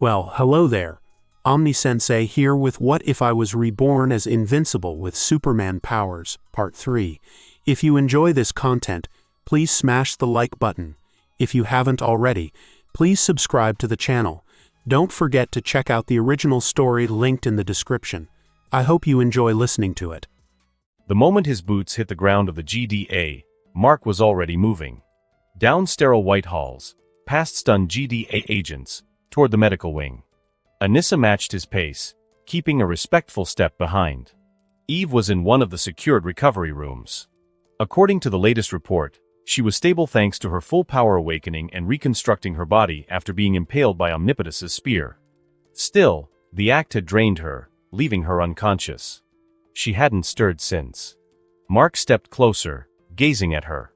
Well, hello there. Omni-sensei here with What If I Was Reborn as Invincible with Superman Powers, Part 3. If you enjoy this content, please smash the like button. If you haven't already, please subscribe to the channel. Don't forget to check out the original story linked in the description. I hope you enjoy listening to it. The moment his boots hit the ground of the GDA, Mark was already moving. Down sterile white halls, past stunned GDA agents, toward the medical wing. Anissa matched his pace, keeping a respectful step behind. Eve was in one of the secured recovery rooms. According to the latest report, she was stable thanks to her full power awakening and reconstructing her body after being impaled by Omnipotus's spear. Still, the act had drained her, leaving her unconscious. She hadn't stirred since. Mark stepped closer, gazing at her.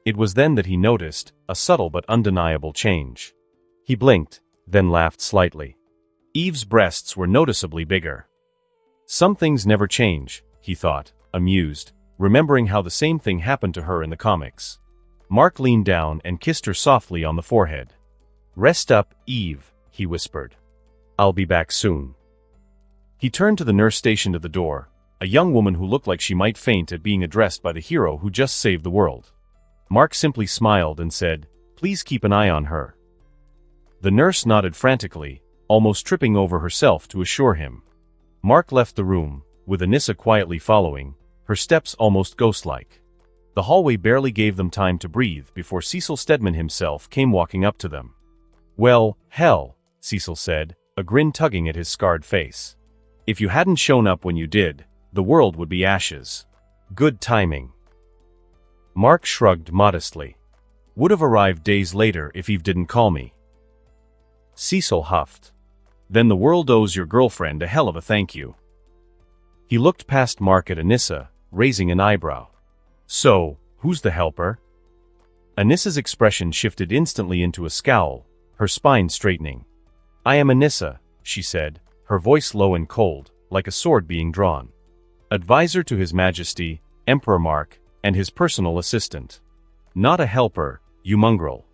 It was then that he noticed a subtle but undeniable change. He blinked, then laughed slightly. Eve's breasts were noticeably bigger. Some things never change, he thought, amused, remembering how the same thing happened to her in the comics. Mark leaned down and kissed her softly on the forehead. "Rest up, Eve," he whispered. "I'll be back soon." He turned to the nurse stationed at the door, a young woman who looked like she might faint at being addressed by the hero who just saved the world. Mark simply smiled and said, "Please keep an eye on her." The nurse nodded frantically, almost tripping over herself to assure him. Mark left the room, with Anissa quietly following, her steps almost ghost-like. The hallway barely gave them time to breathe before Cecil Stedman himself came walking up to them. "Well, hell," Cecil said, a grin tugging at his scarred face. "If you hadn't shown up when you did, the world would be ashes. Good timing." Mark shrugged modestly. "Would have arrived days later if Eve didn't call me." Cecil huffed. "Then the world owes your girlfriend a hell of a thank you." He looked past Mark at Anissa, raising an eyebrow. "So, who's the helper?" Anissa's expression shifted instantly into a scowl, her spine straightening. "I am Anissa," she said, her voice low and cold, like a sword being drawn. "Advisor to His Majesty, Emperor Mark, and his personal assistant. Not a helper, you mongrel."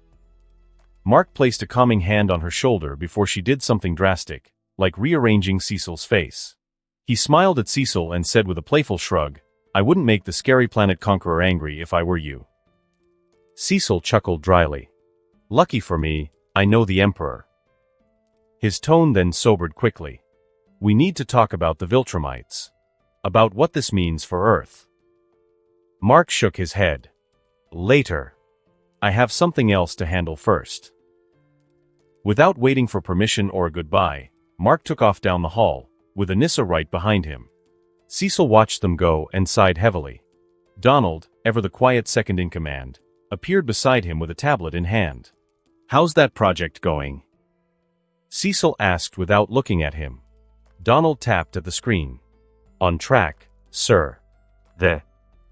Mark placed a calming hand on her shoulder before she did something drastic, like rearranging Cecil's face. He smiled at Cecil and said with a playful shrug, "I wouldn't make the scary planet conqueror angry if I were you." Cecil chuckled dryly. "Lucky for me, I know the Emperor." His tone then sobered quickly. "We need to talk about the Viltrumites. About what this means for Earth." Mark shook his head. "Later. I have something else to handle first." Without waiting for permission or a goodbye, Mark took off down the hall, with Anissa right behind him. Cecil watched them go and sighed heavily. Donald, ever the quiet second in command, appeared beside him with a tablet in hand. "How's that project going?" Cecil asked without looking at him. Donald tapped at the screen. "On track, sir. The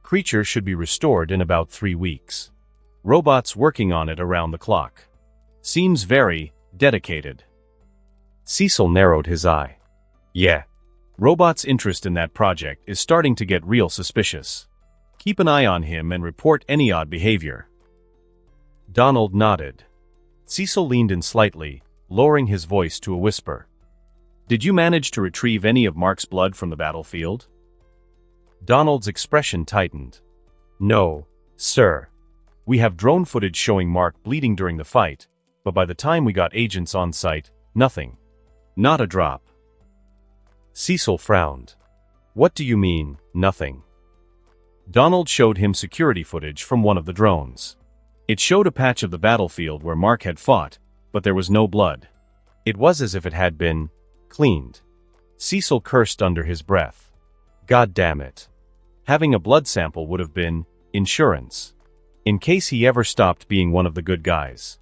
creature should be restored in about 3 weeks. Robots working on it around the clock. Seems very dedicated." Cecil narrowed his eye. "Yeah. Robot's interest in that project is starting to get real suspicious. Keep an eye on him and report any odd behavior." Donald nodded. Cecil leaned in slightly, lowering his voice to a whisper. "Did you manage to retrieve any of Mark's blood from the battlefield?" Donald's expression tightened. "No, sir. We have drone footage showing Mark bleeding during the fight, but by the time we got agents on site, nothing. Not a drop." Cecil frowned. "What do you mean, nothing?" Donald showed him security footage from one of the drones. It showed a patch of the battlefield where Mark had fought, but there was no blood. It was as if it had been cleaned. Cecil cursed under his breath. God damn it. Having a blood sample would have been insurance. In case he ever stopped being one of the good guys.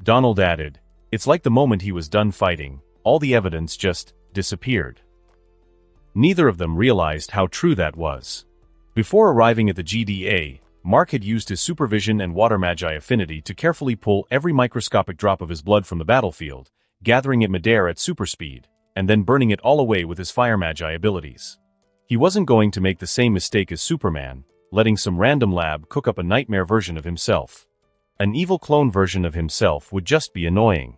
Donald added, "It's like the moment he was done fighting, all the evidence just disappeared." Neither of them realized how true that was. Before arriving at the GDA, Mark had used his supervision and water magi affinity to carefully pull every microscopic drop of his blood from the battlefield, gathering it midair at super speed, and then burning it all away with his fire magi abilities. He wasn't going to make the same mistake as Superman, letting some random lab cook up a nightmare version of himself. An evil clone version of himself would just be annoying.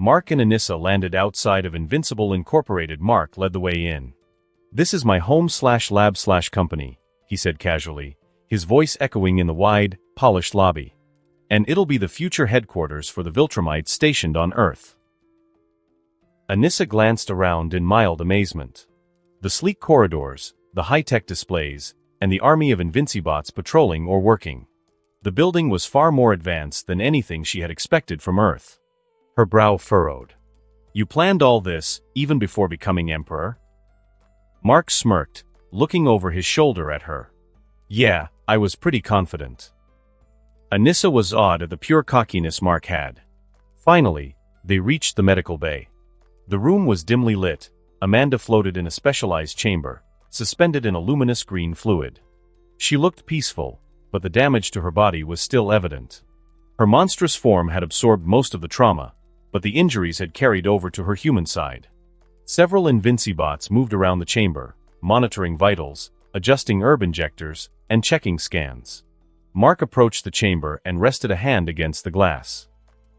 Mark and Anissa landed outside of Invincible Incorporated. Mark led the way in. "This is my home/lab/company," he said casually, his voice echoing in the wide, polished lobby. "And it'll be the future headquarters for the Viltrumites stationed on Earth." Anissa glanced around in mild amazement. The sleek corridors, the high-tech displays, and the army of Invincibots patrolling or working. The building was far more advanced than anything she had expected from Earth. Her brow furrowed. "You planned all this, even before becoming Emperor?" Mark smirked, looking over his shoulder at her. "Yeah, I was pretty confident." Anissa was awed at the pure cockiness Mark had. Finally, they reached the medical bay. The room was dimly lit. Amanda floated in a specialized chamber, suspended in a luminous green fluid. She looked peaceful, but the damage to her body was still evident. Her monstrous form had absorbed most of the trauma, but the injuries had carried over to her human side. Several Invincibots moved around the chamber, monitoring vitals, adjusting herb injectors, and checking scans. Mark approached the chamber and rested a hand against the glass.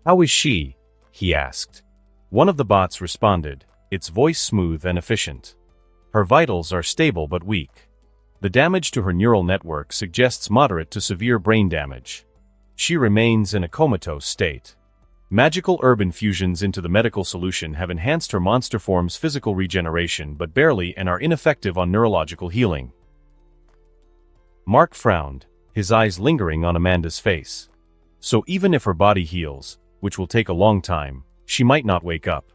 "How is she?" he asked. One of the bots responded, its voice smooth and efficient. "Her vitals are stable but weak. The damage to her neural network suggests moderate to severe brain damage. She remains in a comatose state. Magical herb infusions into the medical solution have enhanced her monster form's physical regeneration but barely and are ineffective on neurological healing." Mark frowned, his eyes lingering on Amanda's face. "So even if her body heals, which will take a long time, she might not wake up.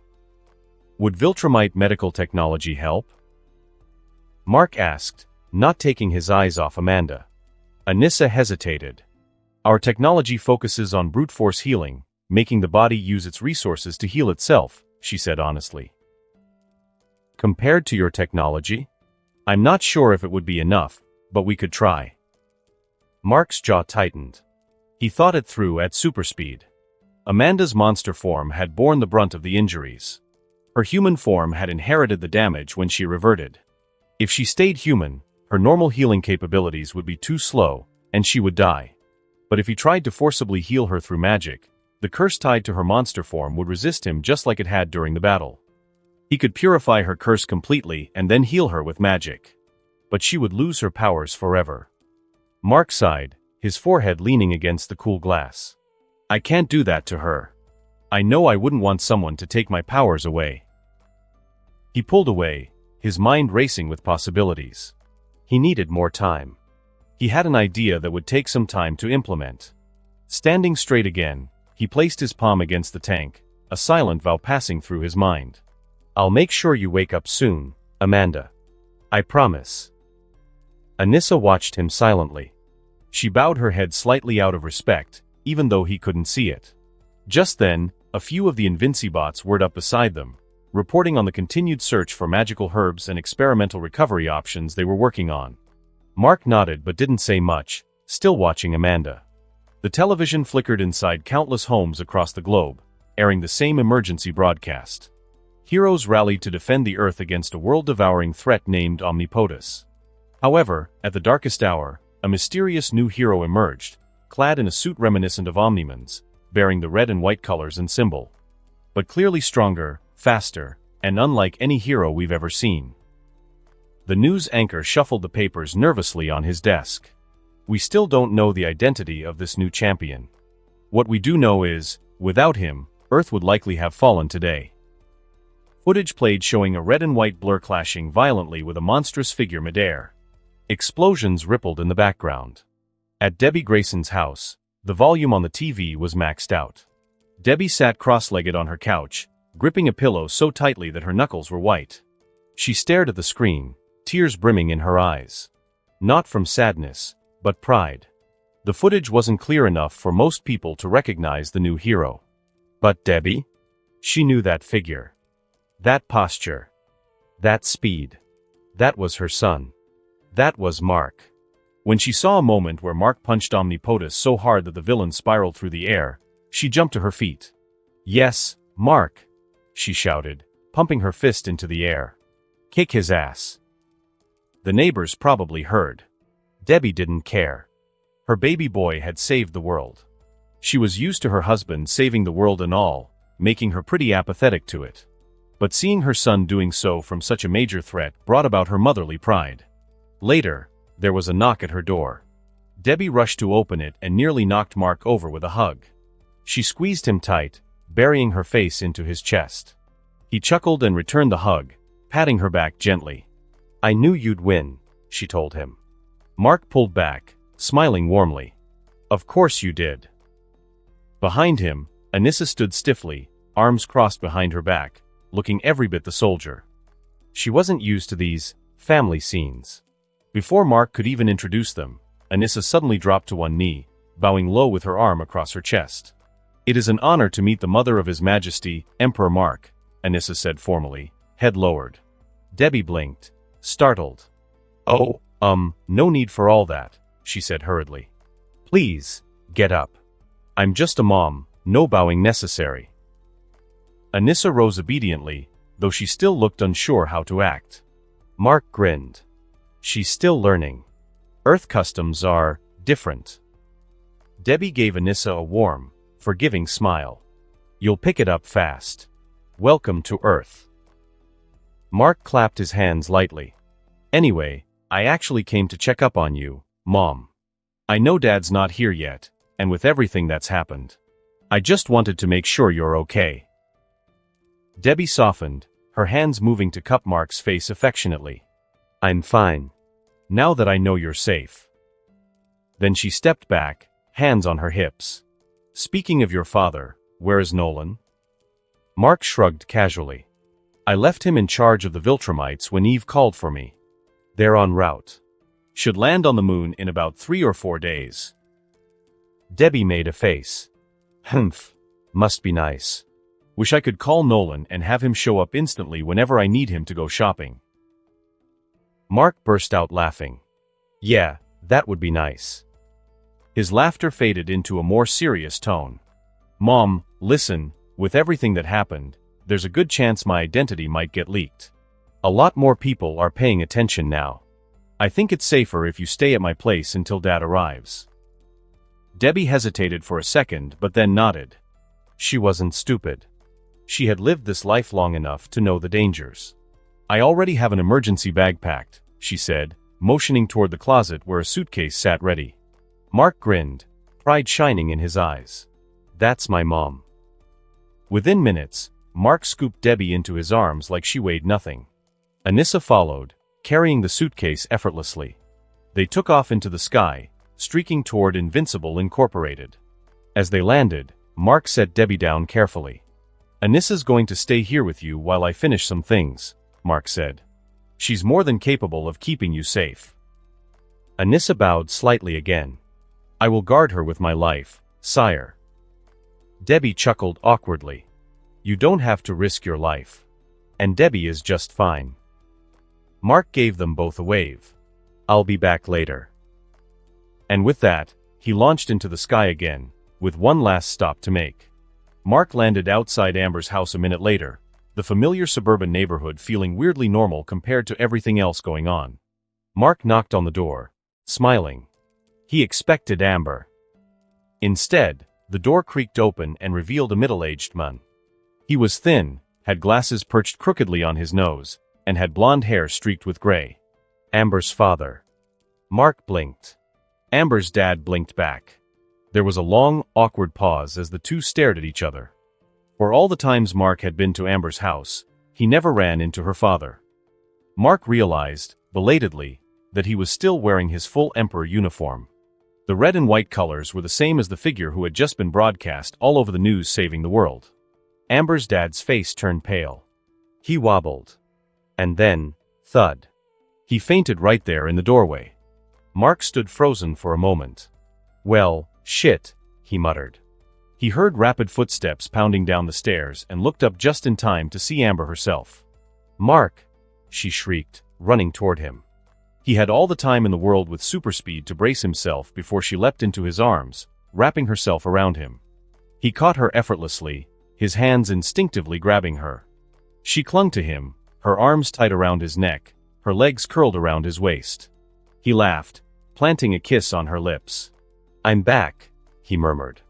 Would Viltrumite medical technology help?" Mark asked, not taking his eyes off Amanda. Anissa hesitated. "Our technology focuses on brute force healing, making the body use its resources to heal itself," she said honestly. "Compared to your technology? I'm not sure if it would be enough, but we could try." Mark's jaw tightened. He thought it through at super speed. Amanda's monster form had borne the brunt of the injuries. Her human form had inherited the damage when she reverted. If she stayed human, her normal healing capabilities would be too slow, and she would die. But if he tried to forcibly heal her through magic, the curse tied to her monster form would resist him just like it had during the battle. He could purify her curse completely and then heal her with magic. But she would lose her powers forever. Mark sighed, his forehead leaning against the cool glass. "I can't do that to her. I know I wouldn't want someone to take my powers away." He pulled away, his mind racing with possibilities. He needed more time. He had an idea that would take some time to implement. Standing straight again, he placed his palm against the tank, a silent vow passing through his mind. "I'll make sure you wake up soon, Amanda. I promise." Anissa watched him silently. She bowed her head slightly out of respect, even though he couldn't see it. Just then, a few of the Invincibots whirred up beside them, reporting on the continued search for magical herbs and experimental recovery options they were working on. Mark nodded but didn't say much, still watching Amanda. The television flickered inside countless homes across the globe, airing the same emergency broadcast. Heroes rallied to defend the Earth against a world-devouring threat named Omnipotus. However, at the darkest hour, a mysterious new hero emerged, clad in a suit reminiscent of Omniman's, bearing the red and white colors and symbol. But clearly stronger, faster, and unlike any hero we've ever seen. The news anchor shuffled the papers nervously on his desk. "We still don't know the identity of this new champion. What we do know is, without him, Earth would likely have fallen today." Footage played showing a red and white blur clashing violently with a monstrous figure midair. Explosions rippled in the background. At Debbie Grayson's house, the volume on the TV was maxed out. Debbie sat cross-legged on her couch, gripping a pillow so tightly that her knuckles were white. She stared at the screen, tears brimming in her eyes. Not from sadness, but pride. The footage wasn't clear enough for most people to recognize the new hero. But Debbie? She knew that figure. That posture. That speed. That was her son. That was Mark. When she saw a moment where Mark punched Omnipotus so hard that the villain spiraled through the air, she jumped to her feet. "Yes, Mark," she shouted, pumping her fist into the air. "Kick his ass." The neighbors probably heard. Debbie didn't care. Her baby boy had saved the world. She was used to her husband saving the world and all, making her pretty apathetic to it. But seeing her son doing so from such a major threat brought about her motherly pride. Later, there was a knock at her door. Debbie rushed to open it and nearly knocked Mark over with a hug. She squeezed him tight, burying her face into his chest. He chuckled and returned the hug, patting her back gently. "I knew you'd win," she told him. Mark pulled back, smiling warmly. "Of course you did." Behind him, Anissa stood stiffly, arms crossed behind her back, looking every bit the soldier. She wasn't used to these family scenes. Before Mark could even introduce them, Anissa suddenly dropped to one knee, bowing low with her arm across her chest. "It is an honor to meet the mother of His Majesty, Emperor Mark," Anissa said formally, head lowered. Debbie blinked, startled. "Oh, no need for all that," she said hurriedly. "Please, get up. I'm just a mom, no bowing necessary." Anissa rose obediently, though she still looked unsure how to act. Mark grinned. "She's still learning. Earth customs are different." Debbie gave Anissa a warm, forgiving smile. "You'll pick it up fast. Welcome to Earth." Mark clapped his hands lightly. "Anyway, I actually came to check up on you, Mom. I know Dad's not here yet, and with everything that's happened, I just wanted to make sure you're okay." Debbie softened, her hands moving to cup Mark's face affectionately. "I'm fine. Now that I know you're safe." Then she stepped back, hands on her hips. "Speaking of your father, where is Nolan?" Mark shrugged casually. "I left him in charge of the Viltrumites when Eve called for me. They're en route. Should land on the moon in about 3 or 4 days." Debbie made a face. "Humph. Must be nice. Wish I could call Nolan and have him show up instantly whenever I need him to go shopping." Mark burst out laughing. "Yeah, that would be nice." His laughter faded into a more serious tone. "Mom, listen, with everything that happened, there's a good chance my identity might get leaked. A lot more people are paying attention now. I think it's safer if you stay at my place until Dad arrives." Debbie hesitated for a second but then nodded. She wasn't stupid. She had lived this life long enough to know the dangers. "I already have an emergency bag packed," she said, motioning toward the closet where a suitcase sat ready. Mark grinned, pride shining in his eyes. "That's my mom." Within minutes, Mark scooped Debbie into his arms like she weighed nothing. Anissa followed, carrying the suitcase effortlessly. They took off into the sky, streaking toward Invincible Incorporated. As they landed, Mark set Debbie down carefully. "Anissa's going to stay here with you while I finish some things," Mark said. "She's more than capable of keeping you safe." Anissa bowed slightly again. "I will guard her with my life, sire." Debbie chuckled awkwardly. "You don't have to risk your life. And Debbie is just fine." Mark gave them both a wave. "I'll be back later." And with that, he launched into the sky again, with one last stop to make. Mark landed outside Amber's house a minute later, the familiar suburban neighborhood feeling weirdly normal compared to everything else going on. Mark knocked on the door, smiling. He expected Amber. Instead, the door creaked open and revealed a middle-aged man. He was thin, had glasses perched crookedly on his nose, and had blonde hair streaked with gray. Amber's father. Mark blinked. Amber's dad blinked back. There was a long, awkward pause as the two stared at each other. For all the times Mark had been to Amber's house, he never ran into her father. Mark realized, belatedly, that he was still wearing his full Emperor uniform. The red and white colors were the same as the figure who had just been broadcast all over the news saving the world. Amber's dad's face turned pale. He wobbled. And then, thud. He fainted right there in the doorway. Mark stood frozen for a moment. "Well, shit," he muttered. He heard rapid footsteps pounding down the stairs and looked up just in time to see Amber herself. "Mark!" she shrieked, running toward him. He had all the time in the world with super speed to brace himself before she leapt into his arms, wrapping herself around him. He caught her effortlessly, his hands instinctively grabbing her. She clung to him, her arms tight around his neck, her legs curled around his waist. He laughed, planting a kiss on her lips. "I'm back," he murmured.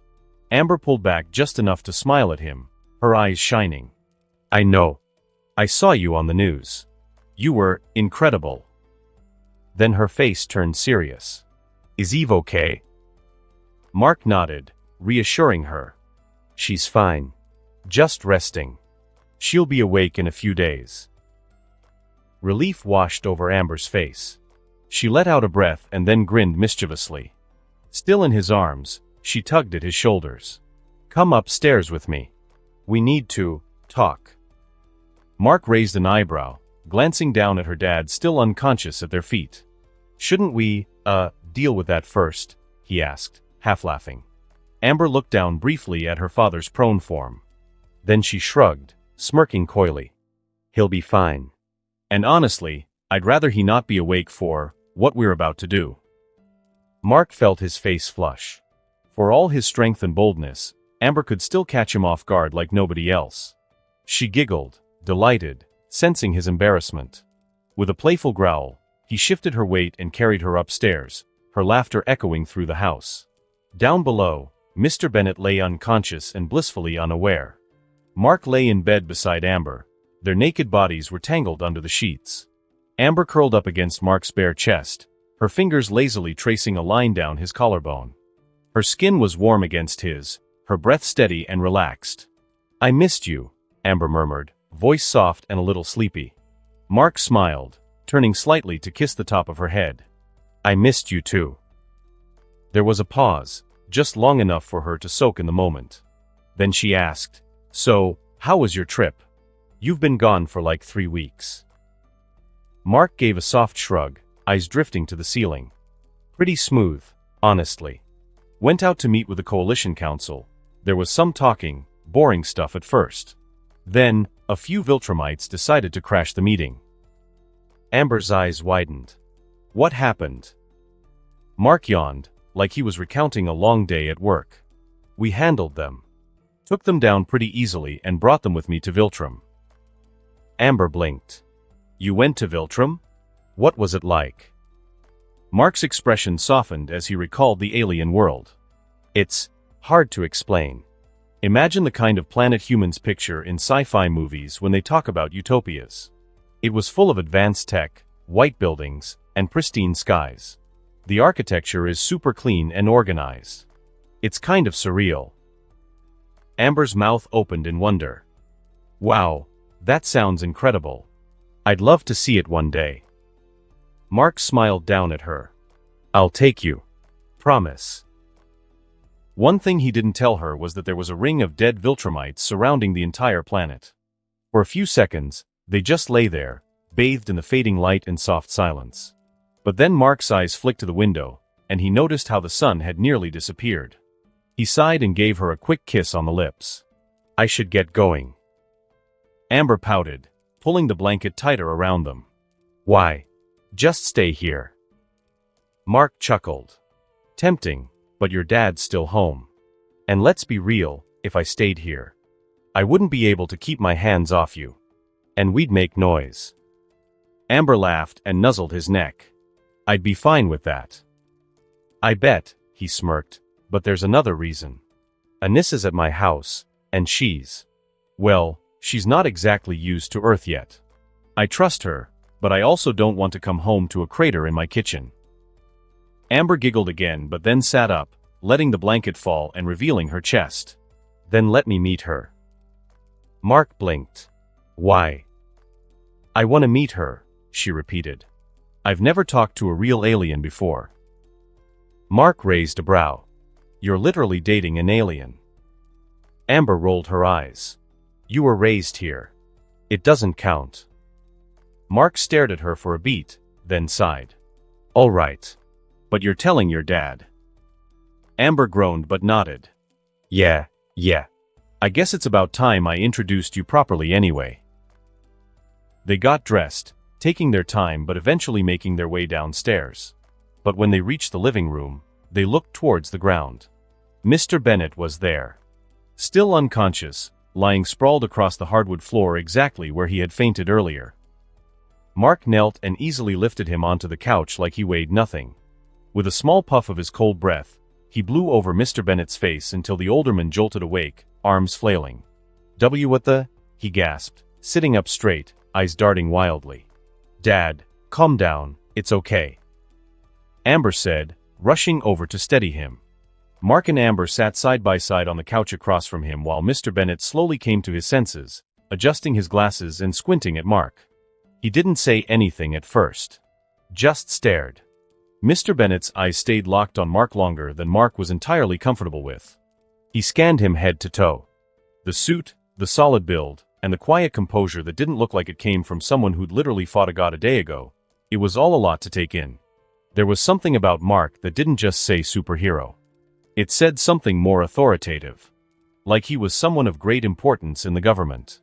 Amber pulled back just enough to smile at him, her eyes shining. I know. I saw you on the news. You were incredible. Then her face turned serious. Is Eve okay? Mark nodded, reassuring her. She's fine. Just resting. She'll be awake in a few days. Relief washed over Amber's face. She let out a breath and then grinned mischievously. Still in his arms, she tugged at his shoulders. Come upstairs with me. We need to talk. Mark raised an eyebrow, glancing down at her dad still unconscious at their feet. Shouldn't we, deal with that first? He asked, half laughing. Amber looked down briefly at her father's prone form. Then she shrugged, smirking coyly. He'll be fine. And honestly, I'd rather he not be awake for what we're about to do. Mark felt his face flush. For all his strength and boldness, Amber could still catch him off guard like nobody else. She giggled, delighted, sensing his embarrassment. With a playful growl, he shifted her weight and carried her upstairs, her laughter echoing through the house. Down below, Mr. Bennet lay unconscious and blissfully unaware. Mark lay in bed beside Amber. Their naked bodies were tangled under the sheets. Amber curled up against Mark's bare chest, her fingers lazily tracing a line down his collarbone. Her skin was warm against his, her breath steady and relaxed. I missed you, Amber murmured, voice soft and a little sleepy. Mark smiled, turning slightly to kiss the top of her head. I missed you too. There was a pause, just long enough for her to soak in the moment. Then she asked, So, how was your trip? You've been gone for like 3 weeks. Mark gave a soft shrug, eyes drifting to the ceiling. Pretty smooth, honestly. Went out to meet with the Coalition Council. There was some talking, boring stuff at first. Then, a few Viltrumites decided to crash the meeting. Amber's eyes widened. What happened? Mark yawned, like he was recounting a long day at work. We handled them. Took them down pretty easily and brought them with me to Viltrum. Amber blinked. You went to Viltrum? What was it like? Mark's expression softened as he recalled the alien world. It's hard to explain. Imagine the kind of planet humans picture in sci-fi movies when they talk about utopias. It was full of advanced tech, white buildings, and pristine skies. The architecture is super clean and organized. It's kind of surreal. Amber's mouth opened in wonder. Wow, that sounds incredible. I'd love to see it one day. Mark smiled down at her. I'll take you. Promise. One thing he didn't tell her was that there was a ring of dead Viltrumites surrounding the entire planet. For a few seconds, they just lay there, bathed in the fading light and soft silence. But then Mark's eyes flicked to the window, and he noticed how the sun had nearly disappeared. He sighed and gave her a quick kiss on the lips. I should get going. Amber pouted, pulling the blanket tighter around them. Why? Just stay here. Mark chuckled. Tempting, but your dad's still home. And let's be real, if I stayed here, I wouldn't be able to keep my hands off you. And we'd make noise. Amber laughed and nuzzled his neck. I'd be fine with that. I bet, he smirked, but there's another reason. Anissa's at my house, and well, she's not exactly used to Earth yet. I trust her, but I also don't want to come home to a crater in my kitchen. Amber giggled again but then sat up, letting the blanket fall and revealing her chest. Then let me meet her. Mark blinked. Why? I want to meet her, she repeated. I've never talked to a real alien before. Mark raised a brow. You're literally dating an alien. Amber rolled her eyes. You were raised here. It doesn't count. Mark stared at her for a beat, then sighed. All right. But you're telling your dad. Amber groaned but nodded. Yeah. I guess it's about time I introduced you properly anyway. They got dressed, taking their time but eventually making their way downstairs. But when they reached the living room, they looked towards the ground. Mr. Bennet was there. Still unconscious, lying sprawled across the hardwood floor exactly where he had fainted earlier. Mark knelt and easily lifted him onto the couch like he weighed nothing. With a small puff of his cold breath, he blew over Mr. Bennet's face until the older man jolted awake, arms flailing. What the? He gasped, sitting up straight, eyes darting wildly. Dad, calm down, it's okay. Amber said, rushing over to steady him. Mark and Amber sat side by side on the couch across from him while Mr. Bennet slowly came to his senses, adjusting his glasses and squinting at Mark. He didn't say anything at first. Just stared. Mr. Bennet's eyes stayed locked on Mark longer than Mark was entirely comfortable with. He scanned him head to toe. The suit, the solid build, and the quiet composure that didn't look like it came from someone who'd literally fought a god a day ago. It was all a lot to take in. There was something about Mark that didn't just say superhero. It said something more authoritative. Like he was someone of great importance in the government.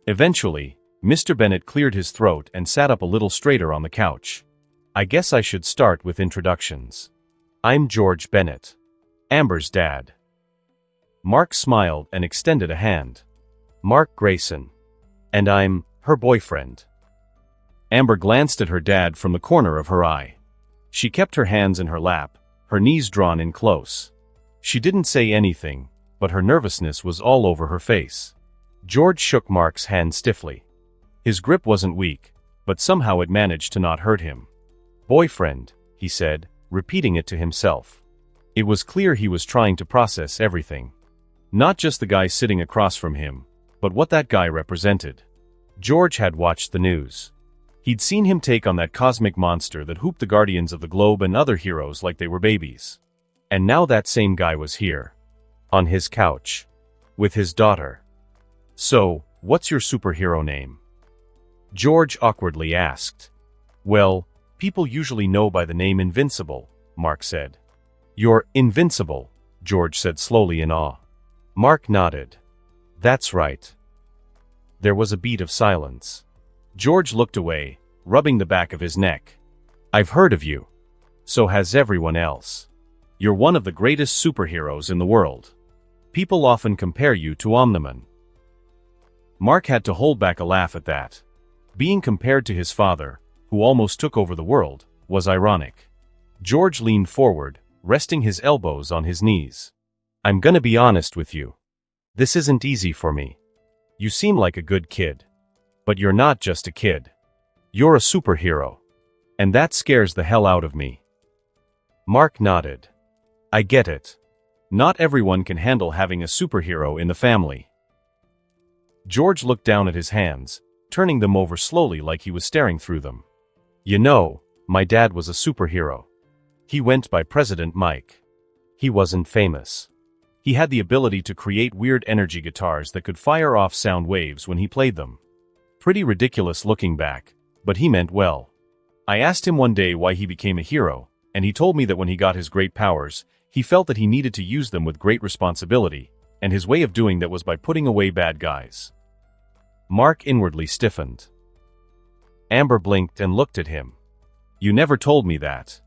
Eventually, Mr. Bennet cleared his throat and sat up a little straighter on the couch. I guess I should start with introductions. I'm George Bennet, Amber's dad. Mark smiled and extended a hand. Mark Grayson. And I'm her boyfriend. Amber glanced at her dad from the corner of her eye. She kept her hands in her lap, her knees drawn in close. She didn't say anything, but her nervousness was all over her face. George shook Mark's hand stiffly. His grip wasn't weak, but somehow it managed to not hurt him. Boyfriend, he said, repeating it to himself. It was clear he was trying to process everything. Not just the guy sitting across from him, but what that guy represented. George had watched the news. He'd seen him take on that cosmic monster that hooped the Guardians of the Globe and other heroes like they were babies. And now that same guy was here. On his couch. With his daughter. So, what's your superhero name? George awkwardly asked. Well, people usually know by the name Invincible, Mark said. You're invincible, George said slowly in awe. Mark nodded. That's right. There was a beat of silence. George looked away, rubbing the back of his neck. I've heard of you. So has everyone else. You're one of the greatest superheroes in the world. People often compare you to Omni-Man. Mark had to hold back a laugh at that. Being compared to his father, who almost took over the world, was ironic. George leaned forward, resting his elbows on his knees. I'm gonna be honest with you. This isn't easy for me. You seem like a good kid. But you're not just a kid. You're a superhero. And that scares the hell out of me. Mark nodded. I get it. Not everyone can handle having a superhero in the family. George looked down at his hands, turning them over slowly like he was staring through them. You know, my dad was a superhero. He went by President Mike. He wasn't famous. He had the ability to create weird energy guitars that could fire off sound waves when he played them. Pretty ridiculous looking back, but he meant well. I asked him one day why he became a hero, and he told me that when he got his great powers, he felt that he needed to use them with great responsibility, and his way of doing that was by putting away bad guys. Mark inwardly stiffened. Amber blinked and looked at him. You never told me that.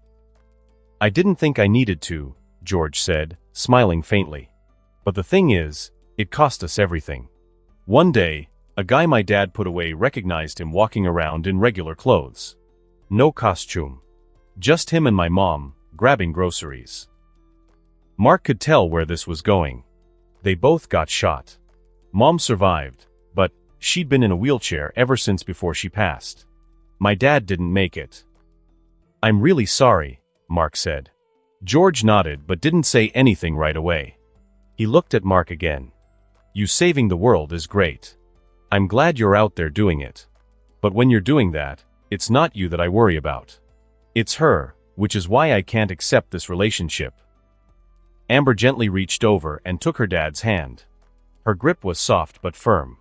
I didn't think I needed to, George said, smiling faintly. But the thing is, it cost us everything. One day, a guy my dad put away recognized him walking around in regular clothes. No costume. Just him and my mom, grabbing groceries. Mark could tell where this was going. They both got shot. Mom survived, but she'd been in a wheelchair ever since before she passed. My dad didn't make it. I'm really sorry, Mark said. George nodded but didn't say anything right away. He looked at Mark again. You saving the world is great. I'm glad you're out there doing it. But when you're doing that, it's not you that I worry about. It's her, which is why I can't accept this relationship. Amber gently reached over and took her dad's hand. Her grip was soft but firm.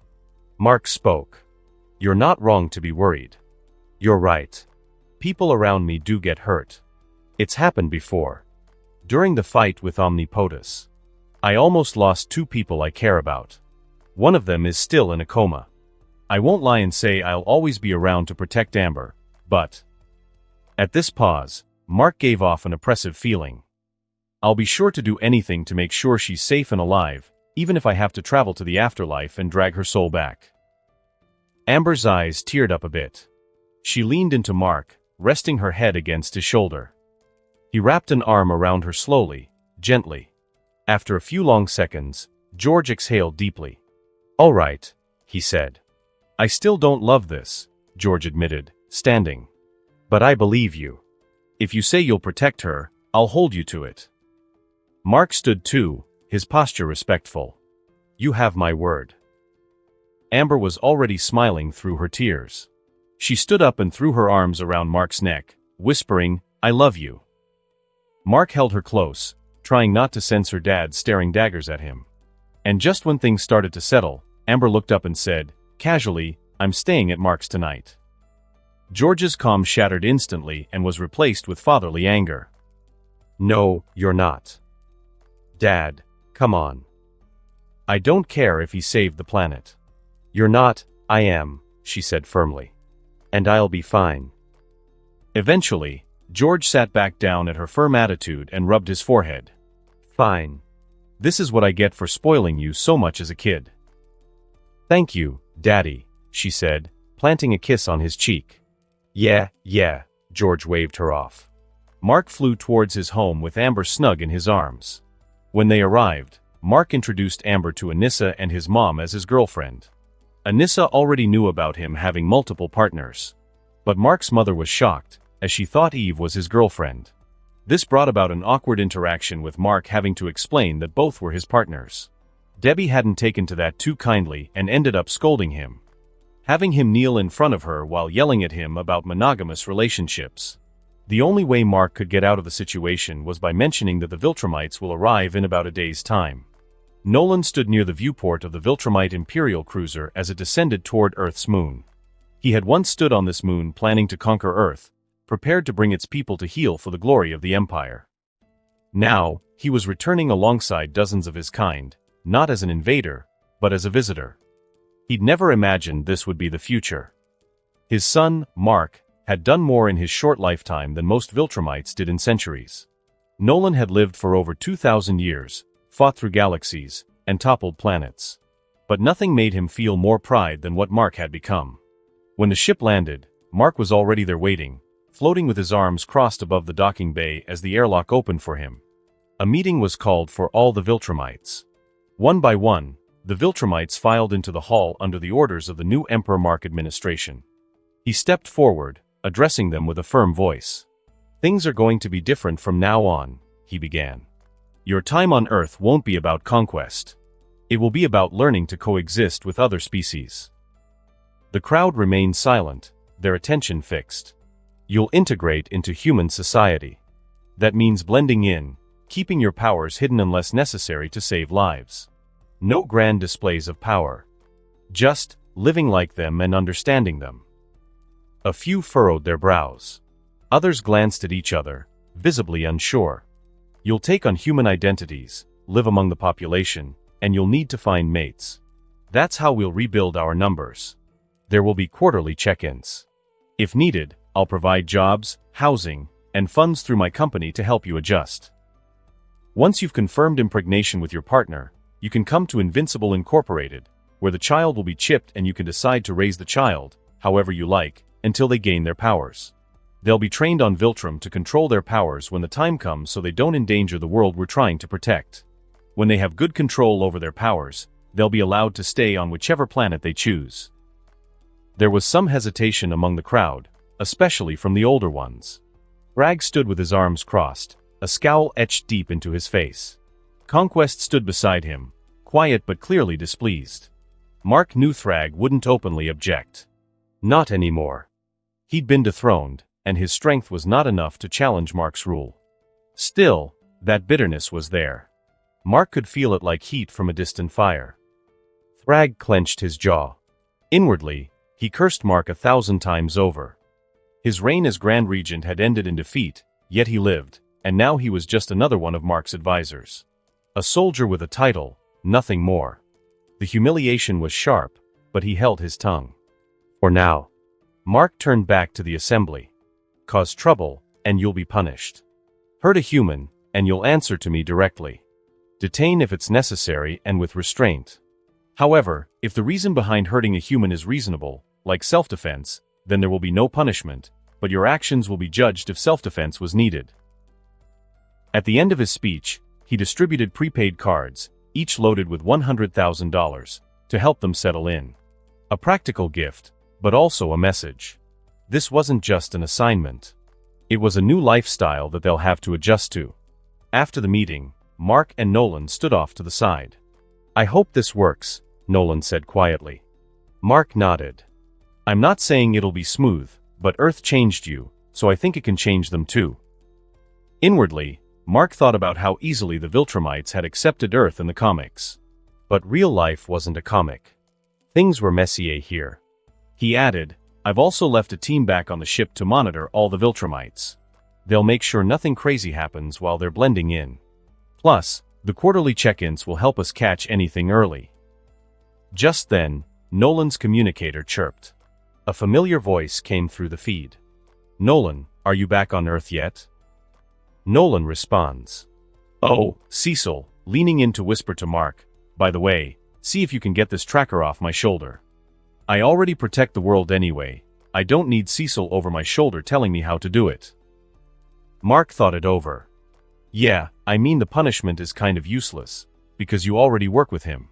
Mark spoke. You're not wrong to be worried. You're right. People around me do get hurt. It's happened before. During the fight with Omnipotus. I almost lost 2 people I care about. One of them is still in a coma. I won't lie and say I'll always be around to protect Amber, but... At this pause, Mark gave off an oppressive feeling. I'll be sure to do anything to make sure she's safe and alive, even if I have to travel to the afterlife and drag her soul back. Amber's eyes teared up a bit. She leaned into Mark, resting her head against his shoulder. He wrapped an arm around her slowly, gently. After a few long seconds, George exhaled deeply. All right, he said. I still don't love this, George admitted, standing. But I believe you. If you say you'll protect her, I'll hold you to it. Mark stood too, his posture respectful. You have my word. Amber was already smiling through her tears. She stood up and threw her arms around Mark's neck, whispering, I love you. Mark held her close, trying not to sense her dad staring daggers at him. And just when things started to settle, Amber looked up and said, casually, I'm staying at Mark's tonight. George's calm shattered instantly and was replaced with fatherly anger. No, you're not. Dad, come on. I don't care if he saved the planet. You're not, I am, she said firmly. And I'll be fine. Eventually, George sat back down at her firm attitude and rubbed his forehead. Fine. This is what I get for spoiling you so much as a kid. Thank you, Daddy, she said, planting a kiss on his cheek. Yeah, George waved her off. Mark flew towards his home with Amber snug in his arms. When they arrived, Mark introduced Amber to Anissa and his mom as his girlfriend. Anissa already knew about him having multiple partners. But Mark's mother was shocked, as she thought Eve was his girlfriend. This brought about an awkward interaction with Mark having to explain that both were his partners. Debbie hadn't taken to that too kindly and ended up scolding him. Having him kneel in front of her while yelling at him about monogamous relationships. The only way Mark could get out of the situation was by mentioning that the Viltrumites will arrive in about a day's time. Nolan stood near the viewport of the Viltrumite Imperial cruiser as it descended toward Earth's moon. He had once stood on this moon planning to conquer Earth, prepared to bring its people to heel for the glory of the Empire. Now, he was returning alongside dozens of his kind, not as an invader, but as a visitor. He'd never imagined this would be the future. His son, Mark, had done more in his short lifetime than most Viltrumites did in centuries. Nolan had lived for over 2,000 years, fought through galaxies, and toppled planets. But nothing made him feel more pride than what Mark had become. When the ship landed, Mark was already there waiting, floating with his arms crossed above the docking bay as the airlock opened for him. A meeting was called for all the Viltrumites. One by one, the Viltrumites filed into the hall under the orders of the new Emperor Mark administration. He stepped forward, addressing them with a firm voice. Things are going to be different from now on, he began. Your time on Earth won't be about conquest. It will be about learning to coexist with other species. The crowd remained silent, their attention fixed. You'll integrate into human society. That means blending in, keeping your powers hidden unless necessary to save lives. No grand displays of power. Just living like them and understanding them. A few furrowed their brows. Others glanced at each other, visibly unsure. You'll take on human identities, live among the population, and you'll need to find mates. That's how we'll rebuild our numbers. There will be quarterly check-ins. If needed, I'll provide jobs, housing, and funds through my company to help you adjust. Once you've confirmed impregnation with your partner, you can come to Invincible Incorporated, where the child will be chipped and you can decide to raise the child, however you like, until they gain their powers. They'll be trained on Viltrum to control their powers when the time comes so they don't endanger the world we're trying to protect. When they have good control over their powers, they'll be allowed to stay on whichever planet they choose. There was some hesitation among the crowd, especially from the older ones. Bragg stood with his arms crossed, a scowl etched deep into his face. Conquest stood beside him, quiet but clearly displeased. Mark knew Thrag wouldn't openly object. Not anymore. He'd been dethroned, and his strength was not enough to challenge Mark's rule. Still, that bitterness was there. Mark could feel it like heat from a distant fire. Thrag clenched his jaw. Inwardly, he cursed Mark 1,000 times over. His reign as Grand Regent had ended in defeat, yet he lived, and now he was just another one of Mark's advisors. A soldier with a title, nothing more. The humiliation was sharp, but he held his tongue. For now. Mark turned back to the assembly. Cause trouble, and you'll be punished. Hurt a human, and you'll answer to me directly. Detain if it's necessary and with restraint. However, if the reason behind hurting a human is reasonable, like self-defense, then there will be no punishment, but your actions will be judged if self-defense was needed. At the end of his speech, he distributed prepaid cards, each loaded with $100,000, to help them settle in. A practical gift, but also a message. This wasn't just an assignment. It was a new lifestyle that they'll have to adjust to. After the meeting, Mark and Nolan stood off to the side. "I hope this works," Nolan said quietly. Mark nodded. "I'm not saying it'll be smooth, but Earth changed you, so I think it can change them too." Inwardly, Mark thought about how easily the Viltrumites had accepted Earth in the comics. But real life wasn't a comic. Things were messier here. He added, "I've also left a team back on the ship to monitor all the Viltrumites. They'll make sure nothing crazy happens while they're blending in. Plus, the quarterly check-ins will help us catch anything early." Just then, Nolan's communicator chirped. A familiar voice came through the feed. "Nolan, are you back on Earth yet?" Nolan responds. "Oh, Cecil," leaning in to whisper to Mark, "by the way, see if you can get this tracker off my shoulder. I already protect the world anyway. I don't need Cecil over my shoulder telling me how to do it." Mark thought it over. "Yeah, I mean the punishment is kind of useless, because you already work with him.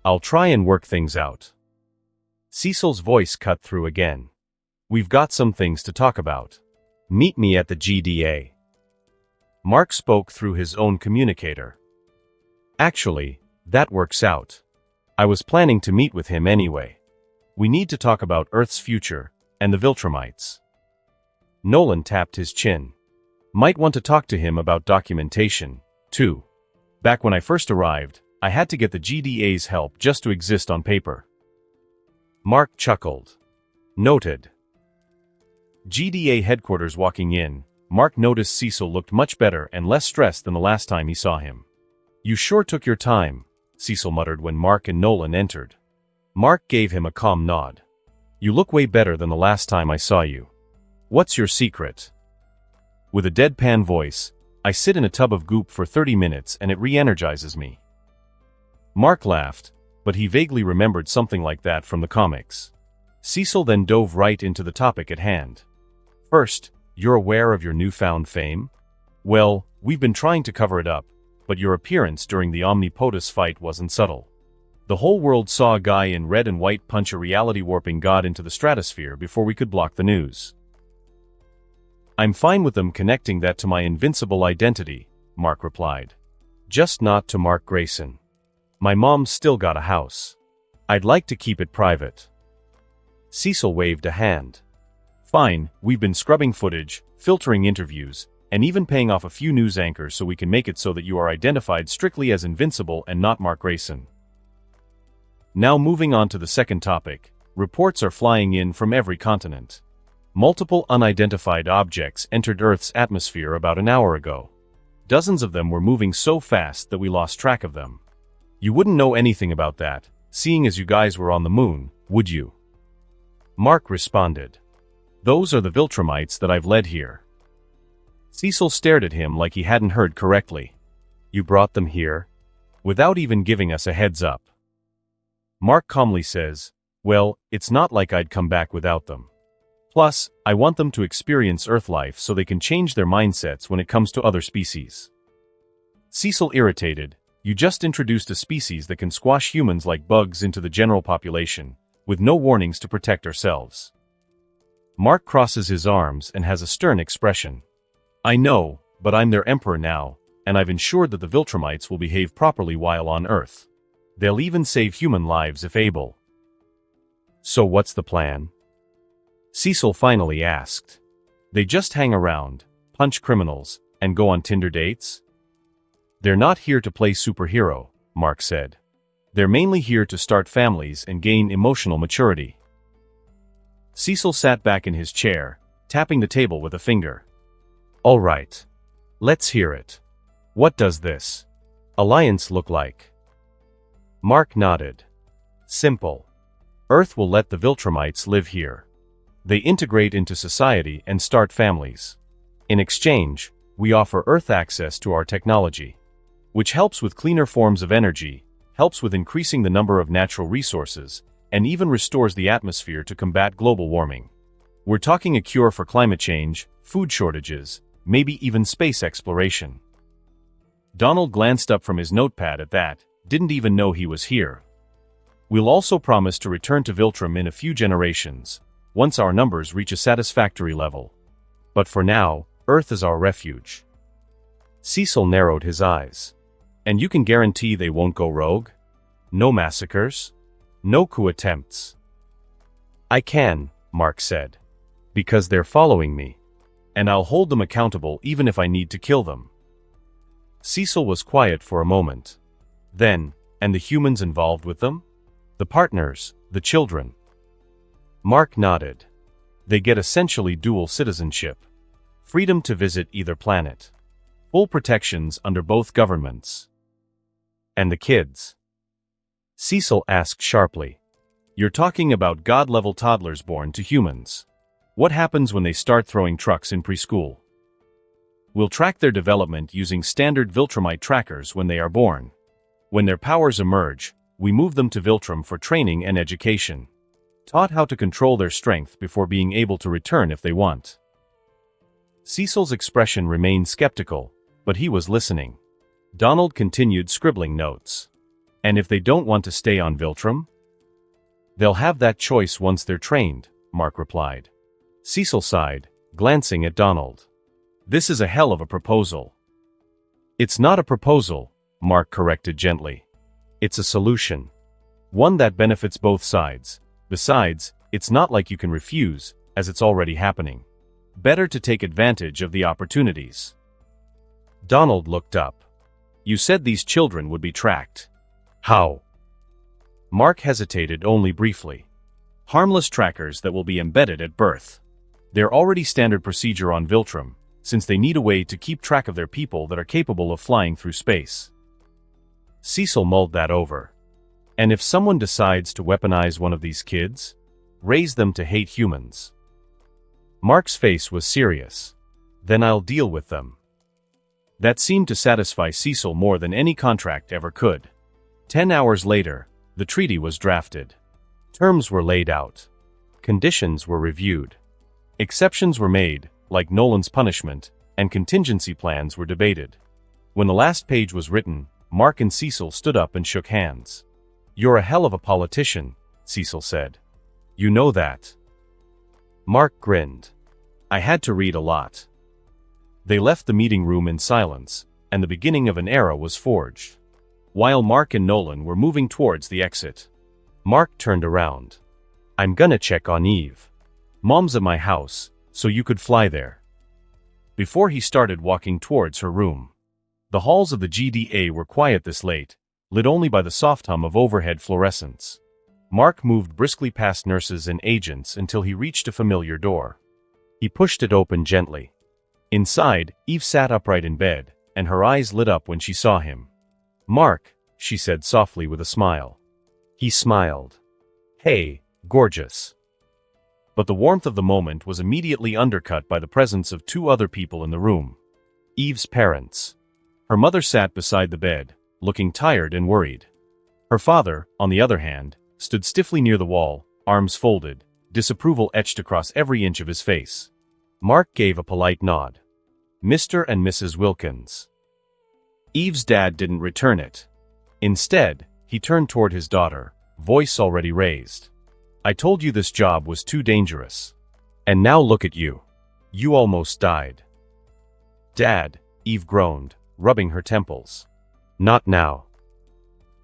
I'll try and work things out." Cecil's voice cut through again. "We've got some things to talk about. Meet me at the GDA." Mark spoke through his own communicator. "Actually, that works out. I was planning to meet with him anyway. We need to talk about Earth's future, and the Viltrumites." Nolan tapped his chin. "Might want to talk to him about documentation, too. Back when I first arrived, I had to get the GDA's help just to exist on paper." Mark chuckled. Noted. GDA headquarters. Walking in, Mark noticed Cecil looked much better and less stressed than the last time he saw him. "You sure took your time," Cecil muttered when Mark and Nolan entered. Mark gave him a calm nod. "You look way better than the last time I saw you. What's your secret?" With a deadpan voice, "I sit in a tub of goop for 30 minutes and it re-energizes me." Mark laughed, but he vaguely remembered something like that from the comics. Cecil then dove right into the topic at hand. "First, you're aware of your newfound fame? Well, we've been trying to cover it up, but your appearance during the Omnipotus fight wasn't subtle. The whole world saw a guy in red and white punch a reality-warping god into the stratosphere before we could block the news. I'm fine with them connecting that to my invincible identity," Mark replied. "Just not to Mark Grayson. My mom's still got a house. I'd like to keep it private." Cecil waved a hand. "Fine, we've been scrubbing footage, filtering interviews, and even paying off a few news anchors so we can make it so that you are identified strictly as Invincible and not Mark Grayson." Now moving on to the second topic, reports are flying in from every continent. Multiple unidentified objects entered Earth's atmosphere about an hour ago. Dozens of them were moving so fast that we lost track of them. You wouldn't know anything about that, seeing as you guys were on the moon, would you? Mark responded. "Those are the Viltrumites that I've led here." Cecil stared at him like he hadn't heard correctly. "You brought them here? Without even giving us a heads up?" Mark calmly says, "Well, it's not like I'd come back without them. Plus, I want them to experience Earth life so they can change their mindsets when it comes to other species." Cecil irritated, "You just introduced a species that can squash humans like bugs into the general population, with no warnings to protect ourselves." Mark crosses his arms and has a stern expression. "I know, but I'm their emperor now, and I've ensured that the Viltrumites will behave properly while on Earth. They'll even save human lives if able." "So what's the plan?" Cecil finally asked. "They just hang around, punch criminals, and go on Tinder dates?" "They're not here to play superhero," Mark said. "They're mainly here to start families and gain emotional maturity." Cecil sat back in his chair, tapping the table with a finger. "All right. Let's hear it. What does this alliance look like?" Mark nodded. "Simple. Earth will let the Viltrumites live here. They integrate into society and start families. In exchange, we offer Earth access to our technology, which helps with cleaner forms of energy, helps with increasing the number of natural resources, and even restores the atmosphere to combat global warming. We're talking a cure for climate change, food shortages, maybe even space exploration." Donald glanced up from his notepad at that, didn't even know he was here. We'll also promise to return to Viltrum in a few generations, once our numbers reach a satisfactory level. But for now, Earth is our refuge." Cecil narrowed his eyes. "And you can guarantee they won't go rogue? No massacres? No coup attempts?" "I can," Mark said. "Because they're following me. And I'll hold them accountable even if I need to kill them." Cecil was quiet for a moment. Then, "And the humans involved with them? The partners, the children?" Mark nodded. "They get essentially dual citizenship. Freedom to visit either planet. Full protections under both governments." "And the kids?" Cecil asked sharply. "You're talking about god-level toddlers born to humans. What happens when they start throwing trucks in preschool?" "We'll track their development using standard Viltrumite trackers when they are born. When their powers emerge, we move them to Viltrum for training and education. Taught how to control their strength before being able to return if they want." Cecil's expression remained skeptical, but he was listening. Donald continued scribbling notes. "And if they don't want to stay on Viltrum?" "They'll have that choice once they're trained," Mark replied. Cecil sighed, glancing at Donald. "This is a hell of a proposal." "It's not a proposal," Mark corrected gently. "It's a solution. One that benefits both sides. Besides, it's not like you can refuse, as it's already happening. Better to take advantage of the opportunities." Donald looked up. "You said these children would be tracked. How?" Mark hesitated only briefly. "Harmless trackers that will be embedded at birth. They're already standard procedure on Viltrum, since they need a way to keep track of their people that are capable of flying through space." Cecil mulled that over. "And if someone decides to weaponize one of these kids? Raise them to hate humans?" Mark's face was serious. "Then I'll deal with them." That seemed to satisfy Cecil more than any contract ever could. 10 hours later, the treaty was drafted. Terms were laid out. Conditions were reviewed. Exceptions were made, like Nolan's punishment, and contingency plans were debated. When the last page was written, Mark and Cecil stood up and shook hands. "You're a hell of a politician," Cecil said. "You know that." Mark grinned. "I had to read a lot." They left the meeting room in silence, and the beginning of an era was forged. While Mark and Nolan were moving towards the exit, Mark turned around. "I'm gonna check on Eve. Mom's at my house, so you could fly there." Before he started walking towards her room. The halls of the GDA were quiet this late, lit only by the soft hum of overhead fluorescents. Mark moved briskly past nurses and agents until he reached a familiar door. He pushed it open gently. Inside, Eve sat upright in bed, and her eyes lit up when she saw him. "Mark," she said softly with a smile. He smiled. "Hey, gorgeous." But the warmth of the moment was immediately undercut by the presence of two other people in the room. Eve's parents. Her mother sat beside the bed, looking tired and worried. Her father, on the other hand, stood stiffly near the wall, arms folded, disapproval etched across every inch of his face. Mark gave a polite nod. "Mr. and Mrs. Wilkins." Eve's dad didn't return it. Instead, he turned toward his daughter, voice already raised. "I told you this job was too dangerous. And now look at you. You almost died." "Dad," Eve groaned, rubbing her temples. "Not now.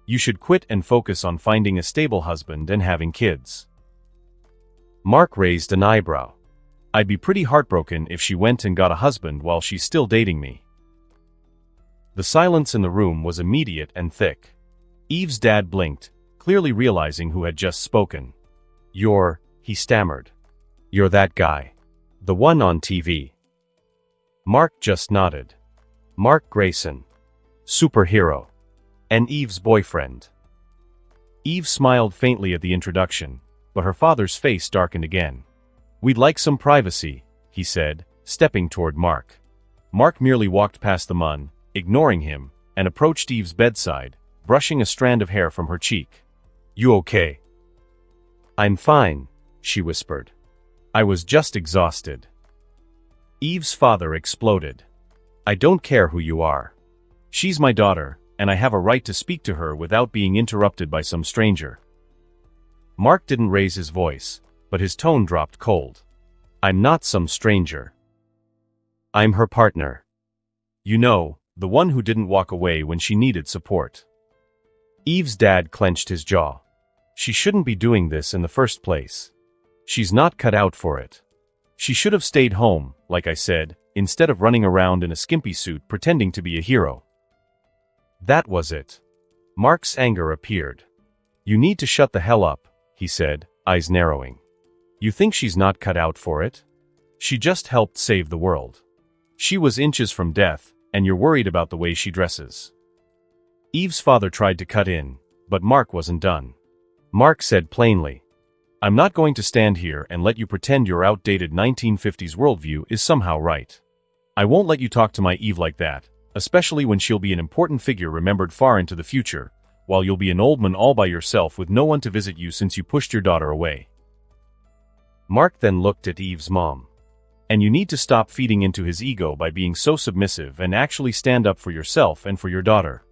You should quit and focus on finding a stable husband and having kids." Mark raised an eyebrow. "I'd be pretty heartbroken if she went and got a husband while she's still dating me." The silence in the room was immediate and thick. Eve's dad blinked, clearly realizing who had just spoken. He stammered. "You're that guy. The one on TV." Mark just nodded. "Mark Grayson. Superhero. And Eve's boyfriend." Eve smiled faintly at the introduction, but her father's face darkened again. "We'd like some privacy," he said, stepping toward Mark. Mark merely walked past the mun, ignoring him, and approached Eve's bedside, brushing a strand of hair from her cheek. "You okay?" "I'm fine," she whispered. "I was just exhausted." Eve's father exploded. "I don't care who you are. She's my daughter, and I have a right to speak to her without being interrupted by some stranger." Mark didn't raise his voice, but his tone dropped cold. I'm not some stranger. I'm her partner. You know, the one who didn't walk away when she needed support. Eve's dad clenched his jaw. She shouldn't be doing this in the first place. She's not cut out for it. She should have stayed home, like I said, instead of running around in a skimpy suit pretending to be a hero. That was it. Mark's anger appeared. You need to shut the hell up, he said, eyes narrowing. You think she's not cut out for it? She just helped save the world. She was inches from death, and you're worried about the way she dresses. Eve's father tried to cut in, but Mark wasn't done. Mark said plainly, I'm not going to stand here and let you pretend your outdated 1950s worldview is somehow right. I won't let you talk to my Eve like that, especially when she'll be an important figure remembered far into the future, while you'll be an old man all by yourself with no one to visit you since you pushed your daughter away. Mark then looked at Eve's mom. And you need to stop feeding into his ego by being so submissive and actually stand up for yourself and for your daughter.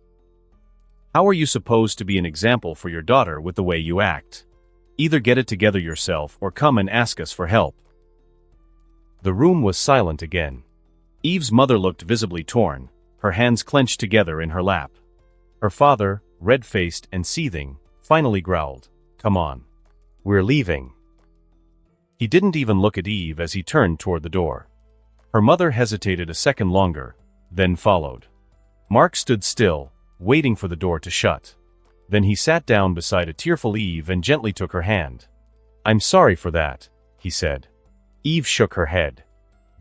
How are you supposed to be an example for your daughter with the way you act? Either get it together yourself or come and ask us for help. The room was silent again. Eve's mother looked visibly torn, her hands clenched together in her lap. Her father, red-faced and seething, finally growled, Come on. We're leaving. He didn't even look at Eve as he turned toward the door. Her mother hesitated a second longer, then followed. Mark stood still, waiting for the door to shut. Then he sat down beside a tearful Eve and gently took her hand. I'm sorry for that, he said. Eve shook her head.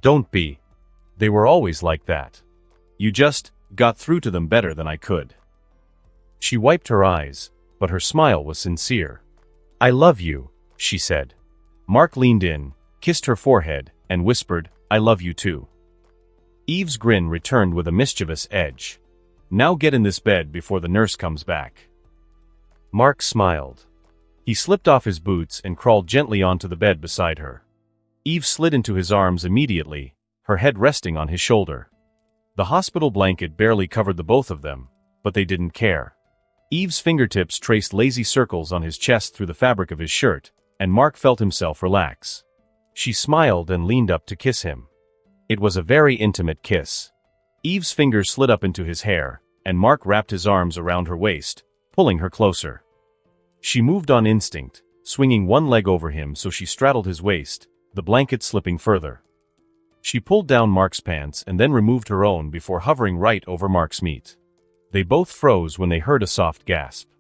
Don't be. They were always like that. You just got through to them better than I could. She wiped her eyes, but her smile was sincere. I love you, she said. Mark leaned in, kissed her forehead, and whispered, I love you too. Eve's grin returned with a mischievous edge. Now get in this bed before the nurse comes back. Mark smiled. He slipped off his boots and crawled gently onto the bed beside her. Eve slid into his arms immediately, her head resting on his shoulder. The hospital blanket barely covered the both of them, but they didn't care. Eve's fingertips traced lazy circles on his chest through the fabric of his shirt, and Mark felt himself relax. She smiled and leaned up to kiss him. It was a very intimate kiss. Eve's fingers slid up into his hair, and Mark wrapped his arms around her waist, pulling her closer. She moved on instinct, swinging one leg over him so she straddled his waist, the blanket slipping further. She pulled down Mark's pants and then removed her own before hovering right over Mark's meat. They both froze when they heard a soft gasp.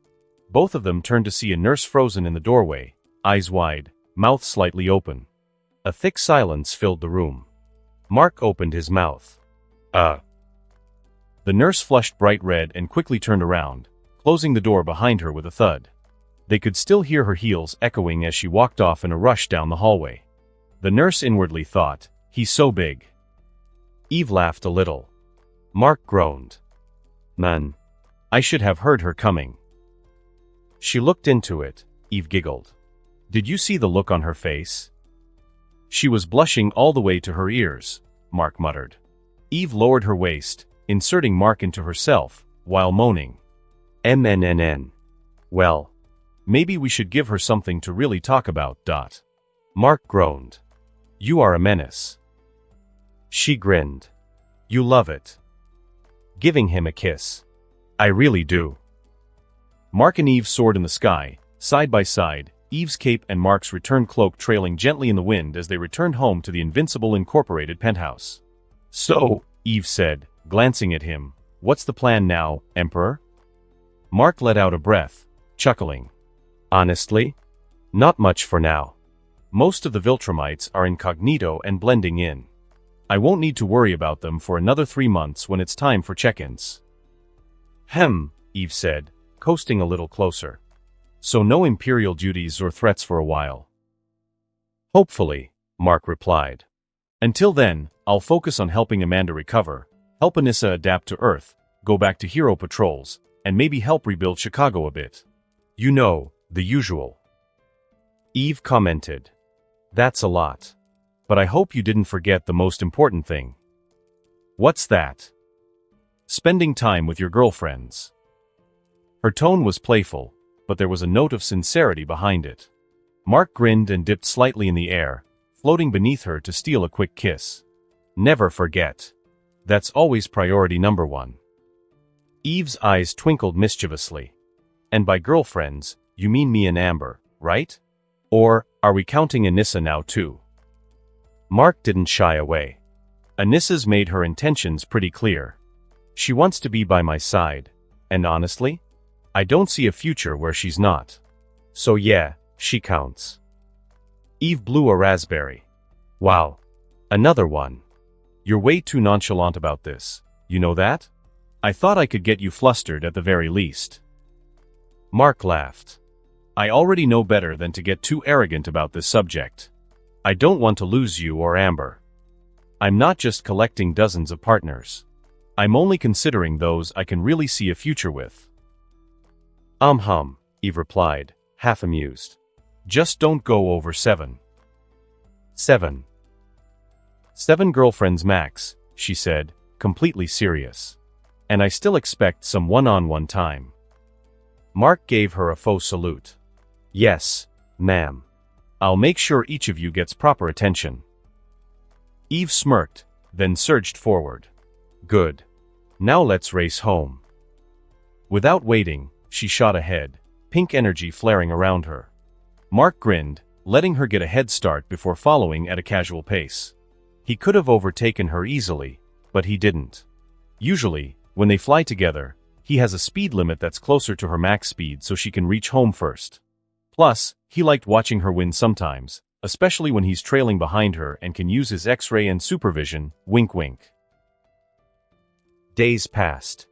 Both of them turned to see a nurse frozen in the doorway, eyes wide, mouth slightly open. A thick silence filled the room. Mark opened his mouth. The nurse flushed bright red and quickly turned around, closing the door behind her with a thud. They could still hear her heels echoing as she walked off in a rush down the hallway. The nurse inwardly thought, he's so big. Eve laughed a little. Mark groaned. Man, I should have heard her coming. She looked into it, Eve giggled. Did you see the look on her face? She was blushing all the way to her ears, Mark muttered. Eve lowered her waist, inserting Mark into herself, while moaning. MNNN. Well, maybe we should give her something to really talk about. Mark groaned. You are a menace. She grinned. You love it. Giving him a kiss. I really do. Mark and Eve soared in the sky, side by side, Eve's cape and Mark's return cloak trailing gently in the wind as they returned home to the Invincible Incorporated penthouse. So, Eve said, glancing at him, what's the plan now, Emperor? Mark let out a breath, chuckling. Honestly? Not much for now. Most of the Viltrumites are incognito and blending in. I won't need to worry about them for another 3 months when it's time for check-ins. Eve said, coasting a little closer. So no Imperial duties or threats for a while. Hopefully, Mark replied. Until then, I'll focus on helping Amanda recover, help Anissa adapt to Earth, go back to hero patrols, and maybe help rebuild Chicago a bit. You know, the usual. Eve commented. That's a lot. But I hope you didn't forget the most important thing. What's that? Spending time with your girlfriends. Her tone was playful, but there was a note of sincerity behind it. Mark grinned and dipped slightly in the air, floating beneath her to steal a quick kiss. Never forget. That's always priority number one. Eve's eyes twinkled mischievously. And by girlfriends, you mean me and Amber, right? Or, are we counting Anissa now too? Mark didn't shy away. Anissa's made her intentions pretty clear. She wants to be by my side, and honestly, I don't see a future where she's not. So yeah, she counts. Eve blew a raspberry. Wow. Another one. You're way too nonchalant about this, you know that? I thought I could get you flustered at the very least. Mark laughed. I already know better than to get too arrogant about this subject. I don't want to lose you or Amber. I'm not just collecting dozens of partners. I'm only considering those I can really see a future with. Eve replied, half amused. Just don't go over 7. 7 girlfriends max, she said, completely serious. And I still expect some one-on-one time. Mark gave her a faux salute. Yes, ma'am. I'll make sure each of you gets proper attention. Eve smirked, then surged forward. Good. Now let's race home. Without waiting, she shot ahead, pink energy flaring around her. Mark grinned, letting her get a head start before following at a casual pace. He could have overtaken her easily, but he didn't. Usually, when they fly together, he has a speed limit that's closer to her max speed so she can reach home first. Plus, he liked watching her win sometimes, especially when he's trailing behind her and can use his X-ray and supervision, wink wink. Days passed.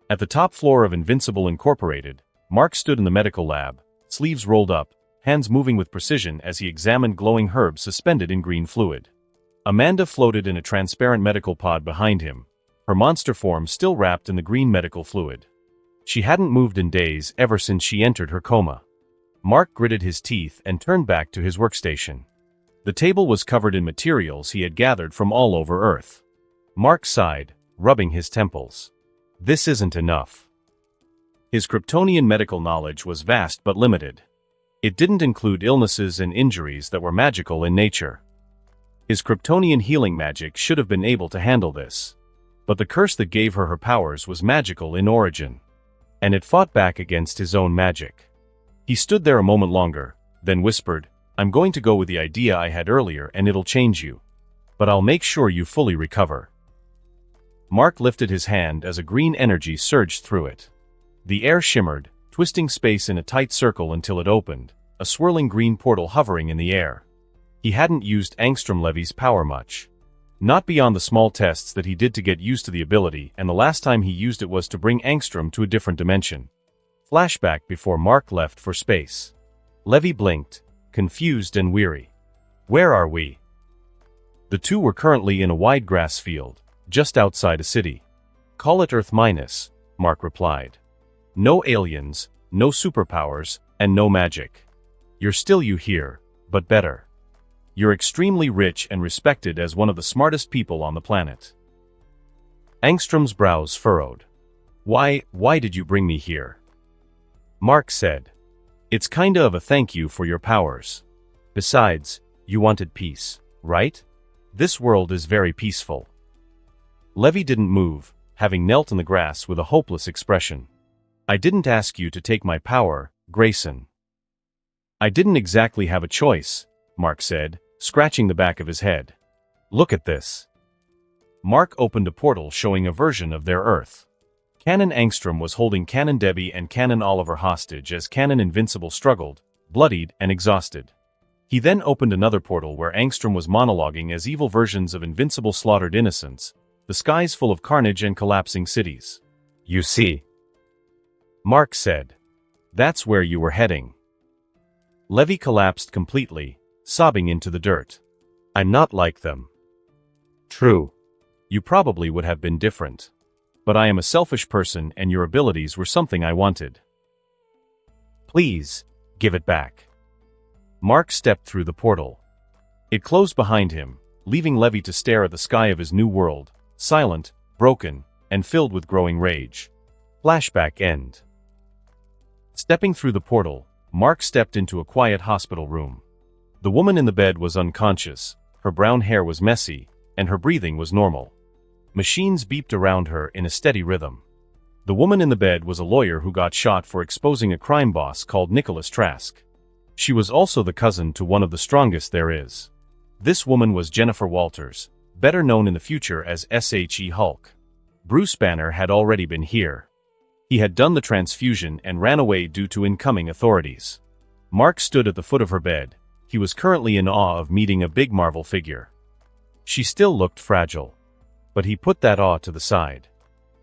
At the top floor of Invincible Incorporated, Mark stood in the medical lab, sleeves rolled up, hands moving with precision as he examined glowing herbs suspended in green fluid. Amanda floated in a transparent medical pod behind him, her monster form still wrapped in the green medical fluid. She hadn't moved in days ever since she entered her coma. Mark gritted his teeth and turned back to his workstation. The table was covered in materials he had gathered from all over Earth. Mark sighed, rubbing his temples. This isn't enough. His Kryptonian medical knowledge was vast but limited. It didn't include illnesses and injuries that were magical in nature. His Kryptonian healing magic should have been able to handle this. But the curse that gave her her powers was magical in origin. And it fought back against his own magic. He stood there a moment longer, then whispered, I'm going to go with the idea I had earlier and it'll change you. But I'll make sure you fully recover. Mark lifted his hand as a green energy surged through it. The air shimmered, twisting space in a tight circle until it opened, a swirling green portal hovering in the air. He hadn't used Angstrom Levy's power much. Not beyond the small tests that he did to get used to the ability, and the last time he used it was to bring Angstrom to a different dimension. Flashback before Mark left for space. Levy blinked, confused and weary. Where are we? The two were currently in a wide grass field, just outside a city. Call it Earth minus, Mark replied. No aliens, no superpowers, and no magic. You're still you here, but better. You're extremely rich and respected as one of the smartest people on the planet. Angstrom's brows furrowed. Why did you bring me here? Mark said. It's kinda of a thank you for your powers. Besides, you wanted peace, right? This world is very peaceful. Levy didn't move, having knelt in the grass with a hopeless expression. I didn't ask you to take my power, Grayson. I didn't exactly have a choice, Mark said, scratching the back of his head. Look at this. Mark opened a portal showing a version of their Earth. Canon Angstrom was holding Canon Debbie and Canon Oliver hostage as Canon Invincible struggled, bloodied and exhausted. He then opened another portal where Angstrom was monologuing as evil versions of Invincible slaughtered innocents, the skies full of carnage and collapsing cities. You see, Mark said. That's where you were heading. Levy collapsed completely, sobbing into the dirt. I'm not like them. True. You probably would have been different. But I am a selfish person and your abilities were something I wanted. Please, give it back. Mark stepped through the portal. It closed behind him, leaving Levy to stare at the sky of his new world, silent, broken, and filled with growing rage. Flashback end. Stepping through the portal, Mark stepped into a quiet hospital room. The woman in the bed was unconscious, her brown hair was messy, and her breathing was normal. Machines beeped around her in a steady rhythm. The woman in the bed was a lawyer who got shot for exposing a crime boss called Nicholas Trask. She was also the cousin to one of the strongest there is. This woman was Jennifer Walters, better known in the future as She-Hulk. Bruce Banner had already been here. He had done the transfusion and ran away due to incoming authorities. Mark stood at the foot of her bed. He was currently in awe of meeting a big Marvel figure. She still looked fragile. But he put that awe to the side.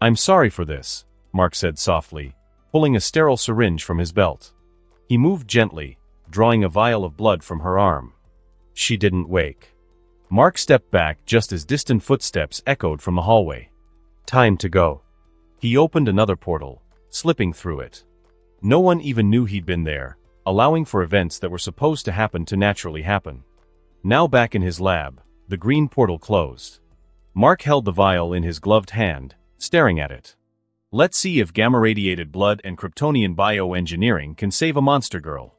"I'm sorry for this," Mark said softly, pulling a sterile syringe from his belt. He moved gently, drawing a vial of blood from her arm. She didn't wake. Mark stepped back just as distant footsteps echoed from the hallway. Time to go. He opened another portal, slipping through it. No one even knew he'd been there, allowing for events that were supposed to happen to naturally happen. Now back in his lab, the green portal closed. Mark held the vial in his gloved hand, staring at it. Let's see if gamma-radiated blood and Kryptonian bioengineering can save a monster girl.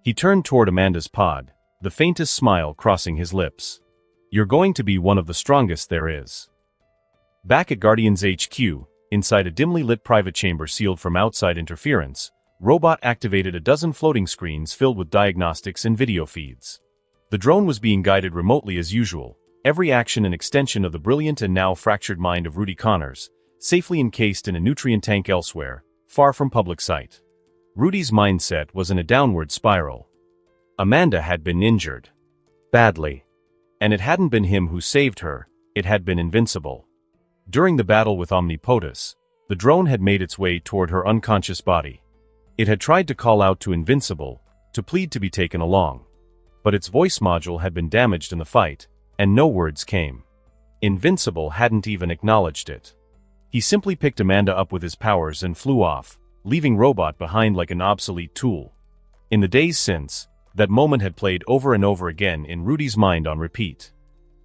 He turned toward Amanda's pod, the faintest smile crossing his lips. You're going to be one of the strongest there is. Back at Guardians HQ, inside a dimly lit private chamber sealed from outside interference, Robot activated a dozen floating screens filled with diagnostics and video feeds. The drone was being guided remotely as usual, every action an extension of the brilliant and now fractured mind of Rudy Connors, safely encased in a nutrient tank elsewhere, far from public sight. Rudy's mindset was in a downward spiral. Amanda had been injured. Badly. And it hadn't been him who saved her, it had been Invincible. During the battle with Omnipotus, the drone had made its way toward her unconscious body. It had tried to call out to Invincible, to plead to be taken along. But its voice module had been damaged in the fight, and no words came. Invincible hadn't even acknowledged it. He simply picked Amanda up with his powers and flew off, leaving Robot behind like an obsolete tool. In the days since, that moment had played over and over again in Rudy's mind on repeat.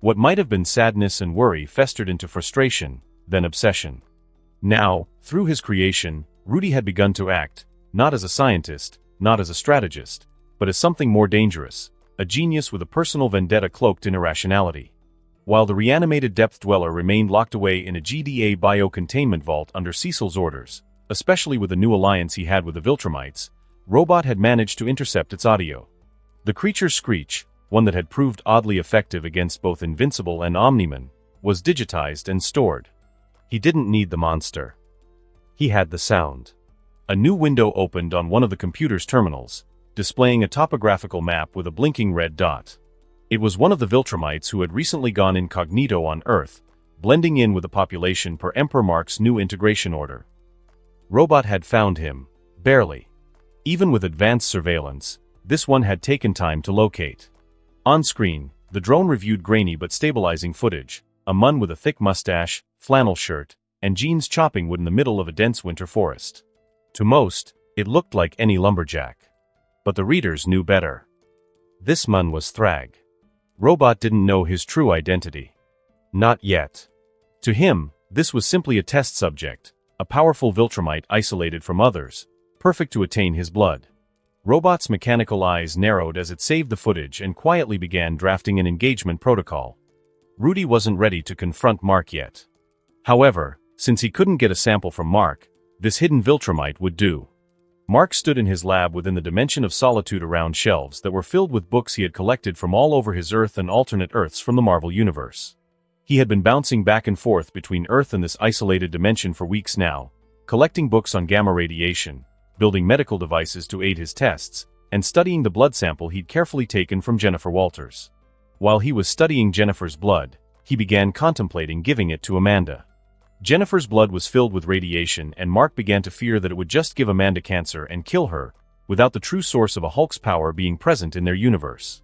What might have been sadness and worry festered into frustration, then obsession. Now, through his creation, Rudy had begun to act, not as a scientist, not as a strategist, but as something more dangerous, a genius with a personal vendetta cloaked in irrationality. While the reanimated Depth Dweller remained locked away in a GDA bio-containment vault under Cecil's orders, especially with the new alliance he had with the Viltrumites, Robot had managed to intercept its audio. The creature's screech, one that had proved oddly effective against both Invincible and Omni-Man, was digitized and stored. He didn't need the monster. He had the sound. A new window opened on one of the computer's terminals, displaying a topographical map with a blinking red dot. It was one of the Viltrumites who had recently gone incognito on Earth, blending in with the population per Emperor Mark's new integration order. Robot had found him, barely. Even with advanced surveillance, this one had taken time to locate. On screen, the drone reviewed grainy but stabilizing footage, a man with a thick mustache, flannel shirt, and jeans chopping wood in the middle of a dense winter forest. To most, it looked like any lumberjack. But the readers knew better. This man was Thrag. Robot didn't know his true identity. Not yet. To him, this was simply a test subject, a powerful Viltrumite isolated from others, perfect to attain his blood. Robot's mechanical eyes narrowed as it saved the footage and quietly began drafting an engagement protocol. Rudy wasn't ready to confront Mark yet. However, since he couldn't get a sample from Mark, this hidden Viltrumite would do. Mark stood in his lab within the dimension of solitude around shelves that were filled with books he had collected from all over his Earth and alternate Earths from the Marvel Universe. He had been bouncing back and forth between Earth and this isolated dimension for weeks now, collecting books on gamma radiation, building medical devices to aid his tests, and studying the blood sample he'd carefully taken from Jennifer Walters. While he was studying Jennifer's blood, he began contemplating giving it to Amanda. Jennifer's blood was filled with radiation and Mark began to fear that it would just give Amanda cancer and kill her, without the true source of a Hulk's power being present in their universe.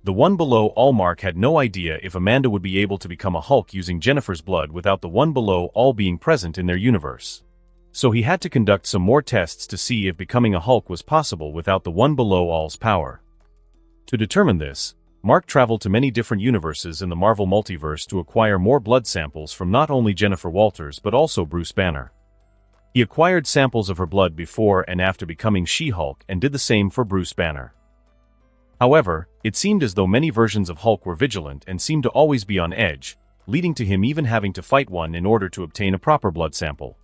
The one below all Mark had no idea if Amanda would be able to become a Hulk using Jennifer's blood without the one below all being present in their universe. So he had to conduct some more tests to see if becoming a Hulk was possible without the one below all's power. To determine this, Mark traveled to many different universes in the Marvel multiverse to acquire more blood samples from not only Jennifer Walters but also Bruce Banner. He acquired samples of her blood before and after becoming She-Hulk and did the same for Bruce Banner. However, it seemed as though many versions of Hulk were vigilant and seemed to always be on edge, leading to him even having to fight one in order to obtain a proper blood sample.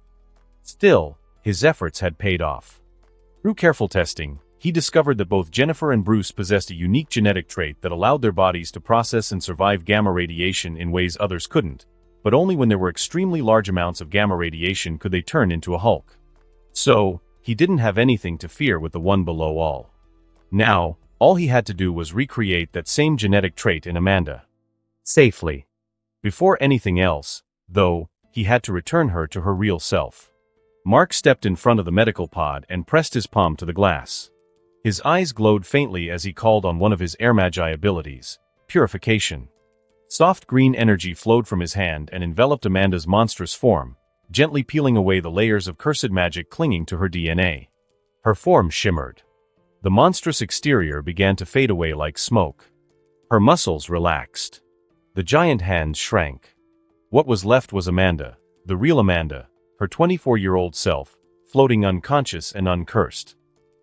Still, his efforts had paid off. Through careful testing, he discovered that both Jennifer and Bruce possessed a unique genetic trait that allowed their bodies to process and survive gamma radiation in ways others couldn't, but only when there were extremely large amounts of gamma radiation could they turn into a Hulk. So, he didn't have anything to fear with the one below all. Now, all he had to do was recreate that same genetic trait in Amanda. Safely. Before anything else, though, he had to return her to her real self. Mark stepped in front of the medical pod and pressed his palm to the glass. His eyes glowed faintly as he called on one of his Air Magi abilities, Purification. Soft green energy flowed from his hand and enveloped Amanda's monstrous form, gently peeling away the layers of cursed magic clinging to her DNA. Her form shimmered. The monstrous exterior began to fade away like smoke. Her muscles relaxed. The giant hands shrank. What was left was Amanda, the real Amanda, her 24-year-old self, floating unconscious and uncursed.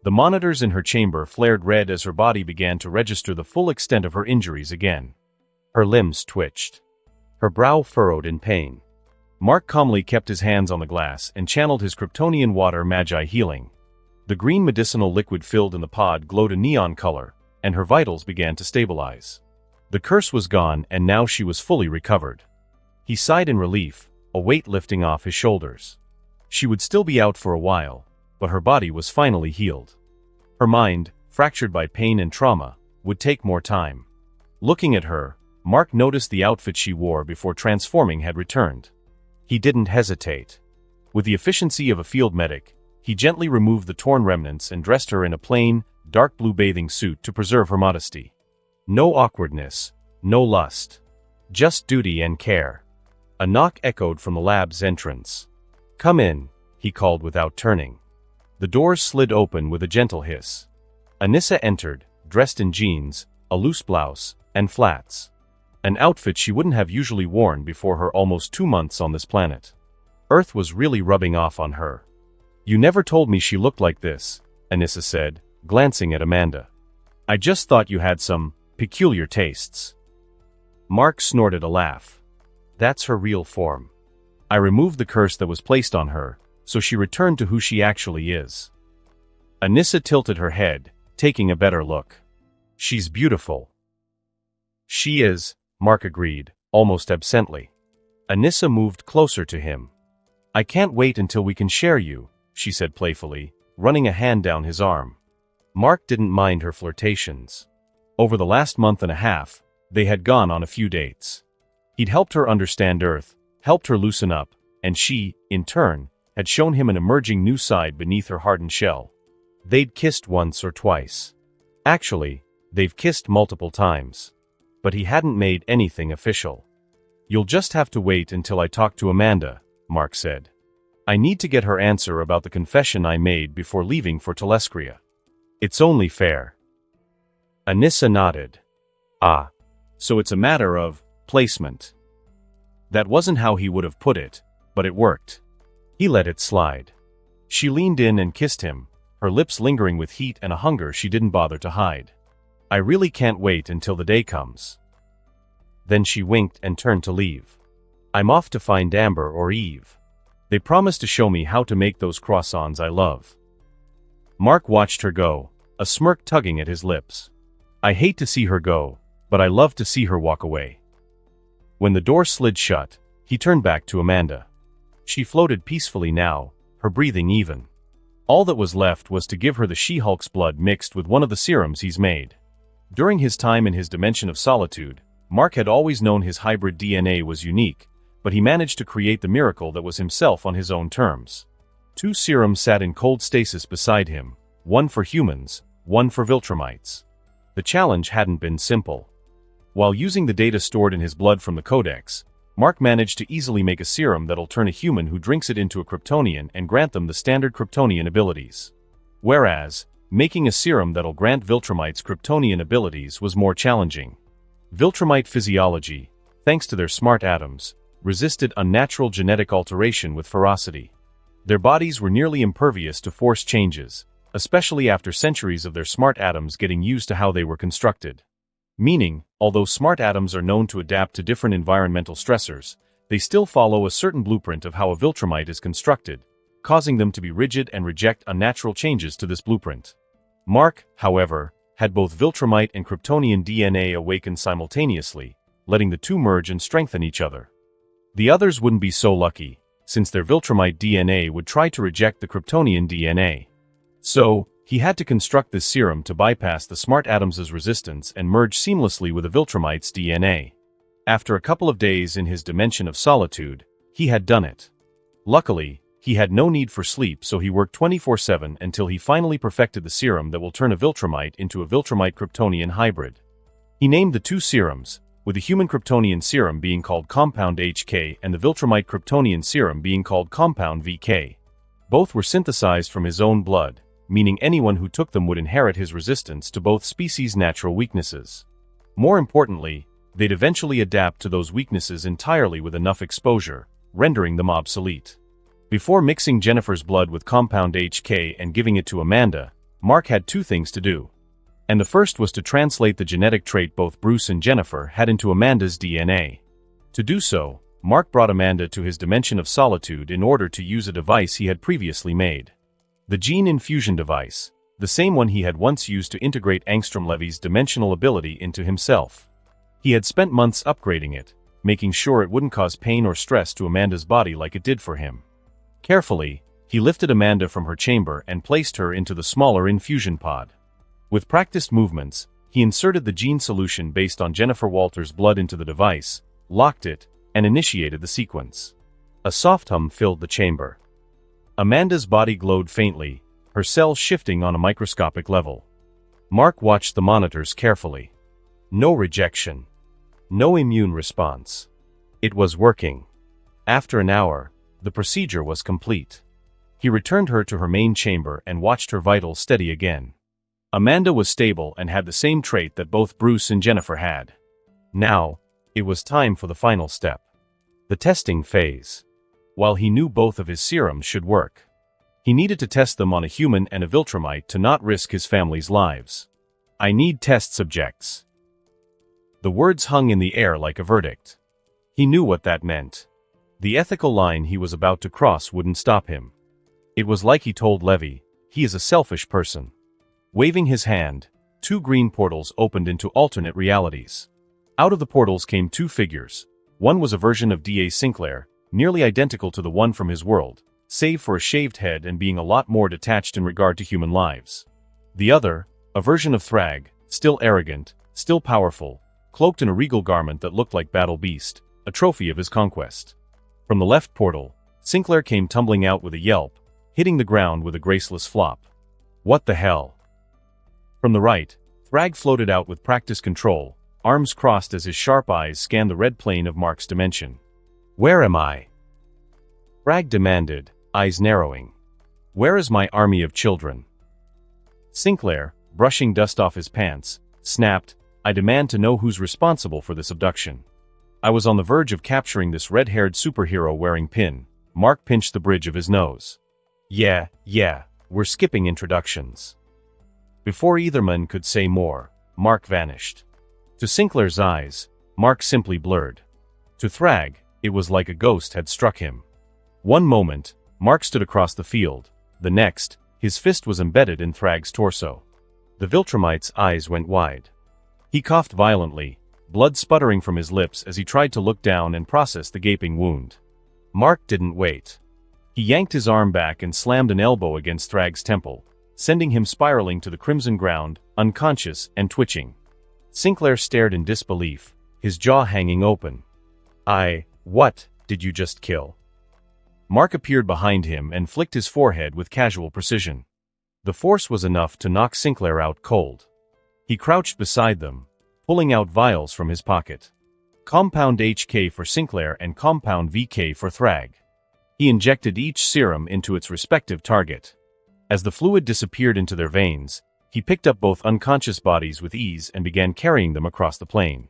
The monitors in her chamber flared red as her body began to register the full extent of her injuries again. Her limbs twitched. Her brow furrowed in pain. Mark calmly kept his hands on the glass and channeled his Kryptonian water Magi healing. The green medicinal liquid filled in the pod glowed a neon color, and her vitals began to stabilize. The curse was gone and now she was fully recovered. He sighed in relief, a weight lifting off his shoulders. She would still be out for a while, but her body was finally healed. Her mind, fractured by pain and trauma, would take more time. Looking at her, Mark noticed the outfit she wore before transforming had returned. He didn't hesitate. With the efficiency of a field medic, he gently removed the torn remnants and dressed her in a plain, dark blue bathing suit to preserve her modesty. No awkwardness, no lust. Just duty and care. A knock echoed from the lab's entrance. "Come in," he called without turning. The doors slid open with a gentle hiss. Anissa entered, dressed in jeans, a loose blouse, and flats. An outfit she wouldn't have usually worn before her almost 2 months on this planet. Earth was really rubbing off on her. "You never told me she looked like this," Anissa said, glancing at Amanda. "I just thought you had some peculiar tastes." Mark snorted a laugh. "That's her real form. I removed the curse that was placed on her, so she returned to who she actually is." Anissa tilted her head, taking a better look. "She's beautiful." "She is," Mark agreed, almost absently. Anissa moved closer to him. "I can't wait until we can share you," she said playfully, running a hand down his arm. Mark didn't mind her flirtations. Over the last month and a half, they had gone on a few dates. He'd helped her understand Earth, helped her loosen up, and she, in turn, had shown him an emerging new side beneath her hardened shell. They'd kissed once or twice. Actually, they've kissed multiple times. But he hadn't made anything official. "You'll just have to wait until I talk to Amanda," Mark said. "I need to get her answer about the confession I made before leaving for Telescria. It's only fair." Anissa nodded. "Ah. So it's a matter of placement." That wasn't how he would have put it, but it worked. He let it slide. She leaned in and kissed him, her lips lingering with heat and a hunger she didn't bother to hide. "I really can't wait until the day comes." Then she winked and turned to leave. "I'm off to find Amber or Eve. They promised to show me how to make those croissants I love." Mark watched her go, a smirk tugging at his lips. "I hate to see her go, but I love to see her walk away." When the door slid shut, he turned back to Amanda. She floated peacefully now, her breathing even. All that was left was to give her the She-Hulk's blood mixed with one of the serums he's made. During his time in his dimension of solitude, Mark had always known his hybrid DNA was unique, but he managed to create the miracle that was himself on his own terms. 2 serums sat in cold stasis beside him, one for humans, one for Viltrumites. The challenge hadn't been simple. While using the data stored in his blood from the Codex, Mark managed to easily make a serum that'll turn a human who drinks it into a Kryptonian and grant them the standard Kryptonian abilities. Whereas, making a serum that'll grant Viltrumites Kryptonian abilities was more challenging. Viltrumite physiology, thanks to their smart atoms, resisted unnatural genetic alteration with ferocity. Their bodies were nearly impervious to force changes, especially after centuries of their smart atoms getting used to how they were constructed. Meaning, although smart atoms are known to adapt to different environmental stressors, they still follow a certain blueprint of how a Viltrumite is constructed, causing them to be rigid and reject unnatural changes to this blueprint. Mark, however, had both Viltrumite and Kryptonian DNA awaken simultaneously, letting the two merge and strengthen each other. The others wouldn't be so lucky, since their Viltrumite DNA would try to reject the Kryptonian DNA. So, he had to construct this serum to bypass the smart atoms' resistance and merge seamlessly with a Viltrumite's DNA. After a couple of days in his dimension of solitude, he had done it. Luckily, he had no need for sleep, so he worked 24/7 until he finally perfected the serum that will turn a Viltrumite into a Viltrumite-Kryptonian hybrid. He named the two serums, with the human Kryptonian serum being called Compound HK and the Viltrumite-Kryptonian serum being called Compound VK. Both were synthesized from his own blood, meaning anyone who took them would inherit his resistance to both species' natural weaknesses. More importantly, they'd eventually adapt to those weaknesses entirely with enough exposure, rendering them obsolete. Before mixing Jennifer's blood with Compound HK and giving it to Amanda, Mark had two things to do. And the first was to translate the genetic trait both Bruce and Jennifer had into Amanda's DNA. To do so, Mark brought Amanda to his dimension of solitude in order to use a device he had previously made. The gene infusion device, the same one he had once used to integrate Angstrom-Levy's dimensional ability into himself. He had spent months upgrading it, making sure it wouldn't cause pain or stress to Amanda's body like it did for him. Carefully, he lifted Amanda from her chamber and placed her into the smaller infusion pod. With practiced movements, he inserted the gene solution based on Jennifer Walters' blood into the device, locked it, and initiated the sequence. A soft hum filled the chamber. Amanda's body glowed faintly, her cells shifting on a microscopic level. Mark watched the monitors carefully. No rejection. No immune response. It was working. After an hour, the procedure was complete. He returned her to her main chamber and watched her vitals steady again. Amanda was stable and had the same trait that both Bruce and Jennifer had. Now, it was time for the final step. The testing phase. While he knew both of his serums should work, he needed to test them on a human and a Viltrumite to not risk his family's lives. "I need test subjects." The words hung in the air like a verdict. He knew what that meant. The ethical line he was about to cross wouldn't stop him. It was like he told Levy, he is a selfish person. Waving his hand, two green portals opened into alternate realities. Out of the portals came two figures. One was a version of D.A. Sinclair, nearly identical to the one from his world, save for a shaved head and being a lot more detached in regard to human lives. The other, a version of Thrag, still arrogant, still powerful, cloaked in a regal garment that looked like Battle Beast, a trophy of his conquest. From the left portal, Sinclair came tumbling out with a yelp, hitting the ground with a graceless flop. What the hell? From the right, Thrag floated out with practiced control, arms crossed as his sharp eyes scanned the red plane of Mark's dimension. "Where am I?" Thrag demanded, eyes narrowing. "Where is my army of children?" Sinclair, brushing dust off his pants, snapped, "I demand to know who's responsible for this abduction. I was on the verge of capturing this red-haired superhero wearing pin." Mark pinched the bridge of his nose. Yeah, we're skipping introductions." Before either man could say more, Mark vanished. To Sinclair's eyes, Mark simply blurred. To Thrag, it was like a ghost had struck him. One moment, Mark stood across the field. The next, his fist was embedded in Thrag's torso. The Viltrumite's eyes went wide. He coughed violently, blood sputtering from his lips as he tried to look down and process the gaping wound. Mark didn't wait. He yanked his arm back and slammed an elbow against Thrag's temple, sending him spiraling to the crimson ground, unconscious and twitching. Sinclair stared in disbelief, his jaw hanging open. What did you just kill?" Mark appeared behind him and flicked his forehead with casual precision. The force was enough to knock Sinclair out cold. He crouched beside them, pulling out vials from his pocket. Compound HK for Sinclair and Compound VK for Thrag. He injected each serum into its respective target. As the fluid disappeared into their veins, he picked up both unconscious bodies with ease and began carrying them across the plane.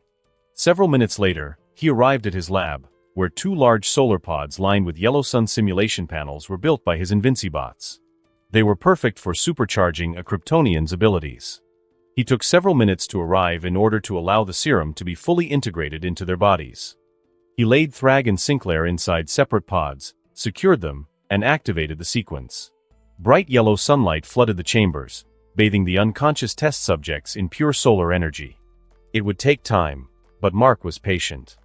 Several minutes later, he arrived at his lab, where two large solar pods lined with yellow sun simulation panels were built by his Invincibots. They were perfect for supercharging a Kryptonian's abilities. He took several minutes to arrive in order to allow the serum to be fully integrated into their bodies. He laid Thrag and Sinclair inside separate pods, secured them, and activated the sequence. Bright yellow sunlight flooded the chambers, bathing the unconscious test subjects in pure solar energy. It would take time, but Mark was patient.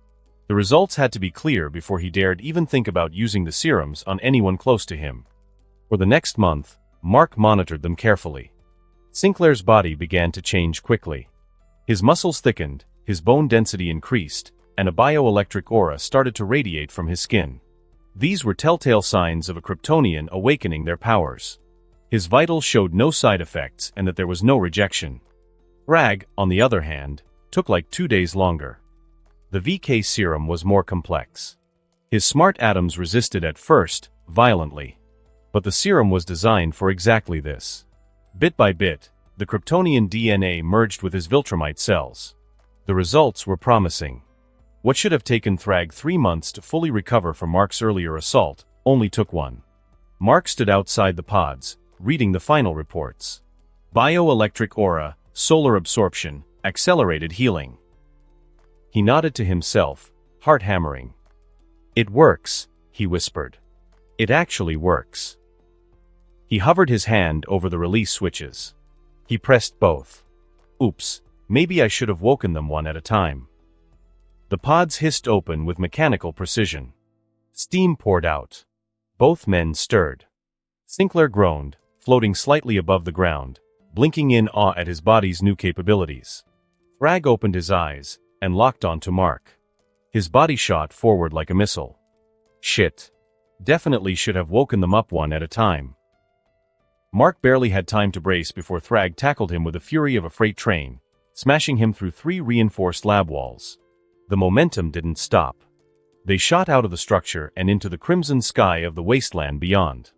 The results had to be clear before he dared even think about using the serums on anyone close to him. For the next month, Mark monitored them carefully. Sinclair's body began to change quickly. His muscles thickened, his bone density increased, and a bioelectric aura started to radiate from his skin. These were telltale signs of a Kryptonian awakening their powers. His vitals showed no side effects and that there was no rejection. Thrag, on the other hand, took like 2 days longer. The VK serum was more complex. His smart atoms resisted at first, violently. But the serum was designed for exactly this. Bit by bit, the Kryptonian DNA merged with his Viltrumite cells. The results were promising. What should have taken Thrag 3 months to fully recover from Mark's earlier assault only took 1. Mark stood outside the pods, reading the final reports. Bioelectric aura, solar absorption, accelerated healing. He nodded to himself, heart hammering. "It works," he whispered. "It actually works." He hovered his hand over the release switches. He pressed both. Oops, maybe I should have woken them one at a time. The pods hissed open with mechanical precision. Steam poured out. Both men stirred. Sinclair groaned, floating slightly above the ground, blinking in awe at his body's new capabilities. Thrag opened his eyes and locked onto Mark. His body shot forward like a missile. Shit. Definitely should have woken them up one at a time. Mark barely had time to brace before Thrag tackled him with the fury of a freight train, smashing him through 3 reinforced lab walls. The momentum didn't stop. They shot out of the structure and into the crimson sky of the wasteland beyond.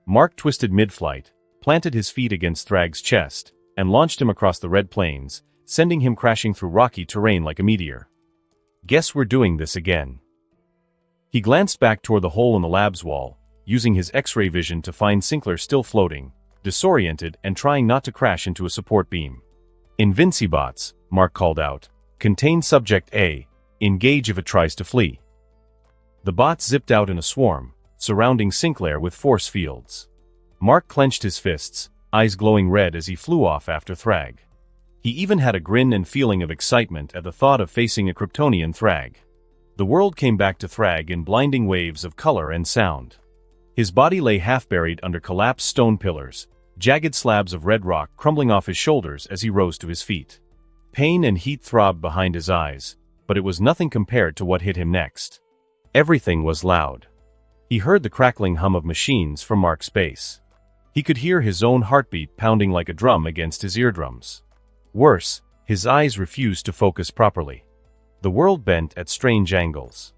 Mark twisted mid-flight, planted his feet against Thrag's chest, and launched him across the red plains, sending him crashing through rocky terrain like a meteor. "Guess we're doing this again." He glanced back toward the hole in the lab's wall, using his X-ray vision to find Sinclair still floating, disoriented and trying not to crash into a support beam. "Invincibots," Mark called out. "Contain Subject A. Engage if it tries to flee." The bots zipped out in a swarm, surrounding Sinclair with force fields. Mark clenched his fists, eyes glowing red as he flew off after Thrag. He even had a grin and feeling of excitement at the thought of facing a Kryptonian Thrag. The world came back to Thrag in blinding waves of color and sound. His body lay half-buried under collapsed stone pillars, jagged slabs of red rock crumbling off his shoulders as he rose to his feet. Pain and heat throbbed behind his eyes, but it was nothing compared to what hit him next. Everything was loud. He heard the crackling hum of machines from Mark's base. He could hear his own heartbeat pounding like a drum against his eardrums. Worse, his eyes refused to focus properly. The world bent at strange angles.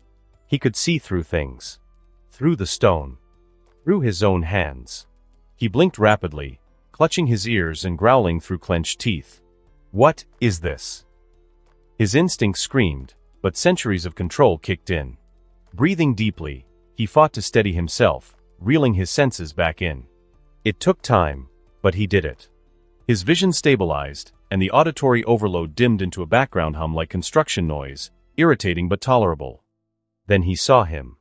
He could see through things. Through the stone. Through his own hands. He blinked rapidly, clutching his ears and growling through clenched teeth. What is this? His instinct screamed, but centuries of control kicked in. Breathing deeply, he fought to steady himself, reeling his senses back in. It took time, but he did it. His vision stabilized, and the auditory overload dimmed into a background hum like construction noise, irritating but tolerable. Then he saw him.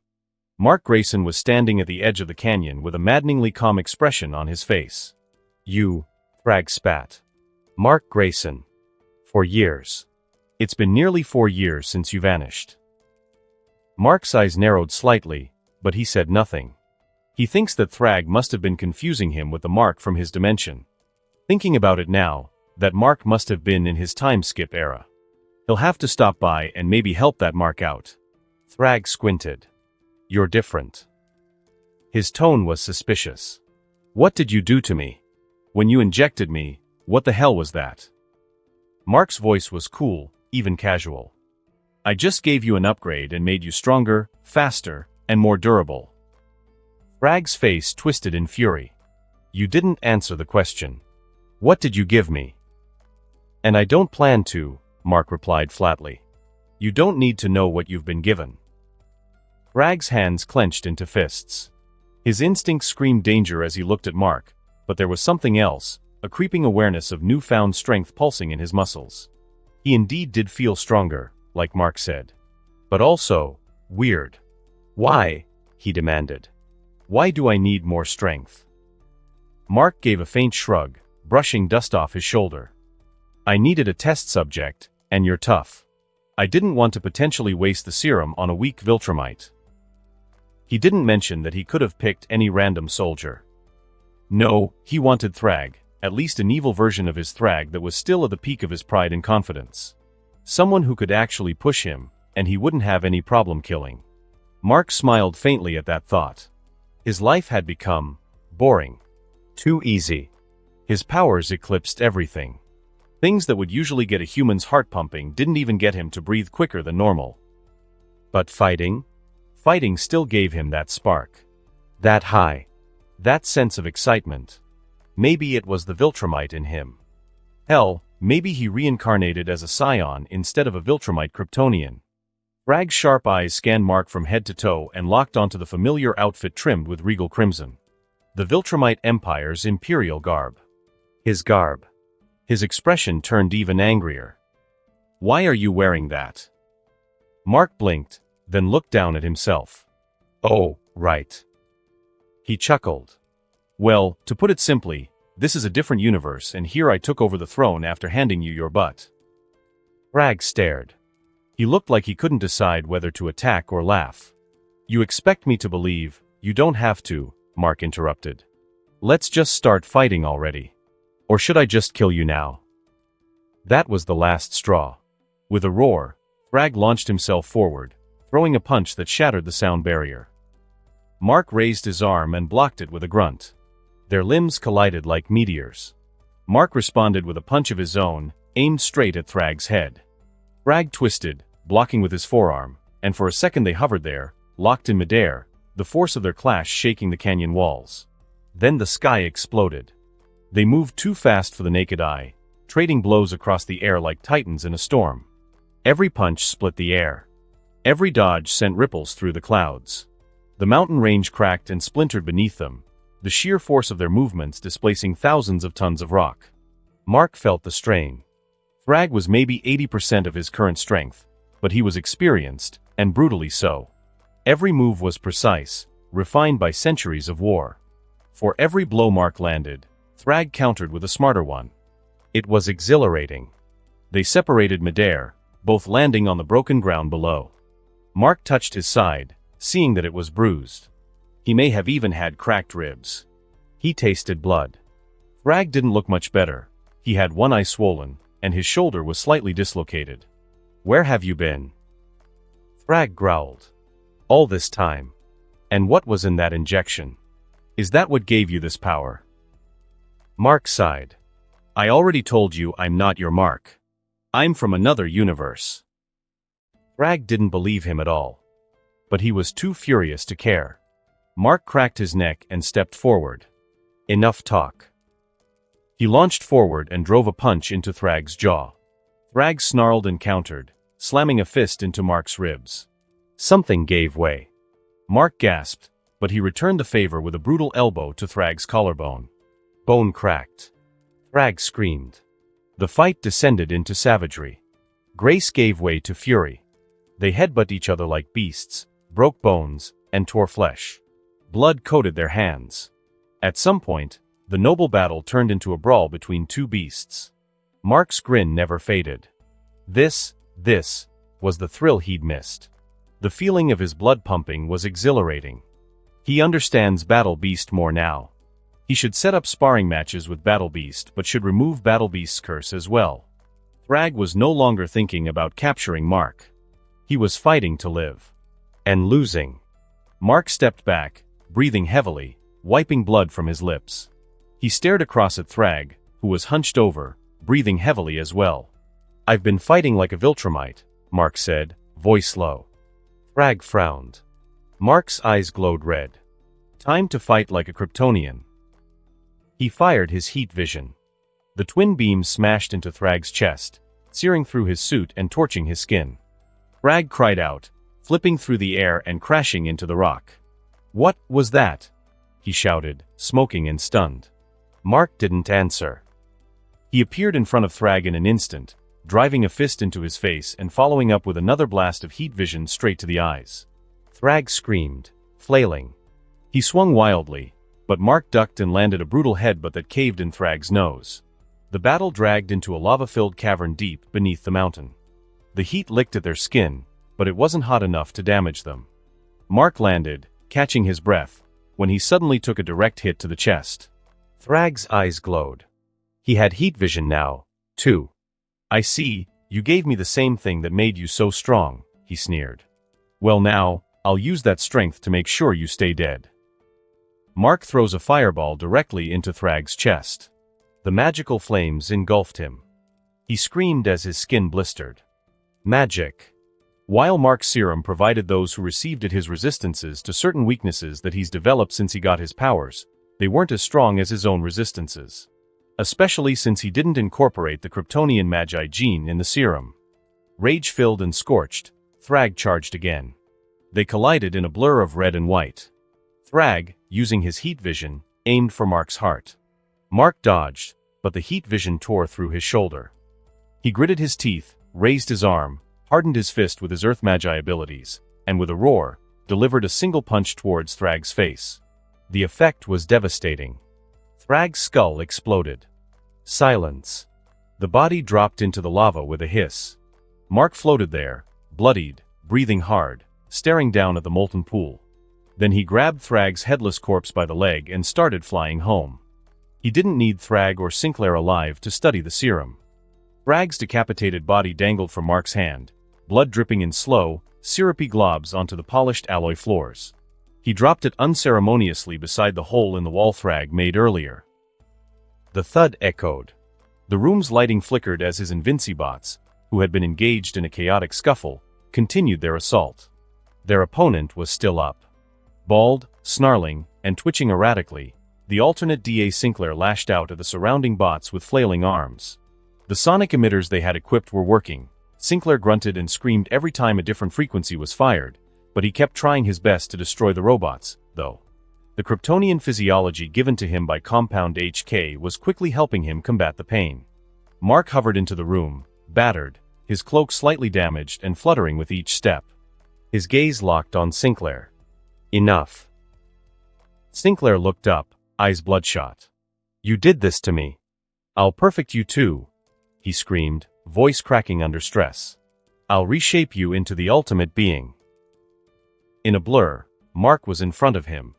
Mark Grayson was standing at the edge of the canyon with a maddeningly calm expression on his face. "You," Thrag spat. "Mark Grayson. For years. It's been nearly 4 years since you vanished." Mark's eyes narrowed slightly, but he said nothing. He thinks that Thrag must have been confusing him with the Mark from his dimension. Thinking about it now, that Mark must have been in his time skip era. He'll have to stop by and maybe help that Mark out. Thrag squinted. "You're different." His tone was suspicious. "What did you do to me? When you injected me, what the hell was that?" Mark's voice was cool, even casual. "I just gave you an upgrade and made you stronger, faster, and more durable." Thrag's face twisted in fury. "You didn't answer the question. What did you give me?" "And I don't plan to," Mark replied flatly. "You don't need to know what you've been given." Thrag's hands clenched into fists. His instinct screamed danger as he looked at Mark, But there was something else, a creeping awareness of newfound strength pulsing in his muscles. He indeed did feel stronger, like Mark said. But also, weird. Why? He demanded. Why do I need more strength? Mark gave a faint shrug, brushing dust off his shoulder. I needed a test subject, and you're tough. I didn't want to potentially waste the serum on a weak Viltrumite. He didn't mention that he could have picked any random soldier. No, he wanted Thrag, at least an evil version of his Thrag that was still at the peak of his pride and confidence. Someone who could actually push him, and he wouldn't have any problem killing. Mark smiled faintly at that thought. His life had become boring. Too easy. His powers eclipsed everything. Things that would usually get a human's heart pumping didn't even get him to breathe quicker than normal. But fighting? Fighting still gave him that spark. That high. That sense of excitement. Maybe it was the Viltrumite in him. Hell, maybe he reincarnated as a scion instead of a Viltrumite Kryptonian. Thrag's sharp eyes scanned Mark from head to toe and locked onto the familiar outfit trimmed with regal crimson. The Viltrumite Empire's imperial garb. His garb. His expression turned even angrier. Why are you wearing that? Mark blinked, then looked down at himself. Oh, right. He chuckled. Well, to put it simply, this is a different universe and here I took over the throne after handing you your butt. Thrag stared. He looked like he couldn't decide whether to attack or laugh. You expect me to believe, you don't have to, Mark interrupted. Let's just start fighting already. Or should I just kill you now? That was the last straw. With a roar, Thrag launched himself forward, throwing a punch that shattered the sound barrier. Mark raised his arm and blocked it with a grunt. Their limbs collided like meteors. Mark responded with a punch of his own, aimed straight at Thrag's head. Thrag twisted, blocking with his forearm, and for a second they hovered there, locked in midair, the force of their clash shaking the canyon walls. Then the sky exploded. They moved too fast for the naked eye, trading blows across the air like titans in a storm. Every punch split the air. Every dodge sent ripples through the clouds. The mountain range cracked and splintered beneath them, the sheer force of their movements displacing thousands of tons of rock. Mark felt the strain. Thrag was maybe 80% of his current strength, but he was experienced, and brutally so. Every move was precise, refined by centuries of war. For every blow Mark landed, Thrag countered with a smarter one. It was exhilarating. They separated midair, both landing on the broken ground below. Mark touched his side, seeing that it was bruised. He may have even had cracked ribs. He tasted blood. Thrag didn't look much better. He had one eye swollen, and his shoulder was slightly dislocated. Where have you been? Thrag growled. All this time. And what was in that injection? Is that what gave you this power? Mark sighed. I already told you I'm not your Mark. I'm from another universe. Thrag didn't believe him at all. But he was too furious to care. Mark cracked his neck and stepped forward. Enough talk. He launched forward and drove a punch into Thrag's jaw. Thrag snarled and countered, slamming a fist into Mark's ribs. Something gave way. Mark gasped, but he returned the favor with a brutal elbow to Thrag's collarbone. Bone cracked. Thrag screamed. The fight descended into savagery. Grace gave way to fury. They headbutt each other like beasts, broke bones, and tore flesh. Blood coated their hands. At some point, the noble battle turned into a brawl between two beasts. Mark's grin never faded. This was the thrill he'd missed. The feeling of his blood pumping was exhilarating. He understands Battle Beast more now. He should set up sparring matches with Battle Beast but should remove Battle Beast's curse as well. Thrag was no longer thinking about capturing Mark. He was fighting to live. And losing. Mark stepped back, breathing heavily, wiping blood from his lips. He stared across at Thrag, who was hunched over, breathing heavily as well. I've been fighting like a Viltrumite, Mark said, voice low. Thrag frowned. Mark's eyes glowed red. Time to fight like a Kryptonian. He fired his heat vision. The twin beams smashed into Thrag's chest, searing through his suit and torching his skin. Thrag cried out, flipping through the air and crashing into the rock. What was that? He shouted, smoking and stunned. Mark didn't answer. He appeared in front of Thrag in an instant, driving a fist into his face and following up with another blast of heat vision straight to the eyes. Thrag screamed, flailing. He swung wildly, but Mark ducked and landed a brutal headbutt that caved in Thrag's nose. The battle dragged into a lava-filled cavern deep beneath the mountain. The heat licked at their skin, but it wasn't hot enough to damage them. Mark landed, catching his breath, when he suddenly took a direct hit to the chest. Thrag's eyes glowed. He had heat vision now, too. "I see, you gave me the same thing that made you so strong," he sneered. "Well now, I'll use that strength to make sure you stay dead." Mark throws a fireball directly into Thrag's chest. The magical flames engulfed him. He screamed as his skin blistered. Magic. While Mark's serum provided those who received it his resistances to certain weaknesses that he's developed since he got his powers, they weren't as strong as his own resistances. Especially since he didn't incorporate the Kryptonian Magi gene in the serum. Rage-filled and scorched, Thrag charged again. They collided in a blur of red and white. Thrag, using his heat vision, aimed for Mark's heart. Mark dodged, but the heat vision tore through his shoulder. He gritted his teeth, raised his arm, hardened his fist with his Earth Magi abilities, and with a roar, delivered a single punch towards Thrag's face. The effect was devastating. Thrag's skull exploded. Silence. The body dropped into the lava with a hiss. Mark floated there, bloodied, breathing hard, staring down at the molten pool. Then he grabbed Thrag's headless corpse by the leg and started flying home. He didn't need Thrag or Sinclair alive to study the serum. Thrag's decapitated body dangled from Mark's hand, blood dripping in slow, syrupy globs onto the polished alloy floors. He dropped it unceremoniously beside the hole in the wall Thrag made earlier. The thud echoed. The room's lighting flickered as his Invincibots, who had been engaged in a chaotic scuffle, continued their assault. Their opponent was still up. Bald, snarling, and twitching erratically, the alternate DA Sinclair lashed out at the surrounding bots with flailing arms. The sonic emitters they had equipped were working. Sinclair grunted and screamed every time a different frequency was fired, but he kept trying his best to destroy the robots, though. The Kryptonian physiology given to him by Compound HK was quickly helping him combat the pain. Mark hovered into the room, battered, his cloak slightly damaged and fluttering with each step. His gaze locked on Sinclair. Enough. Sinclair looked up, eyes bloodshot. "You did this to me. I'll perfect you too," he screamed, voice cracking under stress. "I'll reshape you into the ultimate being." In a blur, Mark was in front of him.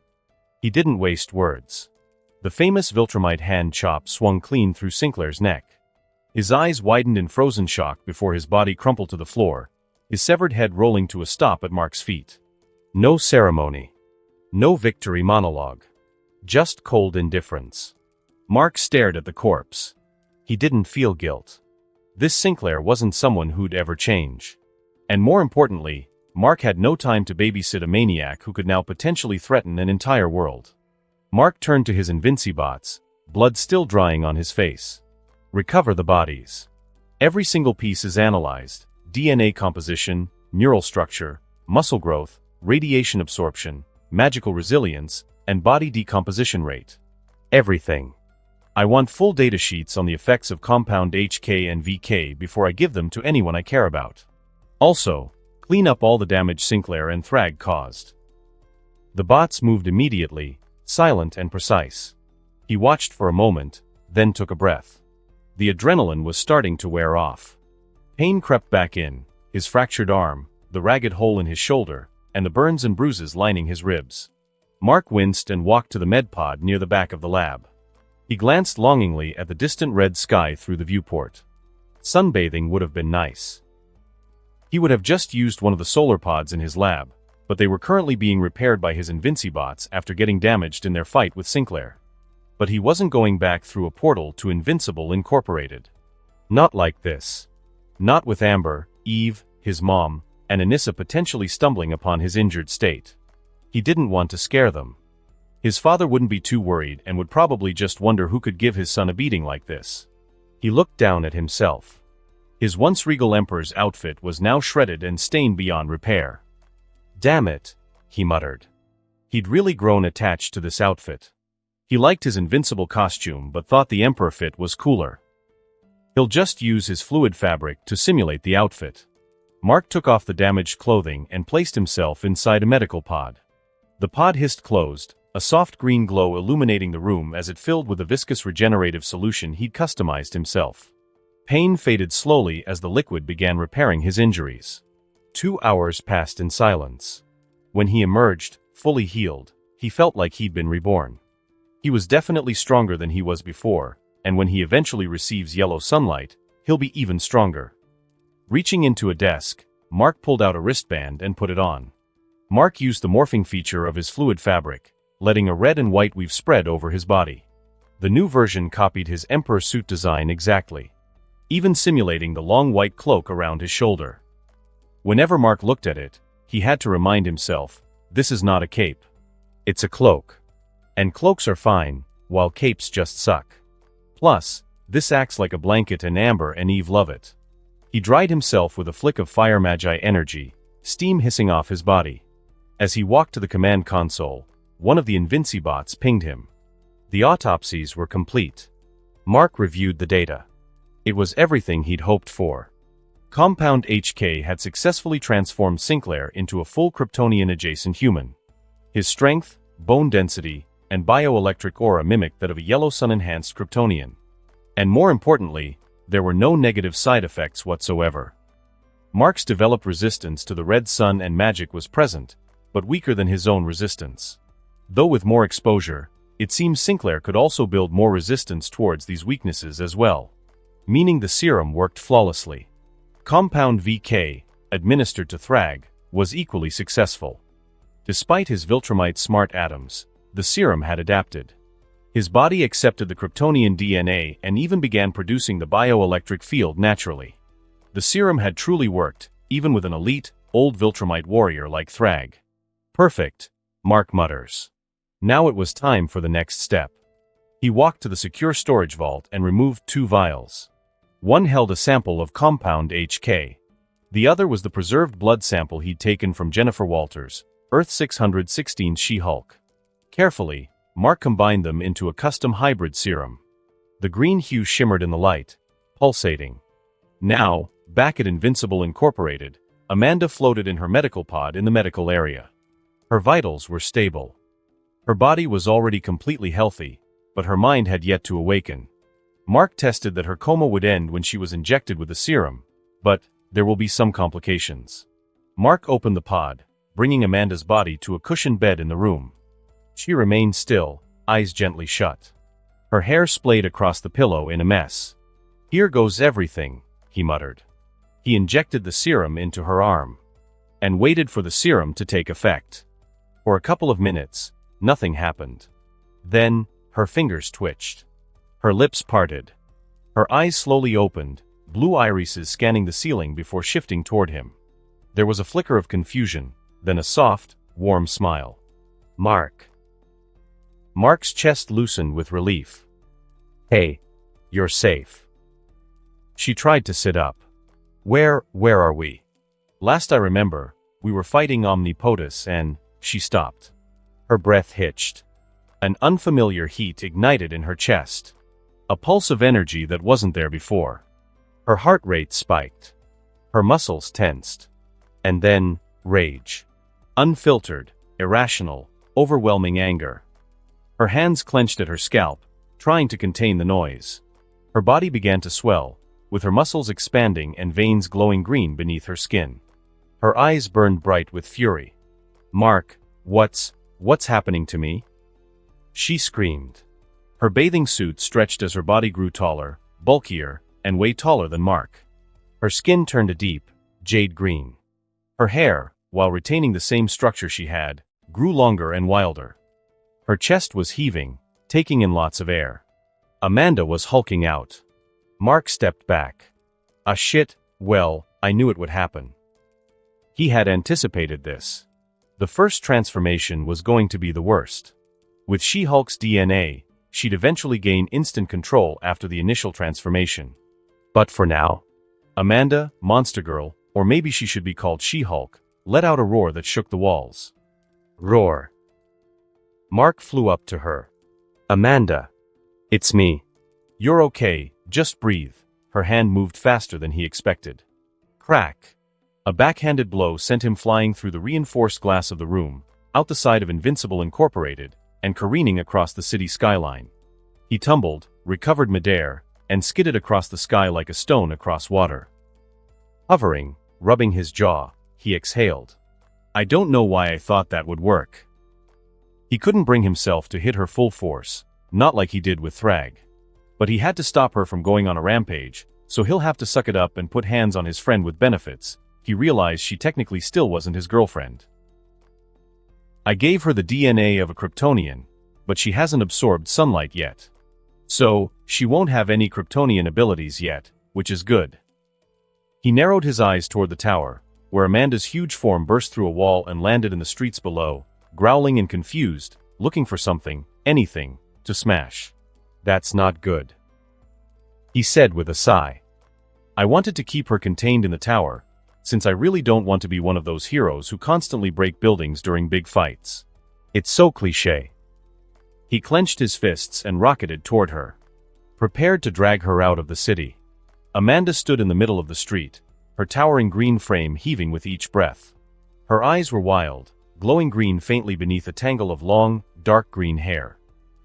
He didn't waste words. The famous Viltrumite hand chop swung clean through Sinclair's neck. His eyes widened in frozen shock before his body crumpled to the floor, his severed head rolling to a stop at Mark's feet. No ceremony. No victory monologue. Just cold indifference. Mark stared at the corpse. He didn't feel guilt. This Sinclair wasn't someone who'd ever change. And more importantly, Mark had no time to babysit a maniac who could now potentially threaten an entire world. Mark turned to his Invincibots, blood still drying on his face. Recover the bodies. Every single piece is analyzed: DNA composition, neural structure, muscle growth, radiation absorption, magical resilience, and body decomposition rate. Everything. I want full data sheets on the effects of Compound HK and VK before I give them to anyone I care about. Also, clean up all the damage Sinclair and Thrag caused. The bots moved immediately, silent and precise. He watched for a moment, then took a breath. The adrenaline was starting to wear off. Pain crept back in, his fractured arm, the ragged hole in his shoulder, and the burns and bruises lining his ribs. Mark winced and walked to the medpod near the back of the lab. He glanced longingly at the distant red sky through the viewport. Sunbathing would have been nice. He would have just used one of the solar pods in his lab, but they were currently being repaired by his Invincibots after getting damaged in their fight with Sinclair. But he wasn't going back through a portal to Invincible Incorporated. Not like this. Not with Amber, Eve, his mom, and Anissa potentially stumbling upon his injured state. He didn't want to scare them. His father wouldn't be too worried and would probably just wonder who could give his son a beating like this. He looked down at himself. His once regal Emperor's outfit was now shredded and stained beyond repair. Damn it, he muttered. He'd really grown attached to this outfit. He liked his invincible costume but thought the Emperor fit was cooler. He'll just use his fluid fabric to simulate the outfit. Mark took off the damaged clothing and placed himself inside a medical pod. The pod hissed closed, a soft green glow illuminating the room as it filled with a viscous regenerative solution he'd customized himself. Pain faded slowly as the liquid began repairing his injuries. 2 hours passed in silence. When he emerged, fully healed, he felt like he'd been reborn. He was definitely stronger than he was before, and when he eventually receives yellow sunlight, he'll be even stronger. Reaching into a desk, Mark pulled out a wristband and put it on. Mark used the morphing feature of his fluid fabric, letting a red and white weave spread over his body. The new version copied his Emperor suit design exactly, even simulating the long white cloak around his shoulder. Whenever Mark looked at it, he had to remind himself, this is not a cape. It's a cloak. And cloaks are fine, while capes just suck. Plus, this acts like a blanket and Amber and Eve love it. He dried himself with a flick of fire magi energy, steam hissing off his body. As he walked to the command console, one of the Invincibots pinged him. The autopsies were complete. Mark reviewed the data. It was everything he'd hoped for. Compound HK had successfully transformed Sinclair into a full Kryptonian-adjacent human. His strength, bone density, and bioelectric aura mimicked that of a yellow sun-enhanced Kryptonian. And more importantly, there were no negative side effects whatsoever. Mark's developed resistance to the red sun and magic was present, but weaker than his own resistance. Though with more exposure, it seems Sinclair could also build more resistance towards these weaknesses as well. Meaning the serum worked flawlessly. Compound VK, administered to Thrag, was equally successful. Despite his Viltrumite smart atoms, the serum had adapted. His body accepted the Kryptonian DNA and even began producing the bioelectric field naturally. The serum had truly worked, even with an elite, old Viltrumite warrior like Thrag. Perfect, Mark mutters. Now it was time for the next step. He walked to the secure storage vault and removed 2 vials. One held a sample of compound HK. The other was the preserved blood sample he'd taken from Jennifer Walters, Earth 616 She-Hulk. Carefully, Mark combined them into a custom hybrid serum. The green hue shimmered in the light, pulsating. Now, back at Invincible Incorporated, Amanda floated in her medical pod in the medical area. Her vitals were stable. Her body was already completely healthy, but her mind had yet to awaken. Mark tested that her coma would end when she was injected with the serum, but there will be some complications. Mark opened the pod, bringing Amanda's body to a cushioned bed in the room. She remained still, eyes gently shut. Her hair splayed across the pillow in a mess. "Here goes everything," he muttered. He injected the serum into her arm, and waited for the serum to take effect. For a couple of minutes, nothing happened. Then, her fingers twitched. Her lips parted. Her eyes slowly opened, blue irises scanning the ceiling before shifting toward him. There was a flicker of confusion, then a soft, warm smile. "Mark." Mark's chest loosened with relief. "Hey, you're safe." She tried to sit up. Where are we?" "Last I remember, we were fighting Omnipotus and..." She stopped. Her breath hitched. An unfamiliar heat ignited in her chest. A pulse of energy that wasn't there before. Her heart rate spiked. Her muscles tensed. And then, rage. Unfiltered, irrational, overwhelming anger. Her hands clenched at her scalp, trying to contain the noise. Her body began to swell, with her muscles expanding and veins glowing green beneath her skin. Her eyes burned bright with fury. "Mark, what's happening to me?" She screamed. Her bathing suit stretched as her body grew taller, bulkier, and way taller than Mark. Her skin turned a deep, jade green. Her hair, while retaining the same structure she had, grew longer and wilder. Her chest was heaving, taking in lots of air. Amanda was hulking out. Mark stepped back. "Ah shit, well, I knew it would happen." He had anticipated this. The first transformation was going to be the worst. With She-Hulk's DNA, she'd eventually gain instant control after the initial transformation. But for now, Amanda, Monster Girl, or maybe she should be called She-Hulk, let out a roar that shook the walls. Roar. Mark flew up to her. Amanda. It's me. You're okay, just breathe. Her hand moved faster than he expected. Crack. A backhanded blow sent him flying through the reinforced glass of the room, out the side of Invincible Incorporated, and careening across the city skyline. He tumbled, recovered midair, and skidded across the sky like a stone across water. Hovering, rubbing his jaw, he exhaled. I don't know why I thought that would work. He couldn't bring himself to hit her full force, not like he did with Thrag. But he had to stop her from going on a rampage, so he'll have to suck it up and put hands on his friend with benefits. He realized she technically still wasn't his girlfriend. I gave her the DNA of a Kryptonian, but she hasn't absorbed sunlight yet. So, she won't have any Kryptonian abilities yet, which is good. He narrowed his eyes toward the tower, where Amanda's huge form burst through a wall and landed in the streets below, growling and confused, looking for something, anything, to smash. That's not good, he said with a sigh. I wanted to keep her contained in the tower, since I really don't want to be one of those heroes who constantly break buildings during big fights. It's so cliché. He clenched his fists and rocketed toward her, prepared to drag her out of the city. Amanda stood in the middle of the street, her towering green frame heaving with each breath. Her eyes were wild, glowing green faintly beneath a tangle of long, dark green hair.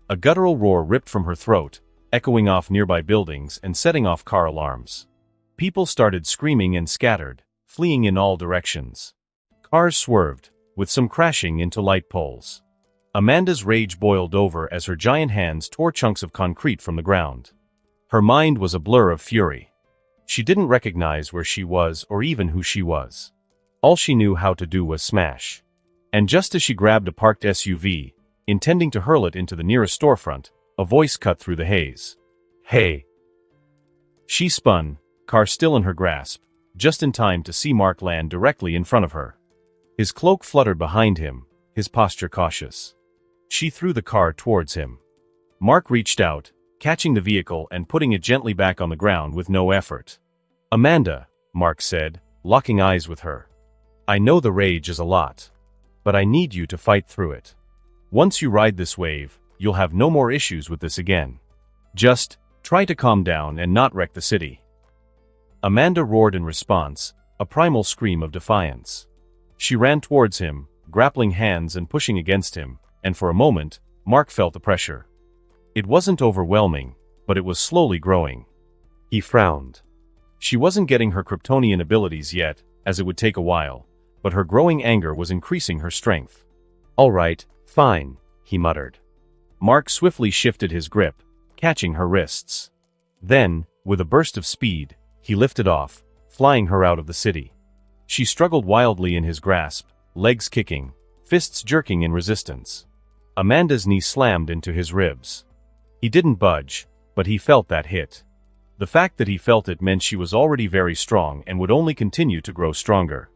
A guttural roar ripped from her throat, echoing off nearby buildings and setting off car alarms. People started screaming and scattered, fleeing in all directions. Cars swerved, with some crashing into light poles. Amanda's rage boiled over as her giant hands tore chunks of concrete from the ground. Her mind was a blur of fury. She didn't recognize where she was or even who she was. All she knew how to do was smash. And just as she grabbed a parked SUV, intending to hurl it into the nearest storefront, a voice cut through the haze. Hey! She spun, car still in her grasp, just in time to see Mark land directly in front of her. His cloak fluttered behind him, his posture cautious. She threw the car towards him. Mark reached out, catching the vehicle and putting it gently back on the ground with no effort. Amanda, Mark said, locking eyes with her. I know the rage is a lot, but I need you to fight through it. Once you ride this wave, you'll have no more issues with this again. Just try to calm down and not wreck the city. Amanda roared in response, a primal scream of defiance. She ran towards him, grappling hands and pushing against him, and for a moment, Mark felt the pressure. It wasn't overwhelming, but it was slowly growing. He frowned. She wasn't getting her Kryptonian abilities yet, as it would take a while, but her growing anger was increasing her strength. All right, fine, he muttered. Mark swiftly shifted his grip, catching her wrists. Then, with a burst of speed, he lifted off, flying her out of the city. She struggled wildly in his grasp, legs kicking, fists jerking in resistance. Amanda's knee slammed into his ribs. He didn't budge, but he felt that hit. The fact that he felt it meant she was already very strong and would only continue to grow stronger.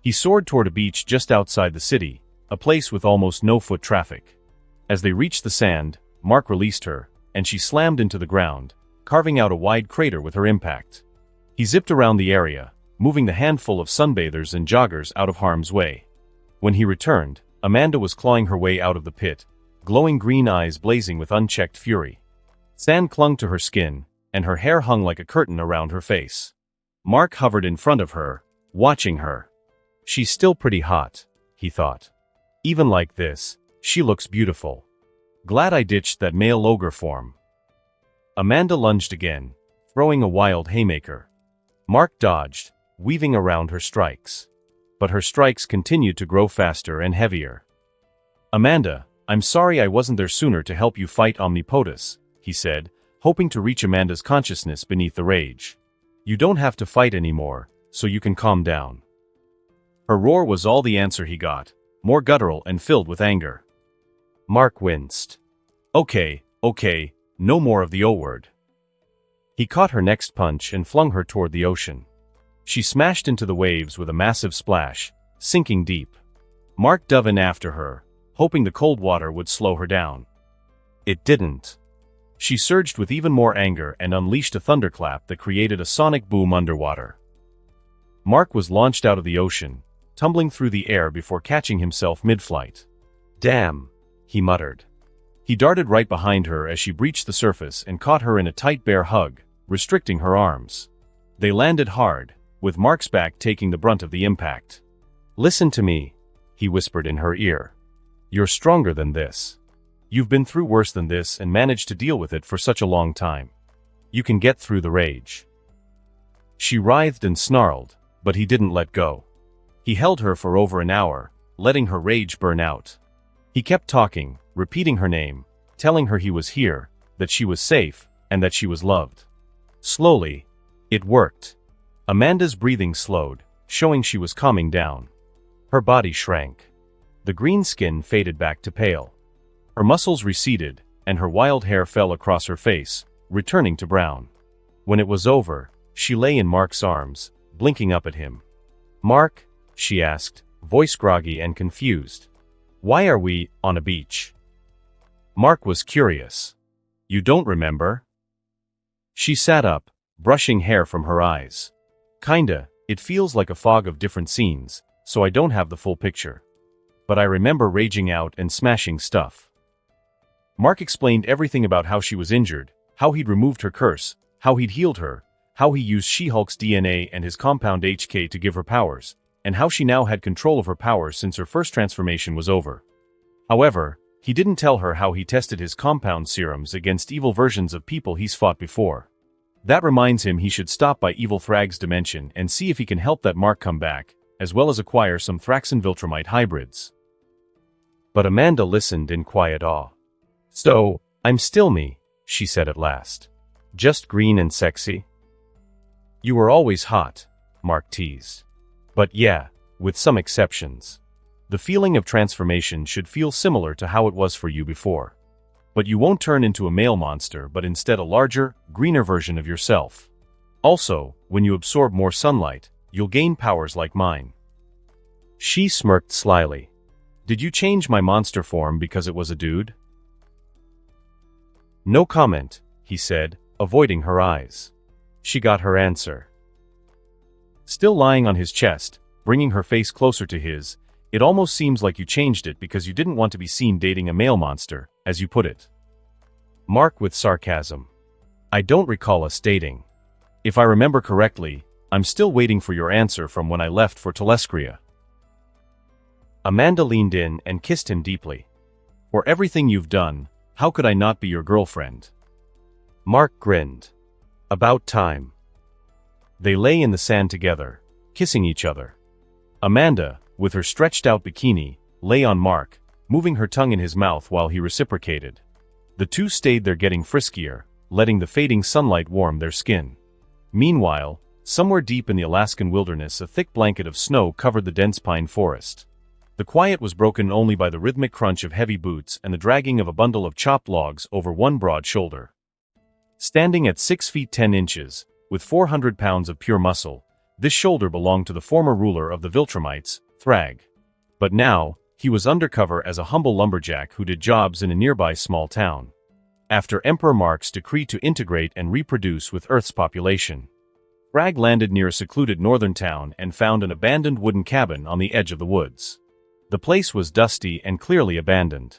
He soared toward a beach just outside the city, a place with almost no foot traffic. As they reached the sand, Mark released her, and she slammed into the ground, carving out a wide crater with her impact. He zipped around the area, moving the handful of sunbathers and joggers out of harm's way. When he returned, Amanda was clawing her way out of the pit, glowing green eyes blazing with unchecked fury. Sand clung to her skin, and her hair hung like a curtain around her face. Mark hovered in front of her, watching her. She's still pretty hot, he thought. Even like this, she looks beautiful. Glad I ditched that male ogre form. Amanda lunged again, throwing a wild haymaker. Mark dodged, weaving around her strikes. But her strikes continued to grow faster and heavier. Amanda, I'm sorry I wasn't there sooner to help you fight Omnipotus, he said, hoping to reach Amanda's consciousness beneath the rage. You don't have to fight anymore, so you can calm down. Her roar was all the answer he got, more guttural and filled with anger. Mark winced. Okay, no more of the O-word. He caught her next punch and flung her toward the ocean. She smashed into the waves with a massive splash, sinking deep. Mark dove in after her, hoping the cold water would slow her down. It didn't. She surged with even more anger and unleashed a thunderclap that created a sonic boom underwater. Mark was launched out of the ocean, tumbling through the air before catching himself mid-flight. Damn, he muttered. He darted right behind her as she breached the surface and caught her in a tight bear hug, restricting her arms. They landed hard, with Mark's back taking the brunt of the impact. "Listen to me," he whispered in her ear. "You're stronger than this. You've been through worse than this and managed to deal with it for such a long time. You can get through the rage." She writhed and snarled, but he didn't let go. He held her for over an hour, letting her rage burn out. He kept talking, repeating her name, telling her he was here, that she was safe, and that she was loved. Slowly, it worked. Amanda's breathing slowed, showing she was calming down. Her body shrank. The green skin faded back to pale. Her muscles receded, and her wild hair fell across her face, returning to brown. When it was over, she lay in Mark's arms, blinking up at him. "Mark," she asked, voice groggy and confused. "Why are we on a beach?" Mark was curious. "You don't remember?" She sat up, brushing hair from her eyes. "Kinda, it feels like a fog of different scenes, so I don't have the full picture. But I remember raging out and smashing stuff." Mark explained everything about how she was injured, how he'd removed her curse, how he'd healed her, how he used She-Hulk's DNA and his compound HK to give her powers, and how she now had control of her powers since her first transformation was over. However, he didn't tell her how he tested his compound serums against evil versions of people he's fought before. That reminds him he should stop by Evil Thrag's dimension and see if he can help that Mark come back, as well as acquire some Thraxan Viltrumite hybrids. But Amanda listened in quiet awe. "So, I'm still me," she said at last. "Just green and sexy?" "You were always hot," Mark teased. "But yeah, with some exceptions. The feeling of transformation should feel similar to how it was for you before. But you won't turn into a male monster but instead a larger, greener version of yourself. Also, when you absorb more sunlight, you'll gain powers like mine." She smirked slyly. "Did you change my monster form because it was a dude?" "No comment," he said, avoiding her eyes. She got her answer. Still lying on his chest, bringing her face closer to his, "It almost seems like you changed it because you didn't want to be seen dating a male monster, as you put it." Mark with sarcasm. "I don't recall us dating. If I remember correctly, I'm still waiting for your answer from when I left for Telescria." Amanda leaned in and kissed him deeply. "For everything you've done, how could I not be your girlfriend?" Mark grinned. "About time." They lay in the sand together, kissing each other. Amanda, with her stretched-out bikini, lay on Mark, moving her tongue in his mouth while he reciprocated. The two stayed there getting friskier, letting the fading sunlight warm their skin. Meanwhile, somewhere deep in the Alaskan wilderness a thick blanket of snow covered the dense pine forest. The quiet was broken only by the rhythmic crunch of heavy boots and the dragging of a bundle of chopped logs over one broad shoulder. Standing at 6 feet 10 inches, with 400 pounds of pure muscle, this shoulder belonged to the former ruler of the Viltrumites, Thrag. But now, he was undercover as a humble lumberjack who did jobs in a nearby small town. After Emperor Mark's decree to integrate and reproduce with Earth's population, Thrag landed near a secluded northern town and found an abandoned wooden cabin on the edge of the woods. The place was dusty and clearly abandoned.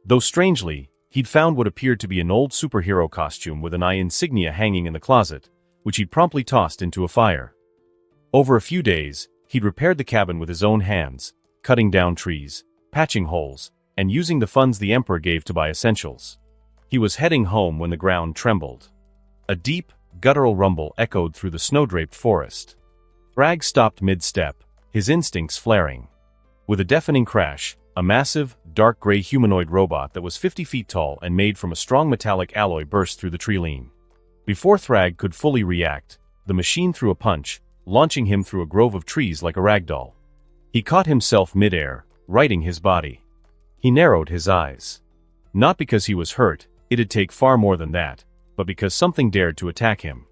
Though strangely, he'd found what appeared to be an old superhero costume with an eye insignia hanging in the closet, which he'd promptly tossed into a fire. Over a few days, he'd repaired the cabin with his own hands, cutting down trees, patching holes, and using the funds the Emperor gave to buy essentials. He was heading home when the ground trembled. A deep, guttural rumble echoed through the snow-draped forest. Thrag stopped mid-step, his instincts flaring. With a deafening crash, a massive, dark gray humanoid robot that was 50 feet tall and made from a strong metallic alloy burst through the tree line. Before Thrag could fully react, the machine threw a punch, launching him through a grove of trees like a ragdoll. He caught himself midair, righting his body. He narrowed his eyes. Not because he was hurt, it'd take far more than that, but because something dared to attack him.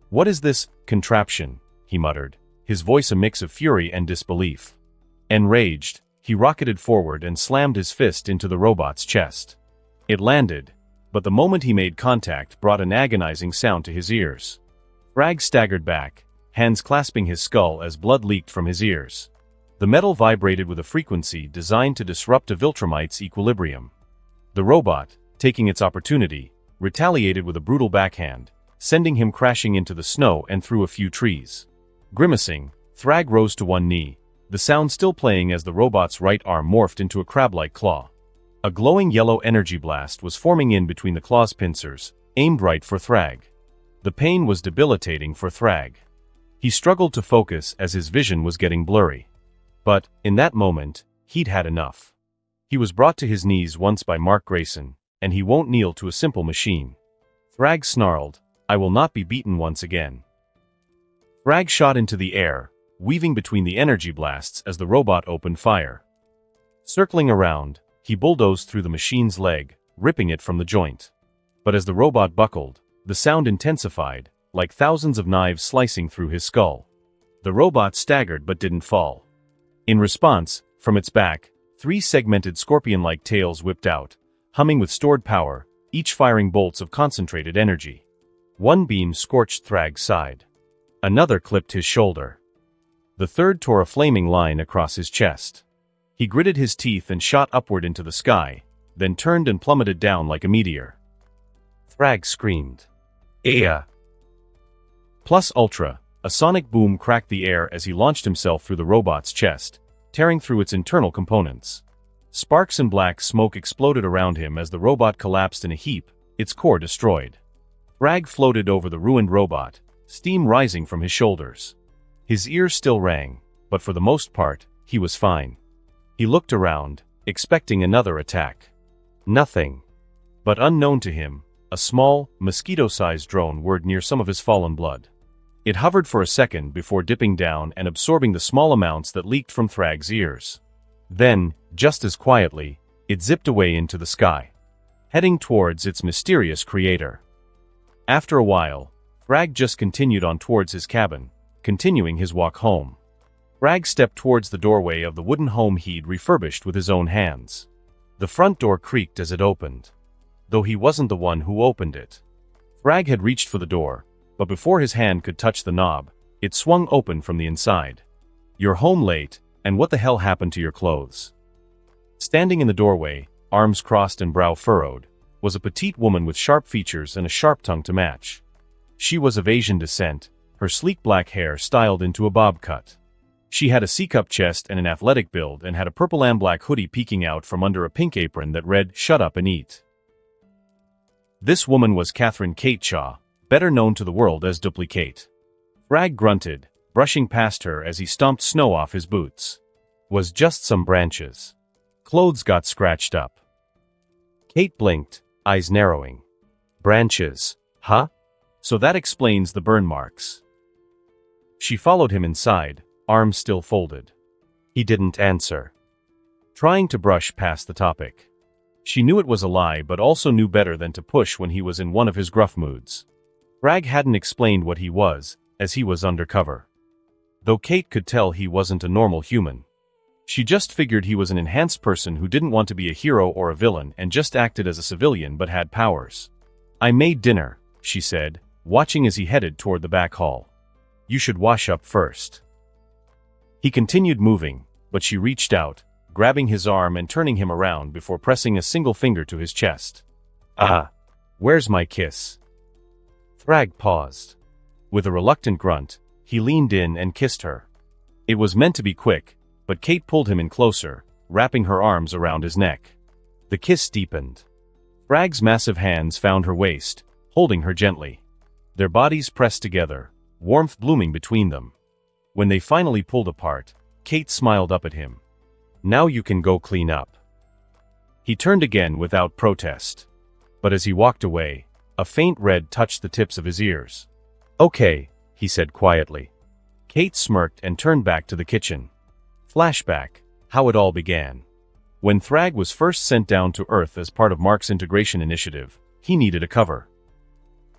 "What is this contraption?" he muttered, his voice a mix of fury and disbelief. Enraged, he rocketed forward and slammed his fist into the robot's chest. It landed, but the moment he made contact brought an agonizing sound to his ears. Thrag staggered back, hands clasping his skull as blood leaked from his ears. The metal vibrated with a frequency designed to disrupt a Viltrumite's equilibrium. The robot, taking its opportunity, retaliated with a brutal backhand, sending him crashing into the snow and through a few trees. Grimacing, Thrag rose to one knee, the sound still playing as the robot's right arm morphed into a crab-like claw. A glowing yellow energy blast was forming in between the claw's pincers, aimed right for Thrag. The pain was debilitating for Thrag. He struggled to focus as his vision was getting blurry. But, in that moment, he'd had enough. He was brought to his knees once by Mark Grayson, and he won't kneel to a simple machine. Thrag snarled, "I will not be beaten once again." Thrag shot into the air, weaving between the energy blasts as the robot opened fire. Circling around, he bulldozed through the machine's leg, ripping it from the joint. But as the robot buckled, the sound intensified, like thousands of knives slicing through his skull. The robot staggered but didn't fall. In response, from its back, 3 segmented scorpion-like tails whipped out, humming with stored power, each firing bolts of concentrated energy. One beam scorched Thrag's side. Another clipped his shoulder. The third tore a flaming line across his chest. He gritted his teeth and shot upward into the sky, then turned and plummeted down like a meteor. Thrag screamed. "Aya!" Plus Ultra, a sonic boom cracked the air as he launched himself through the robot's chest, tearing through its internal components. Sparks and black smoke exploded around him as the robot collapsed in a heap, its core destroyed. Thrag floated over the ruined robot, steam rising from his shoulders. His ears still rang, but for the most part, he was fine. He looked around, expecting another attack. Nothing. But unknown to him, a small, mosquito-sized drone whirred near some of his fallen blood. It hovered for a second before dipping down and absorbing the small amounts that leaked from Thrag's ears. Then, just as quietly, it zipped away into the sky, heading towards its mysterious creator. After a while, Thrag just continued on towards his cabin, continuing his walk home. Thrag stepped towards the doorway of the wooden home he'd refurbished with his own hands. The front door creaked as it opened. Though he wasn't the one who opened it. Thrag had reached for the door, but before his hand could touch the knob, it swung open from the inside. "You're home late, and what the hell happened to your clothes?" Standing in the doorway, arms crossed and brow furrowed, was a petite woman with sharp features and a sharp tongue to match. She was of Asian descent, her sleek black hair styled into a bob cut. She had a C-cup chest and an athletic build and had a purple and black hoodie peeking out from under a pink apron that read, "Shut up and eat." This woman was Catherine Kate Shaw, better known to the world as Duplicate. Thrag grunted, brushing past her as he stomped snow off his boots. "Was just some branches. Clothes got scratched up." Kate blinked, eyes narrowing. "Branches, huh? So that explains the burn marks." She followed him inside, arms still folded. He didn't answer. Trying to brush past the topic. She knew it was a lie but also knew better than to push when he was in one of his gruff moods. Thrag hadn't explained what he was, as he was undercover. Though Kate could tell he wasn't a normal human. She just figured he was an enhanced person who didn't want to be a hero or a villain and just acted as a civilian but had powers. "I made dinner," she said, watching as he headed toward the back hall. "You should wash up first." He continued moving, but she reached out, grabbing his arm and turning him around before pressing a single finger to his chest. "Ah, where's my kiss?" Thrag paused. With a reluctant grunt, he leaned in and kissed her. It was meant to be quick, but Kate pulled him in closer, wrapping her arms around his neck. The kiss deepened. Thrag's massive hands found her waist, holding her gently. Their bodies pressed together, warmth blooming between them. When they finally pulled apart, Kate smiled up at him. "Now you can go clean up." He turned again without protest. But as he walked away, a faint red touched the tips of his ears. "Okay," he said quietly. Kate smirked and turned back to the kitchen. Flashback, how it all began. When Thrag was first sent down to Earth as part of Mark's integration initiative, he needed a cover.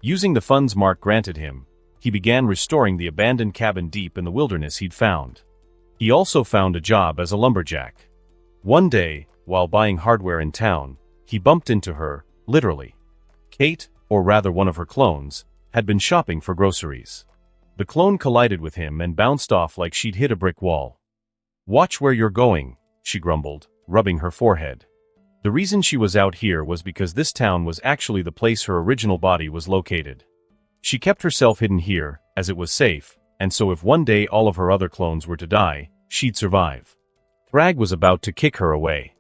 Using the funds Mark granted him, he began restoring the abandoned cabin deep in the wilderness he'd found. He also found a job as a lumberjack. One day, while buying hardware in town, he bumped into her, literally. Kate, or rather one of her clones, had been shopping for groceries. The clone collided with him and bounced off like she'd hit a brick wall. "Watch where you're going," she grumbled, rubbing her forehead. The reason she was out here was because this town was actually the place her original body was located. She kept herself hidden here, as it was safe, and so if one day all of her other clones were to die, she'd survive. Thrag was about to kick her away.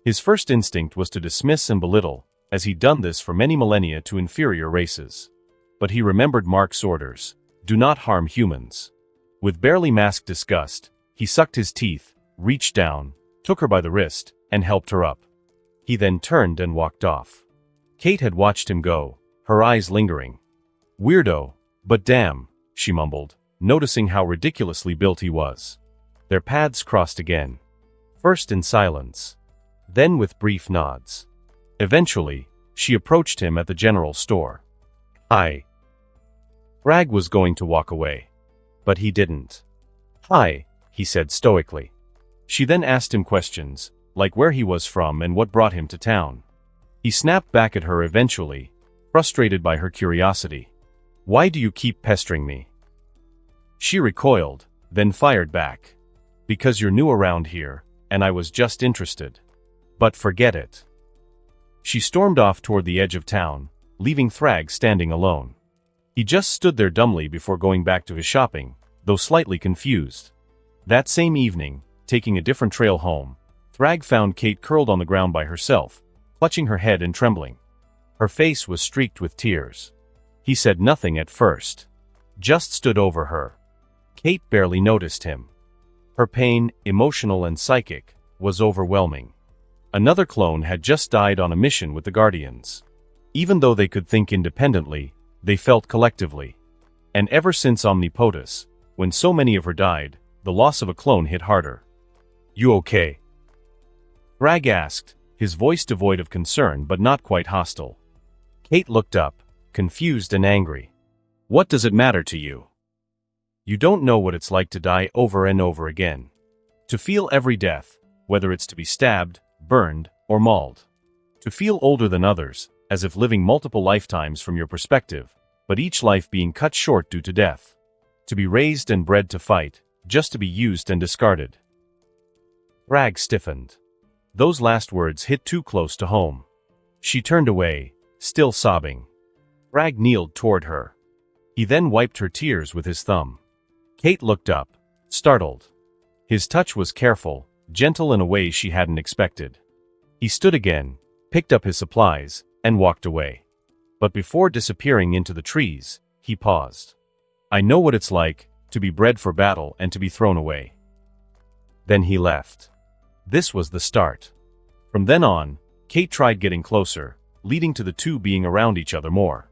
His first instinct was to dismiss and belittle, as he'd done this for many millennia to inferior races. But he remembered Mark's orders: do not harm humans. With barely masked disgust, he sucked his teeth, reached down, took her by the wrist, and helped her up. He then turned and walked off. Kate had watched him go, her eyes lingering. Weirdo, but damn, she mumbled, noticing how ridiculously built he was. Their paths crossed again. First in silence, then with brief nods. Eventually, she approached him at the general store. Hi. Thrag was going to walk away. But he didn't. Hi, he said stoically. She then asked him questions, like where he was from and what brought him to town. He snapped back at her eventually, frustrated by her curiosity. Why do you keep pestering me? She recoiled, then fired back. Because you're new around here, and I was just interested. But forget it. She stormed off toward the edge of town, leaving Thrag standing alone. He just stood there dumbly before going back to his shopping, though slightly confused. That same evening, taking a different trail home, Thrag found Kate curled on the ground by herself, clutching her head and trembling. Her face was streaked with tears. He said nothing at first. Just stood over her. Kate barely noticed him. Her pain, emotional and psychic, was overwhelming. Another clone had just died on a mission with the Guardians. Even though they could think independently, they felt collectively. And ever since Omnipotus, when so many of her died, the loss of a clone hit harder. You okay? Thrag asked, his voice devoid of concern but not quite hostile. Kate looked up, confused and angry. What does it matter to you? You don't know what it's like to die over and over again. To feel every death, whether it's to be stabbed, burned, or mauled. To feel older than others, as if living multiple lifetimes from your perspective, but each life being cut short due to death. To be raised and bred to fight, just to be used and discarded. Thrag stiffened. Those last words hit too close to home. She turned away, still sobbing. Thrag kneeled toward her. He then wiped her tears with his thumb. Kate looked up, startled. His touch was careful, gentle in a way she hadn't expected. He stood again, picked up his supplies, and walked away. But before disappearing into the trees, he paused. I know what it's like, to be bred for battle and to be thrown away. Then he left. This was the start. From then on, Kate tried getting closer, leading to the two being around each other more.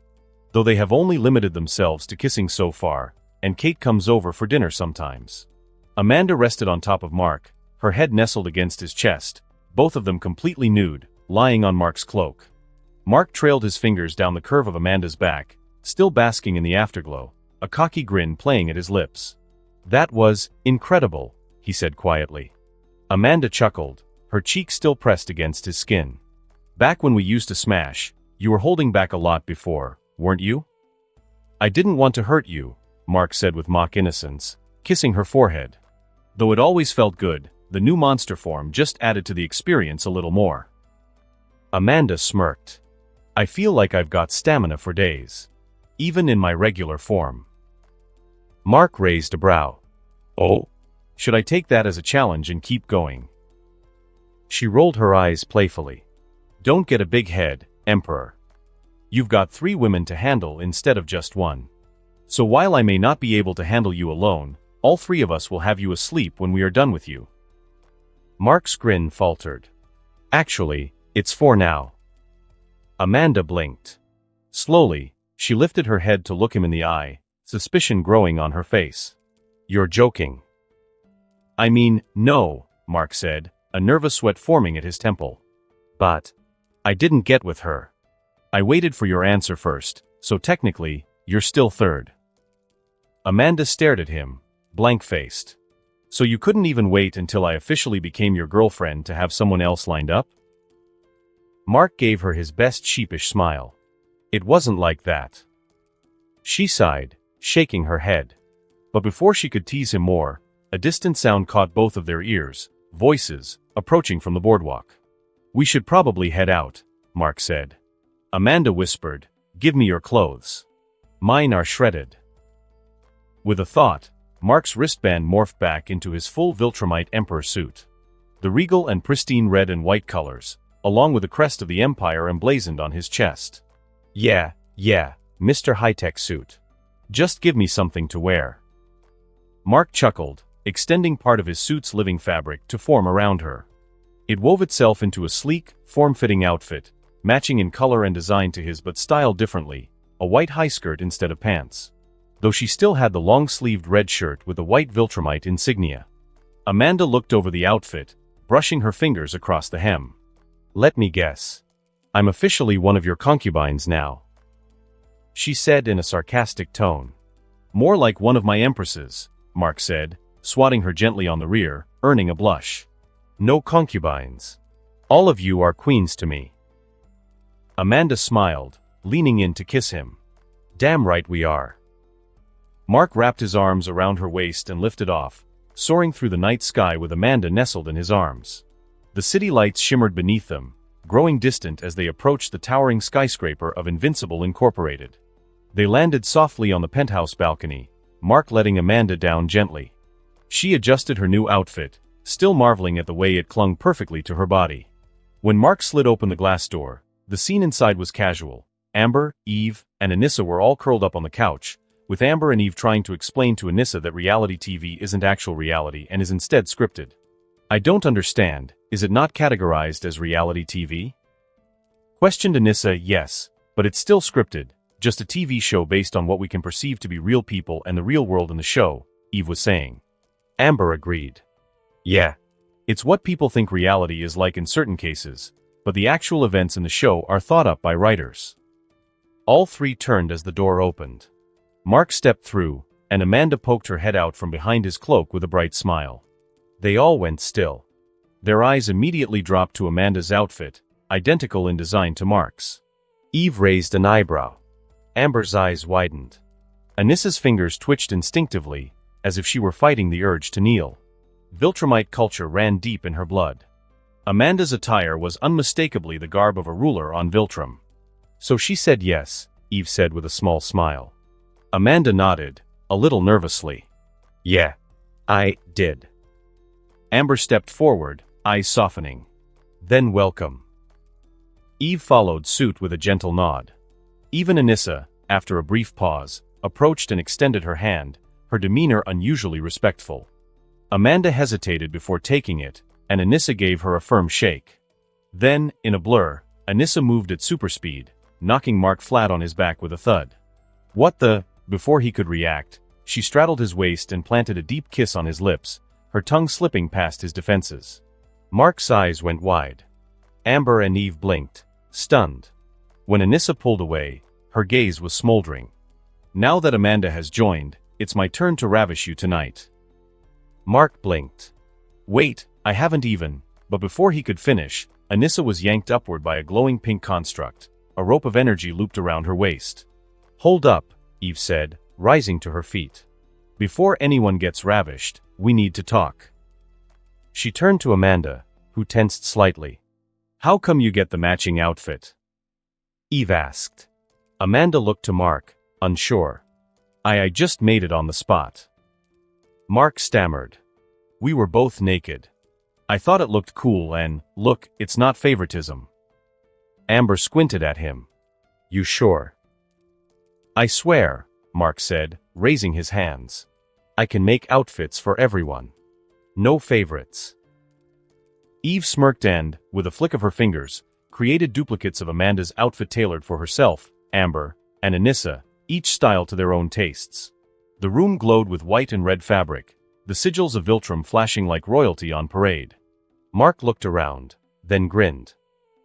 Though they have only limited themselves to kissing so far, and Kate comes over for dinner sometimes. Amanda rested on top of Mark, her head nestled against his chest, both of them completely nude, lying on Mark's cloak. Mark trailed his fingers down the curve of Amanda's back, still basking in the afterglow, a cocky grin playing at his lips. That was incredible, he said quietly. Amanda chuckled, her cheek still pressed against his skin. Back when we used to smash, you were holding back a lot before, weren't you? I didn't want to hurt you, Mark said with mock innocence, kissing her forehead. Though it always felt good, the new monster form just added to the experience a little more. Amanda smirked. I feel like I've got stamina for days. Even in my regular form. Mark raised a brow. Oh? Should I take that as a challenge and keep going? She rolled her eyes playfully. Don't get a big head, Emperor. You've got 3 women to handle instead of just one. So while I may not be able to handle you alone, all 3 of us will have you asleep when we are done with you. Mark's grin faltered. Actually, it's 4 now. Amanda blinked. Slowly, she lifted her head to look him in the eye, suspicion growing on her face. You're joking. I mean, no, Mark said, a nervous sweat forming at his temple. But I didn't get with her. I waited for your answer first, so technically, you're still 3rd. Amanda stared at him, blank-faced. So you couldn't even wait until I officially became your girlfriend to have someone else lined up? Mark gave her his best sheepish smile. It wasn't like that. She sighed, shaking her head. But before she could tease him more, a distant sound caught both of their ears, voices, approaching from the boardwalk. We should probably head out, Mark said. Amanda whispered, "Give me your clothes. Mine are shredded." With a thought, Mark's wristband morphed back into his full Viltrumite Emperor suit. The regal and pristine red and white colors, along with the crest of the Empire emblazoned on his chest. Yeah, Mr. High-Tech Suit. Just give me something to wear. Mark chuckled, extending part of his suit's living fabric to form around her. It wove itself into a sleek, form-fitting outfit, matching in color and design to his but styled differently, a white high skirt instead of pants. Though she still had the long-sleeved red shirt with the white Viltrumite insignia. Amanda looked over the outfit, brushing her fingers across the hem. "Let me guess. I'm officially one of your concubines now," she said in a sarcastic tone. "More like one of my empresses," Mark said, swatting her gently on the rear, earning a blush. "No concubines. All of you are queens to me." Amanda smiled, leaning in to kiss him. "Damn right we are." Mark wrapped his arms around her waist and lifted off, soaring through the night sky with Amanda nestled in his arms. The city lights shimmered beneath them, growing distant as they approached the towering skyscraper of Invincible Incorporated. They landed softly on the penthouse balcony, Mark letting Amanda down gently. She adjusted her new outfit, still marveling at the way it clung perfectly to her body. When Mark slid open the glass door, the scene inside was casual. Amber, Eve, and Anissa were all curled up on the couch, with Amber and Eve trying to explain to Anissa that reality TV isn't actual reality and is instead scripted. "I don't understand, is it not categorized as reality TV?" questioned Anissa. "Yes, but it's still scripted, just a TV show based on what we can perceive to be real people and the real world in the show," Eve was saying. Amber agreed. "Yeah. It's what people think reality is like in certain cases, but the actual events in the show are thought up by writers." All three turned as the door opened. Mark stepped through, and Amanda poked her head out from behind his cloak with a bright smile. They all went still. Their eyes immediately dropped to Amanda's outfit, identical in design to Mark's. Eve raised an eyebrow. Amber's eyes widened. Anissa's fingers twitched instinctively, as if she were fighting the urge to kneel. Viltrumite culture ran deep in her blood. Amanda's attire was unmistakably the garb of a ruler on Viltrum. "So she said yes," Eve said with a small smile. Amanda nodded, a little nervously. "Yeah, I did." Amber stepped forward, eyes softening. "Then welcome." Eve followed suit with a gentle nod. Even Anissa, after a brief pause, approached and extended her hand, her demeanor unusually respectful. Amanda hesitated before taking it, and Anissa gave her a firm shake. Then, in a blur, Anissa moved at super speed, knocking Mark flat on his back with a thud. "What the?" Before he could react, she straddled his waist and planted a deep kiss on his lips, her tongue slipping past his defenses. Mark's eyes went wide. Amber and Eve blinked, stunned. When Anissa pulled away, her gaze was smoldering. "Now that Amanda has joined, it's my turn to ravish you tonight." Mark blinked. "Wait, I haven't even," but before he could finish, Anissa was yanked upward by a glowing pink construct, a rope of energy looped around her waist. "Hold up," Eve said, rising to her feet. "Before anyone gets ravished, we need to talk." She turned to Amanda, who tensed slightly. "How come you get the matching outfit?" Eve asked. Amanda looked to Mark, unsure. I just made it on the spot." Mark stammered. "We were both naked. I thought it looked cool and, look, it's not favoritism." Amber squinted at him. "You sure?" "I swear," Mark said, raising his hands. "I can make outfits for everyone. No favorites." Eve smirked and, with a flick of her fingers, created duplicates of Amanda's outfit tailored for herself, Amber, and Anissa, each style to their own tastes. The room glowed with white and red fabric, the sigils of Viltrum flashing like royalty on parade. Mark looked around, then grinned.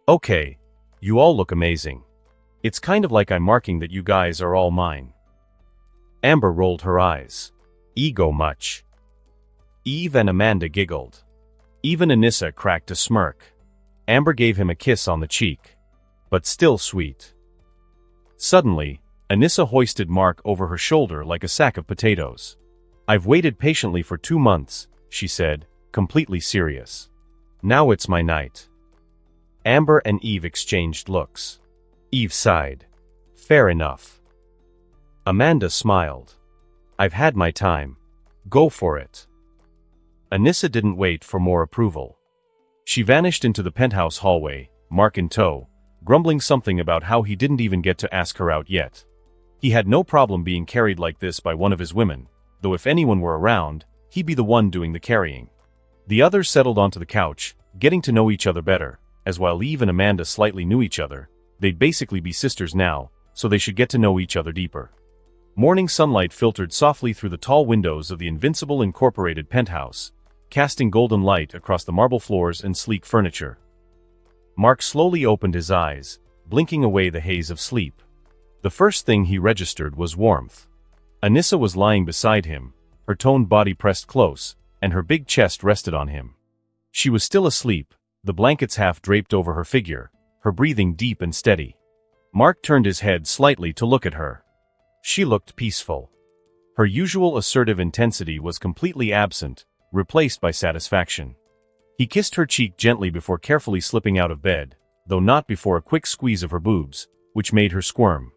"Okay, you all look amazing. It's kind of like I'm marking that you guys are all mine." Amber rolled her eyes. "Ego much?" Eve and Amanda giggled. Even Anissa cracked a smirk. Amber gave him a kiss on the cheek. But still sweet. Suddenly, Anissa hoisted Mark over her shoulder like a sack of potatoes. "I've waited patiently for 2 months," she said, completely serious. "Now it's my night." Amber and Eve exchanged looks. Eve sighed. Fair enough. Amanda smiled. I've had my time. Go for it. Anissa didn't wait for more approval. She vanished into the penthouse hallway, Mark in tow, grumbling something about how he didn't even get to ask her out yet. He had no problem being carried like this by one of his women, though if anyone were around, he'd be the one doing the carrying. The others settled onto the couch, getting to know each other better, as while Eve and Amanda slightly knew each other, they'd basically be sisters now, so they should get to know each other deeper. Morning sunlight filtered softly through the tall windows of the Invincible Incorporated penthouse, casting golden light across the marble floors and sleek furniture. Mark slowly opened his eyes, blinking away the haze of sleep. The first thing he registered was warmth. Anissa was lying beside him, her toned body pressed close, and her big chest rested on him. She was still asleep, the blankets half draped over her figure, her breathing deep and steady. Mark turned his head slightly to look at her. She looked peaceful. Her usual assertive intensity was completely absent, replaced by satisfaction. He kissed her cheek gently before carefully slipping out of bed, though not before a quick squeeze of her boobs, which made her squirm.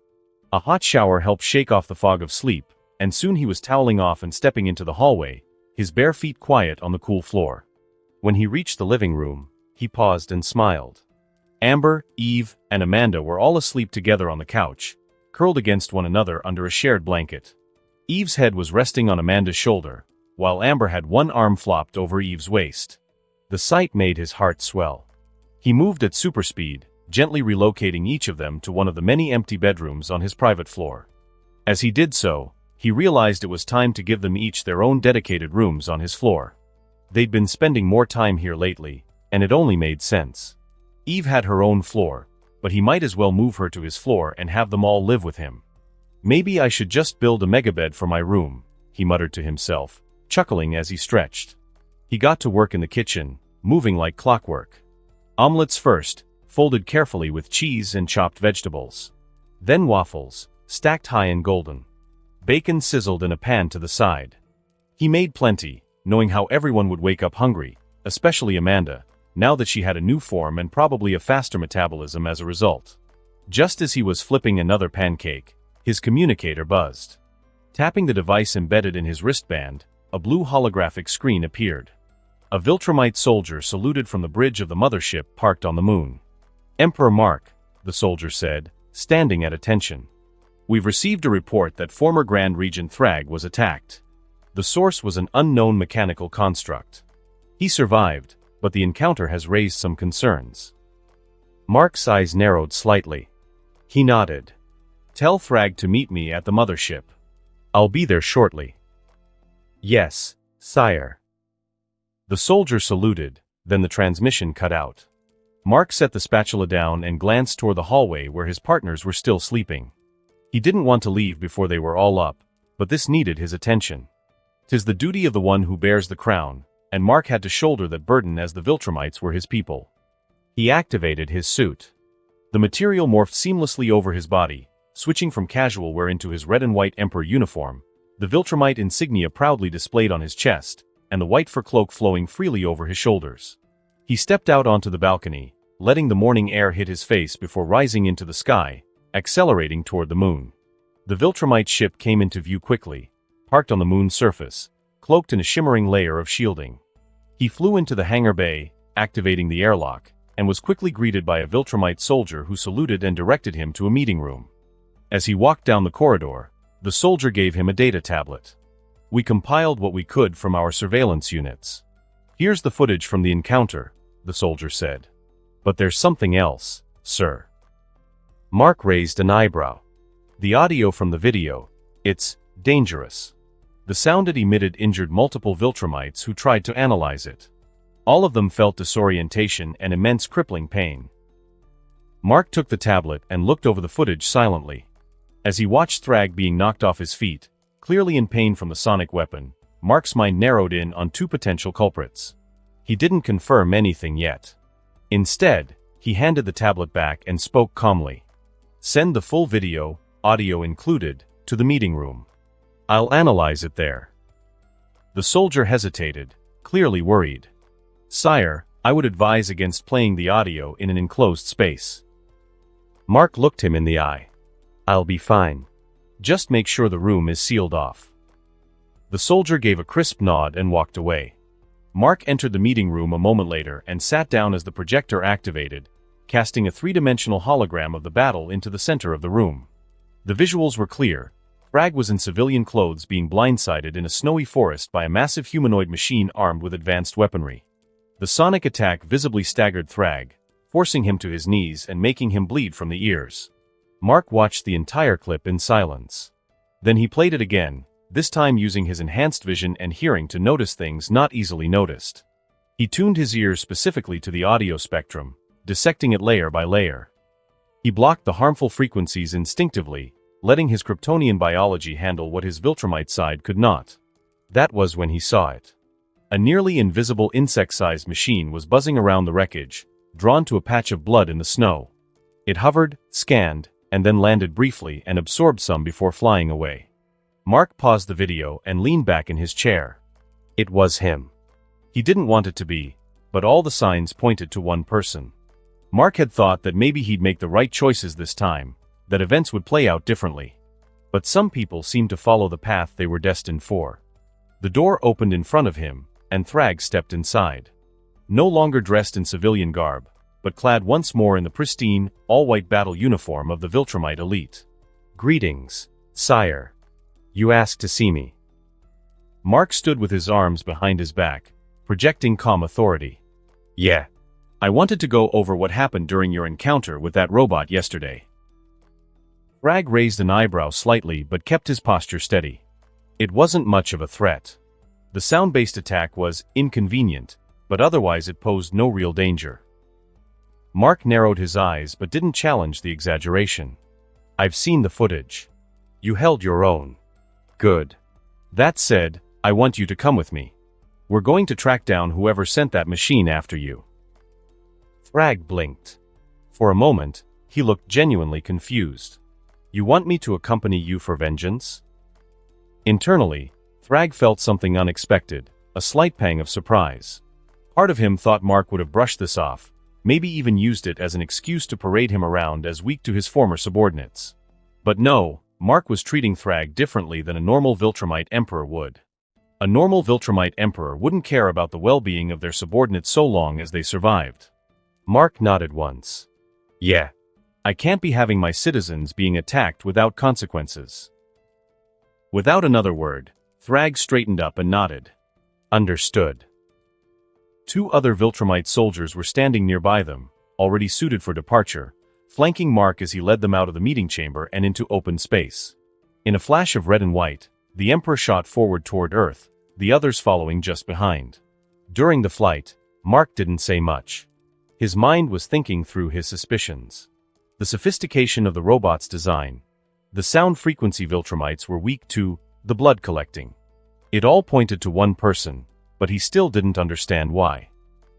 A hot shower helped shake off the fog of sleep, and soon he was toweling off and stepping into the hallway, his bare feet quiet on the cool floor. When he reached the living room, he paused and smiled. Amber, Eve, and Amanda were all asleep together on the couch, curled against one another under a shared blanket. Eve's head was resting on Amanda's shoulder, while Amber had one arm flopped over Eve's waist. The sight made his heart swell. He moved at super speed, gently relocating each of them to one of the many empty bedrooms on his private floor. As he did so, he realized it was time to give them each their own dedicated rooms on his floor. They'd been spending more time here lately, and it only made sense. Eve had her own floor, but he might as well move her to his floor and have them all live with him. Maybe I should just build a megabed for my room, he muttered to himself, chuckling as he stretched. He got to work in the kitchen, moving like clockwork. Omelets first, folded carefully with cheese and chopped vegetables. Then waffles, stacked high and golden. Bacon sizzled in a pan to the side. He made plenty, knowing how everyone would wake up hungry, especially Amanda, now that she had a new form and probably a faster metabolism as a result. Just as he was flipping another pancake, his communicator buzzed. Tapping the device embedded in his wristband, a blue holographic screen appeared. A Viltrumite soldier saluted from the bridge of the mothership parked on the moon. Emperor Mark, the soldier said, standing at attention. We've received a report that former Grand Regent Thrag was attacked. The source was an unknown mechanical construct. He survived, but the encounter has raised some concerns. Mark's eyes narrowed slightly. He nodded. Tell Thrag to meet me at the mothership. I'll be there shortly. Yes, sire. The soldier saluted, then the transmission cut out. Mark set the spatula down and glanced toward the hallway where his partners were still sleeping. He didn't want to leave before they were all up, but this needed his attention. 'Tis the duty of the one who bears the crown, and Mark had to shoulder that burden as the Viltrumites were his people. He activated his suit. The material morphed seamlessly over his body, switching from casual wear into his red and white Emperor uniform, the Viltrumite insignia proudly displayed on his chest, and the white fur cloak flowing freely over his shoulders. He stepped out onto the balcony, letting the morning air hit his face before rising into the sky, accelerating toward the moon. The Viltrumite ship came into view quickly, parked on the moon's surface, cloaked in a shimmering layer of shielding. He flew into the hangar bay, activating the airlock, and was quickly greeted by a Viltrumite soldier who saluted and directed him to a meeting room. As he walked down the corridor, the soldier gave him a data tablet. We compiled what we could from our surveillance units. Here's the footage from the encounter, the soldier said. But there's something else, sir. Mark raised an eyebrow. The audio from the video, it's dangerous. The sound it emitted injured multiple Viltrumites who tried to analyze it. All of them felt disorientation and immense crippling pain. Mark took the tablet and looked over the footage silently. As he watched Thrag being knocked off his feet, clearly in pain from the sonic weapon, Mark's mind narrowed in on two potential culprits. He didn't confirm anything yet. Instead, he handed the tablet back and spoke calmly. Send the full video, audio included, to the meeting room. I'll analyze it there. The soldier hesitated, clearly worried. Sire, I would advise against playing the audio in an enclosed space. Mark looked him in the eye. I'll be fine. Just make sure the room is sealed off. The soldier gave a crisp nod and walked away. Mark entered the meeting room a moment later and sat down as the projector activated, casting a three-dimensional hologram of the battle into the center of the room. The visuals were clear. Thrag was in civilian clothes being blindsided in a snowy forest by a massive humanoid machine armed with advanced weaponry. The sonic attack visibly staggered Thrag, forcing him to his knees and making him bleed from the ears. Mark watched the entire clip in silence. Then he played it again, this time using his enhanced vision and hearing to notice things not easily noticed. He tuned his ears specifically to the audio spectrum, dissecting it layer by layer. He blocked the harmful frequencies instinctively, letting his Kryptonian biology handle what his Viltrumite side could not. That was when he saw it. A nearly invisible insect-sized machine was buzzing around the wreckage, drawn to a patch of blood in the snow. It hovered, scanned, and then landed briefly and absorbed some before flying away. Mark paused the video and leaned back in his chair. It was him. He didn't want it to be, but all the signs pointed to one person. Mark had thought that maybe he'd make the right choices this time, that events would play out differently. But some people seemed to follow the path they were destined for. The door opened in front of him, and Thrag stepped inside. No longer dressed in civilian garb, but clad once more in the pristine, all-white battle uniform of the Viltrumite elite. Greetings, sire. You asked to see me. Mark stood with his arms behind his back, projecting calm authority. Yeah. I wanted to go over what happened during your encounter with that robot yesterday. Thrag raised an eyebrow slightly but kept his posture steady. It wasn't much of a threat. The sound-based attack was inconvenient, but otherwise it posed no real danger. Mark narrowed his eyes but didn't challenge the exaggeration. I've seen the footage. You held your own. Good. That said, I want you to come with me. We're going to track down whoever sent that machine after you. Thrag blinked. For a moment, he looked genuinely confused. You want me to accompany you for vengeance? Internally, Thrag felt something unexpected, a slight pang of surprise. Part of him thought Mark would have brushed this off, maybe even used it as an excuse to parade him around as weak to his former subordinates. But no, Mark was treating Thrag differently than a normal Viltrumite emperor would. A normal Viltrumite emperor wouldn't care about the well-being of their subordinates so long as they survived. Mark nodded once. Yeah. I can't be having my citizens being attacked without consequences. Without another word, Thrag straightened up and nodded. Understood. Two other Viltrumite soldiers were standing nearby them, already suited for departure, flanking Mark as he led them out of the meeting chamber and into open space. In a flash of red and white, the Emperor shot forward toward Earth, the others following just behind. During the flight, Mark didn't say much. His mind was thinking through his suspicions. The sophistication of the robot's design. The sound frequency Viltrumites were weak to, the blood collecting. It all pointed to one person, but he still didn't understand why.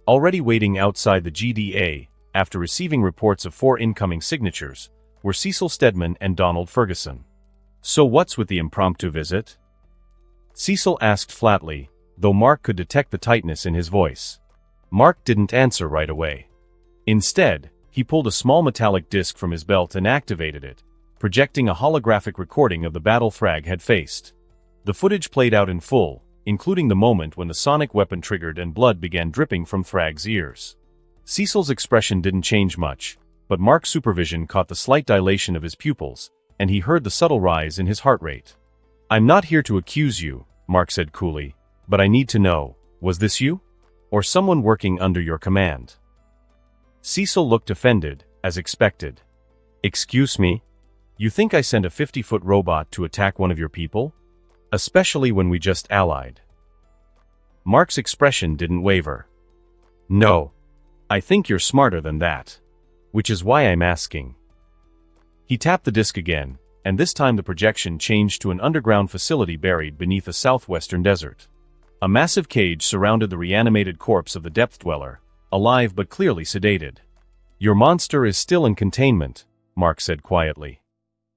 Already waiting outside the GDA, after receiving reports of 4 incoming signatures, were Cecil Stedman and Donald Ferguson. So what's with the impromptu visit? Cecil asked flatly, though Mark could detect the tightness in his voice. Mark didn't answer right away. Instead, he pulled a small metallic disc from his belt and activated it, projecting a holographic recording of the battle Thrag had faced. The footage played out in full, including the moment when the sonic weapon triggered and blood began dripping from Thrag's ears. Cecil's expression didn't change much, but Mark's supervision caught the slight dilation of his pupils, and he heard the subtle rise in his heart rate. I'm not here to accuse you, Mark said coolly, but I need to know, was this you? Or someone working under your command? Cecil looked offended, as expected. Excuse me? You think I sent a 50-foot robot to attack one of your people? Especially when we just allied. Mark's expression didn't waver. No. I think you're smarter than that. Which is why I'm asking. He tapped the disc again, and this time the projection changed to an underground facility buried beneath a southwestern desert. A massive cage surrounded the reanimated corpse of the depth dweller, alive but clearly sedated. Your monster is still in containment, Mark said quietly.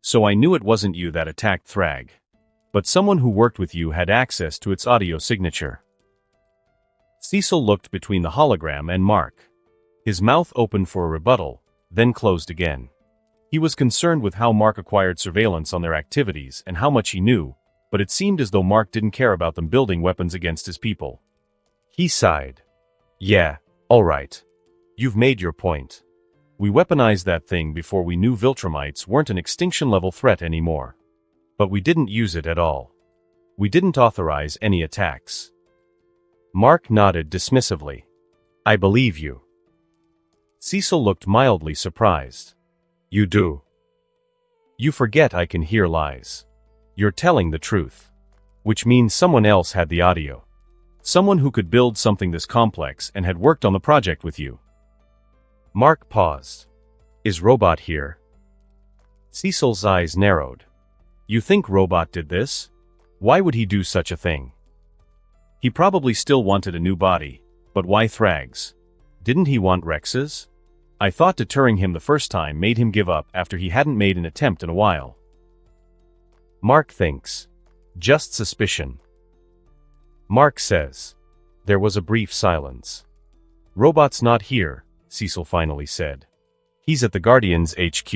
So I knew it wasn't you that attacked Thrag. But someone who worked with you had access to its audio signature. Cecil looked between the hologram and Mark. His mouth opened for a rebuttal, then closed again. He was concerned with how Mark acquired surveillance on their activities and how much he knew, but it seemed as though Mark didn't care about them building weapons against his people. He sighed. Yeah, all right. You've made your point. We weaponized that thing before we knew Viltrumites weren't an extinction-level threat anymore. But we didn't use it at all. We didn't authorize any attacks. Mark nodded dismissively. I believe you. Cecil looked mildly surprised. You do? You forget I can hear lies. You're telling the truth. Which means someone else had the audio. Someone who could build something this complex and had worked on the project with you. Mark paused. Is Robot here? Cecil's eyes narrowed. You think Robot did this? Why would he do such a thing? He probably still wanted a new body, but why Thrags? Didn't he want Rex's? I thought deterring him the first time made him give up after he hadn't made an attempt in a while. Mark thinks. Just suspicion. Mark says. There was a brief silence. Robot's not here, Cecil finally said. He's at the Guardians HQ.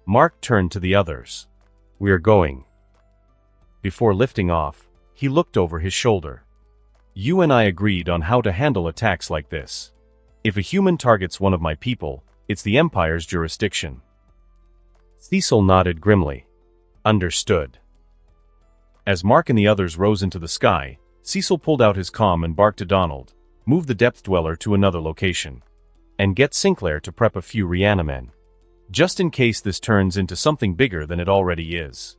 Mark turned to the others. We're going. Before lifting off, he looked over his shoulder. You and I agreed on how to handle attacks like this. If a human targets one of my people, it's the Empire's jurisdiction. Cecil nodded grimly. Understood. As Mark and the others rose into the sky, Cecil pulled out his comm and barked to Donald, move the Depth Dweller to another location. And get Sinclair to prep a few Reanimen. Just in case this turns into something bigger than it already is.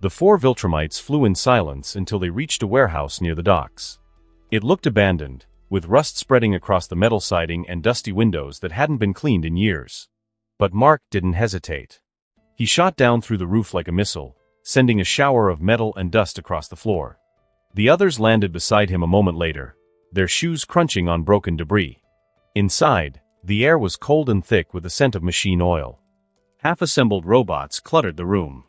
The 4 Viltrumites flew in silence until they reached a warehouse near the docks. It looked abandoned, with rust spreading across the metal siding and dusty windows that hadn't been cleaned in years. But Mark didn't hesitate. He shot down through the roof like a missile, sending a shower of metal and dust across the floor. The others landed beside him a moment later, their shoes crunching on broken debris. Inside, the air was cold and thick with the scent of machine oil. Half-assembled robots cluttered the room.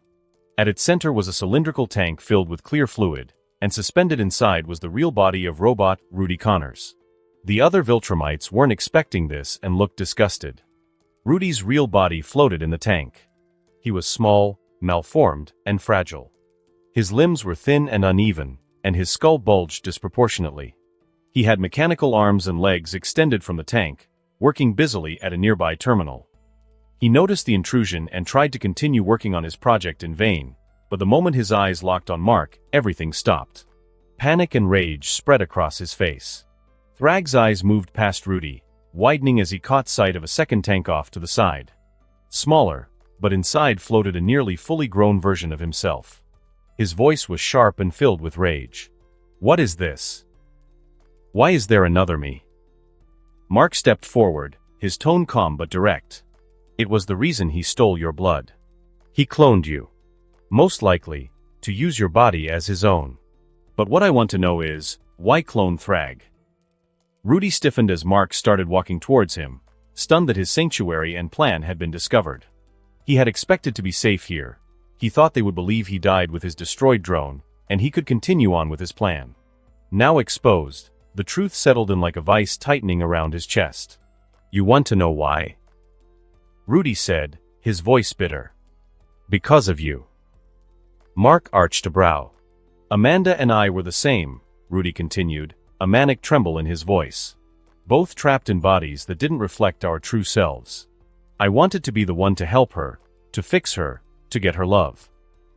At its center was a cylindrical tank filled with clear fluid, and suspended inside was the real body of robot Rudy Connors. The other Viltrumites weren't expecting this and looked disgusted. Rudy's real body floated in the tank. He was small, malformed, and fragile. His limbs were thin and uneven, and his skull bulged disproportionately. He had mechanical arms and legs extended from the tank, working busily at a nearby terminal. He noticed the intrusion and tried to continue working on his project in vain, but the moment his eyes locked on Mark, everything stopped. Panic and rage spread across his face. Thrag's eyes moved past Rudy, widening as he caught sight of a second tank off to the side. Smaller, but inside floated a nearly fully grown version of himself. His voice was sharp and filled with rage. What is this? Why is there another me? Mark stepped forward, his tone calm but direct. It was the reason he stole your blood. He cloned you. Most likely, to use your body as his own. But what I want to know is, why clone Thrag? Rudy stiffened as Mark started walking towards him, stunned that his sanctuary and plan had been discovered. He had expected to be safe here. He thought they would believe he died with his destroyed drone, and he could continue on with his plan. Now exposed, the truth settled in like a vice tightening around his chest. You want to know why? Rudy said, his voice bitter. Because of you. Mark arched a brow. Amanda and I were the same, Rudy continued, a manic tremble in his voice. Both trapped in bodies that didn't reflect our true selves. I wanted to be the one to help her, to fix her, to get her love.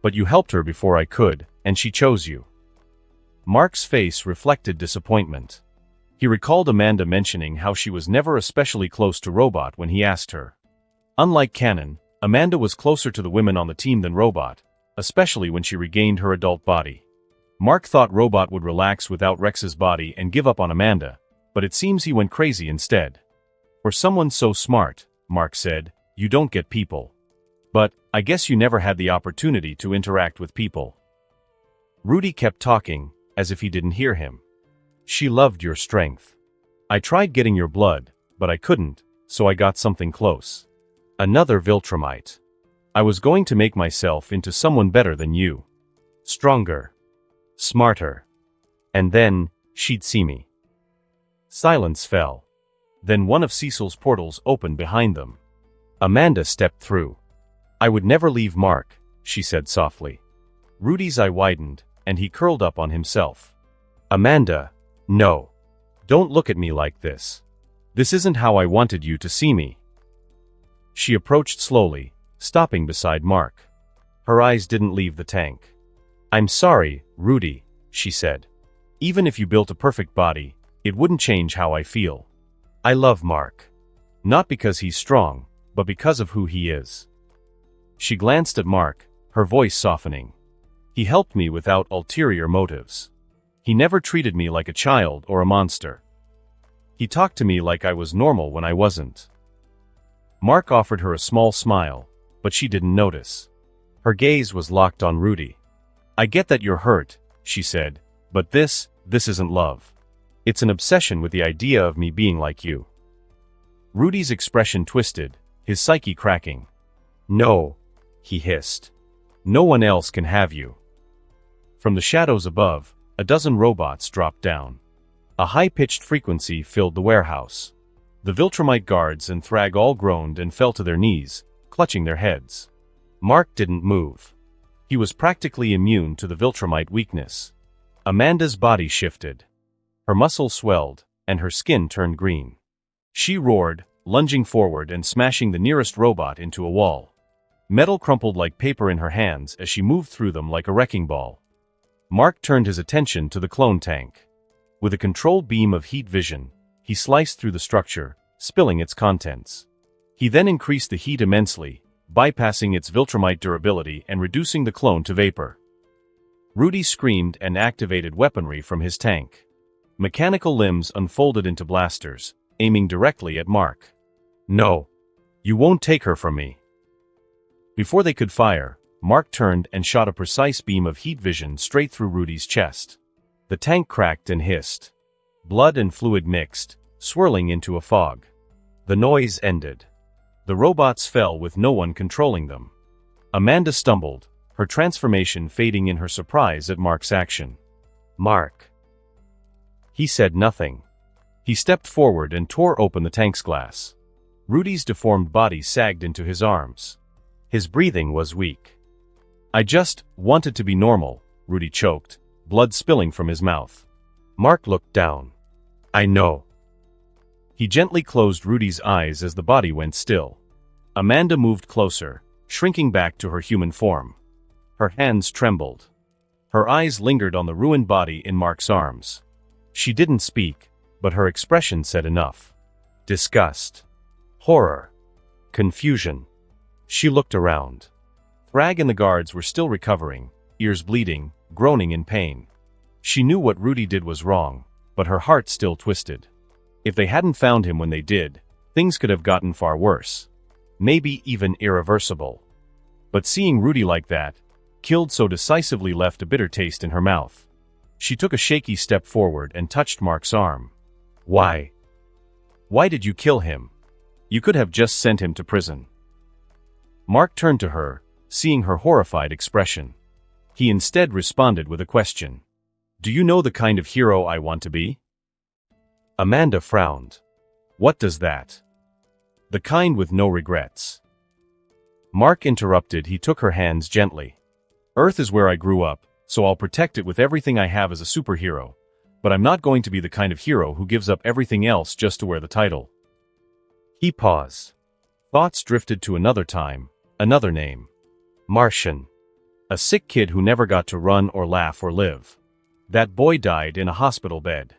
But you helped her before I could, and she chose you. Mark's face reflected disappointment. He recalled Amanda mentioning how she was never especially close to Robot when he asked her. Unlike Canon, Amanda was closer to the women on the team than Robot, especially when she regained her adult body. Mark thought Robot would relax without Rex's body and give up on Amanda, but it seems he went crazy instead. For someone so smart, Mark said, you don't get people. But, I guess you never had the opportunity to interact with people. Rudy kept talking, as if he didn't hear him. She loved your strength. I tried getting your blood, but I couldn't, so I got something close. Another Viltrumite. I was going to make myself into someone better than you. Stronger. Smarter. And then, she'd see me. Silence fell. Then one of Cecil's portals opened behind them. Amanda stepped through. "I would never leave Mark," she said softly. Rudy's eye widened, and he curled up on himself. "Amanda, no. Don't look at me like this. This isn't how I wanted you to see me." She approached slowly, stopping beside Mark. Her eyes didn't leave the tank. "I'm sorry, Rudy," she said. "Even if you built a perfect body, it wouldn't change how I feel. I love Mark. Not because he's strong, but because of who he is." She glanced at Mark, her voice softening. "He helped me without ulterior motives. He never treated me like a child or a monster. He talked to me like I was normal when I wasn't." Mark offered her a small smile, but she didn't notice. Her gaze was locked on Rudy. "I get that you're hurt," she said, "but this isn't love. It's an obsession with the idea of me being like you." Rudy's expression twisted, his psyche cracking. "No," he hissed. "No one else can have you." From the shadows above, a dozen robots dropped down. A high-pitched frequency filled the warehouse. The Viltrumite guards and Thrag all groaned and fell to their knees, clutching their heads. Mark didn't move. He was practically immune to the Viltrumite weakness. Amanda's body shifted. Her muscles swelled, and her skin turned green. She roared, lunging forward and smashing the nearest robot into a wall. Metal crumpled like paper in her hands as she moved through them like a wrecking ball. Mark turned his attention to the clone tank. With a controlled beam of heat vision, he sliced through the structure, spilling its contents. He then increased the heat immensely, bypassing its Viltrumite durability and reducing the clone to vapor. Rudy screamed and activated weaponry from his tank. Mechanical limbs unfolded into blasters, aiming directly at Mark. "No. You won't take her from me." Before they could fire, Mark turned and shot a precise beam of heat vision straight through Rudy's chest. The tank cracked and hissed. Blood and fluid mixed, swirling into a fog. The noise ended. The robots fell with no one controlling them. Amanda stumbled, her transformation fading in her surprise at Mark's action. "Mark." He said nothing. He stepped forward and tore open the tank's glass. Rudy's deformed body sagged into his arms. His breathing was weak. "I just wanted to be normal," Rudy choked, blood spilling from his mouth. Mark looked down. "I know." He gently closed Rudy's eyes as the body went still. Amanda moved closer, shrinking back to her human form. Her hands trembled. Her eyes lingered on the ruined body in Mark's arms. She didn't speak, but her expression said enough. Disgust. Horror. Confusion. She looked around. Thrag and the guards were still recovering, ears bleeding, groaning in pain. She knew what Rudy did was wrong, but her heart still twisted. If they hadn't found him when they did, things could have gotten far worse. Maybe even irreversible. But seeing Rudy like that, killed so decisively, left a bitter taste in her mouth. She took a shaky step forward and touched Mark's arm. "Why? Why did you kill him? You could have just sent him to prison." Mark turned to her, seeing her horrified expression. He instead responded with a question. "Do you know the kind of hero I want to be?" Amanda frowned. "What does that?" "The kind with no regrets." Mark interrupted. He took her hands gently. "Earth is where I grew up, so I'll protect it with everything I have as a superhero, but I'm not going to be the kind of hero who gives up everything else just to wear the title." He paused. Thoughts drifted to another time, another name. Martian. A sick kid who never got to run or laugh or live. That boy died in a hospital bed.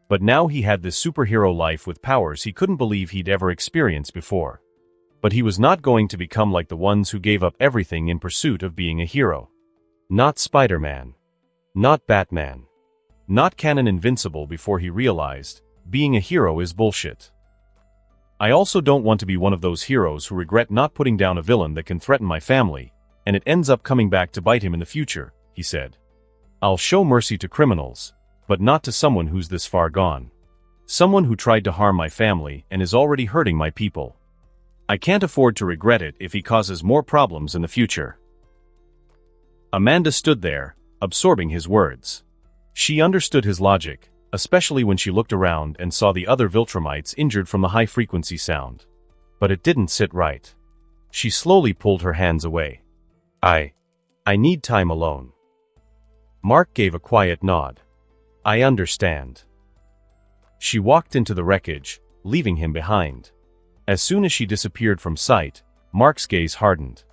But now he had this superhero life with powers he couldn't believe he'd ever experienced before. But he was not going to become like the ones who gave up everything in pursuit of being a hero. Not Spider-Man. Not Batman. Not canon Invincible before he realized, being a hero is bullshit. "I also don't want to be one of those heroes who regret not putting down a villain that can threaten my family, and it ends up coming back to bite him in the future," he said. "I'll show mercy to criminals, but not to someone who's this far gone. Someone who tried to harm my family and is already hurting my people. I can't afford to regret it if he causes more problems in the future." Amanda stood there, absorbing his words. She understood his logic, especially when she looked around and saw the other Viltrumites injured from the high-frequency sound. But it didn't sit right. She slowly pulled her hands away. I need time alone." Mark gave a quiet nod. "I understand." She walked into the wreckage, leaving him behind. As soon as she disappeared from sight, Mark's gaze hardened.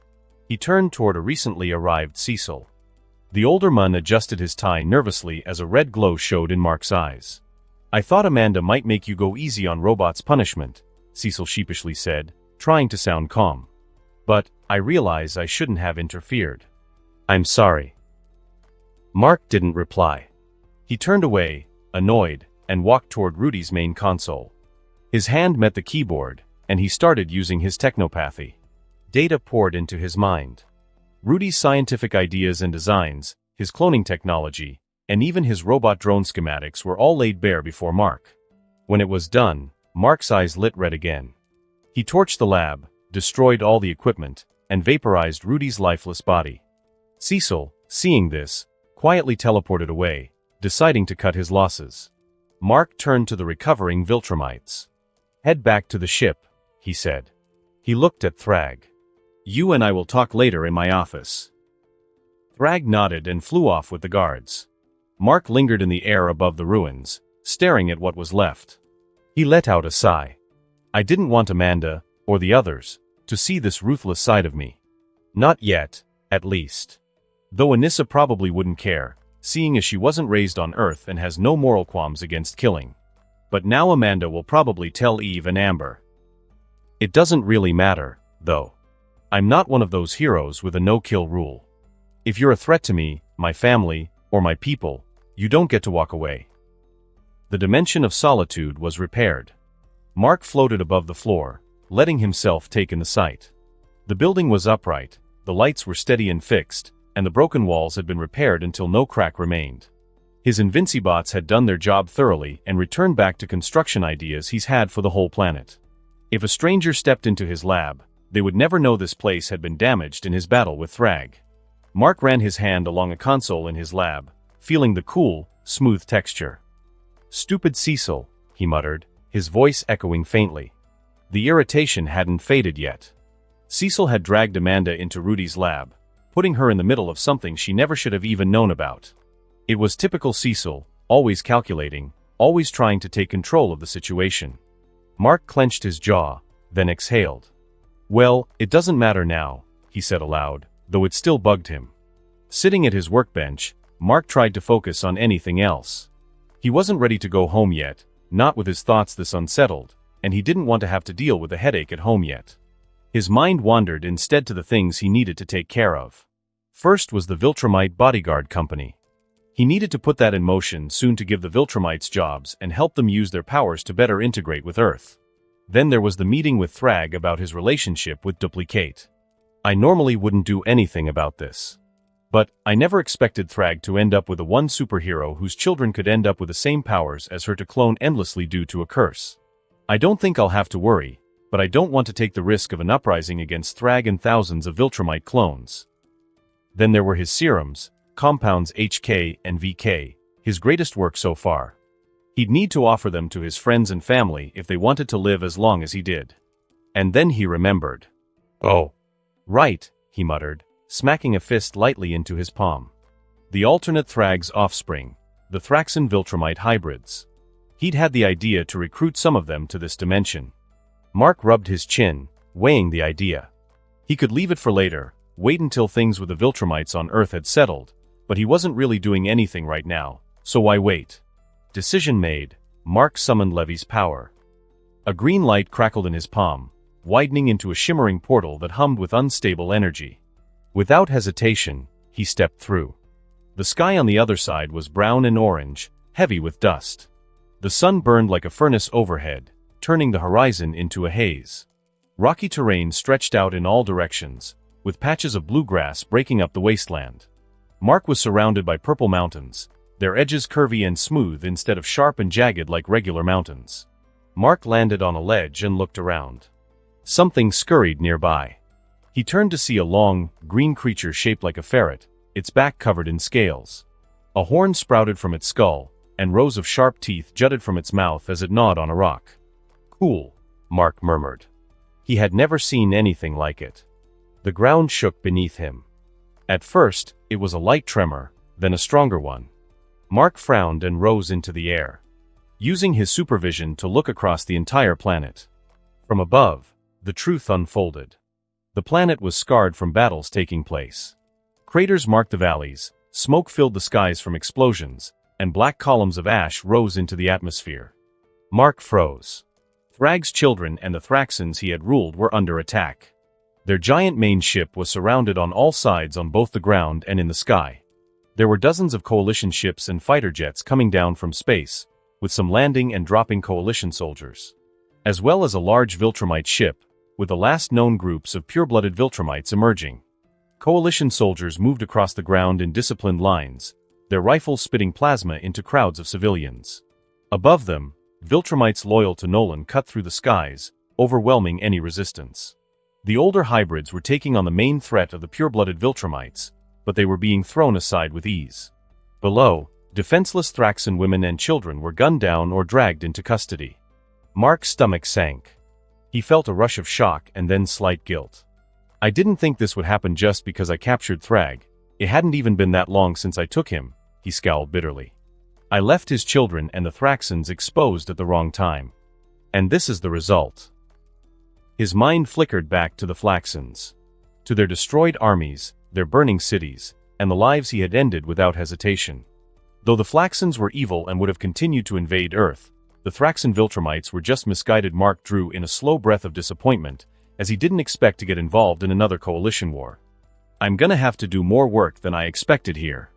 He turned toward a recently arrived Cecil. The older man adjusted his tie nervously as a red glow showed in Mark's eyes. "I thought Amanda might make you go easy on Robot's punishment," Cecil sheepishly said, trying to sound calm. "But I realize I shouldn't have interfered. I'm sorry." Mark didn't reply. He turned away, annoyed, and walked toward Rudy's main console. His hand met the keyboard, and he started using his technopathy. Data poured into his mind. Rudy's scientific ideas and designs, his cloning technology, and even his robot drone schematics were all laid bare before Mark. When it was done, Mark's eyes lit red again. He torched the lab, destroyed all the equipment, and vaporized Rudy's lifeless body. Cecil, seeing this, quietly teleported away, deciding to cut his losses. Mark turned to the recovering Viltrumites. "Head back to the ship," he said. He looked at Thrag. "You and I will talk later in my office." Thrag nodded and flew off with the guards. Mark lingered in the air above the ruins, staring at what was left. He let out a sigh. "I didn't want Amanda, or the others, to see this ruthless side of me. Not yet, at least. Though Anissa probably wouldn't care, seeing as she wasn't raised on Earth and has no moral qualms against killing. But now Amanda will probably tell Eve and Amber. It doesn't really matter, though. I'm not one of those heroes with a no-kill rule. If you're a threat to me, my family, or my people, you don't get to walk away." The dimension of solitude was repaired. Mark floated above the floor, letting himself take in the sight. The building was upright, the lights were steady and fixed, and the broken walls had been repaired until no crack remained. His Invincibots had done their job thoroughly and returned back to construction ideas he's had for the whole planet. If a stranger stepped into his lab, they would never know this place had been damaged in his battle with Thrag. Mark ran his hand along a console in his lab, feeling the cool, smooth texture. "Stupid Cecil," he muttered, his voice echoing faintly. The irritation hadn't faded yet. Cecil had dragged Amanda into Rudy's lab, putting her in the middle of something she never should have even known about. It was typical Cecil, always calculating, always trying to take control of the situation. Mark clenched his jaw, then exhaled. "Well, it doesn't matter now," he said aloud, though it still bugged him. Sitting at his workbench, Mark tried to focus on anything else. He wasn't ready to go home yet, not with his thoughts this unsettled, and he didn't want to have to deal with a headache at home yet. His mind wandered instead to the things he needed to take care of. First was the Viltrumite Bodyguard Company. He needed to put that in motion soon to give the Viltrumites jobs and help them use their powers to better integrate with Earth. Then there was the meeting with Thrag about his relationship with Duplicate. I normally wouldn't do anything about this. But I never expected Thrag to end up with a one superhero whose children could end up with the same powers as her to clone endlessly due to a curse. I don't think I'll have to worry, but I don't want to take the risk of an uprising against Thrag and thousands of Viltrumite clones. Then there were his serums, compounds HK and VK, his greatest work so far. He'd need to offer them to his friends and family if they wanted to live as long as he did. And then he remembered. "Oh. Right," he muttered, smacking a fist lightly into his palm. The alternate Thrag's offspring, the Thraxan Viltrumite hybrids. He'd had the idea to recruit some of them to this dimension. Mark rubbed his chin, weighing the idea. He could leave it for later, wait until things with the Viltrumites on Earth had settled, but he wasn't really doing anything right now, so why wait? Decision made, Mark summoned Levy's power. A green light crackled in his palm, widening into a shimmering portal that hummed with unstable energy. Without hesitation, he stepped through. The sky on the other side was brown and orange, heavy with dust. The sun burned like a furnace overhead, turning the horizon into a haze. Rocky terrain stretched out in all directions, with patches of bluegrass breaking up the wasteland. Mark was surrounded by purple mountains, their edges curvy and smooth instead of sharp and jagged like regular mountains. Mark landed on a ledge and looked around. Something scurried nearby. He turned to see a long, green creature shaped like a ferret, its back covered in scales. A horn sprouted from its skull, and rows of sharp teeth jutted from its mouth as it gnawed on a rock. "Cool," Mark murmured. He had never seen anything like it. The ground shook beneath him. At first, it was a light tremor, then a stronger one. Mark frowned and rose into the air, using his supervision to look across the entire planet. From above, the truth unfolded. The planet was scarred from battles taking place. Craters marked the valleys, smoke filled the skies from explosions, and black columns of ash rose into the atmosphere. Mark froze. Thrag's children and the Thraxans he had ruled were under attack. Their giant main ship was surrounded on all sides on both the ground and in the sky. There were dozens of coalition ships and fighter jets coming down from space, with some landing and dropping coalition soldiers, as well as a large Viltrumite ship, with the last known groups of pure-blooded Viltrumites emerging. Coalition soldiers moved across the ground in disciplined lines, their rifles spitting plasma into crowds of civilians. Above them, Viltrumites loyal to Nolan cut through the skies, overwhelming any resistance. The older hybrids were taking on the main threat of the pure-blooded Viltrumites, but they were being thrown aside with ease. Below, defenseless Thraxan women and children were gunned down or dragged into custody. Mark's stomach sank. He felt a rush of shock and then slight guilt. "I didn't think this would happen just because I captured Thrag. It hadn't even been that long since I took him," he scowled bitterly. "I left his children and the Thraxans exposed at the wrong time. And this is the result." His mind flickered back to the Flaxans, to their destroyed armies, their burning cities, and the lives he had ended without hesitation. Though the Flaxans were evil and would have continued to invade Earth, the Thraxan Viltrumites were just misguided. Mark drew in a slow breath of disappointment, as he didn't expect to get involved in another coalition war. "I'm gonna have to do more work than I expected here."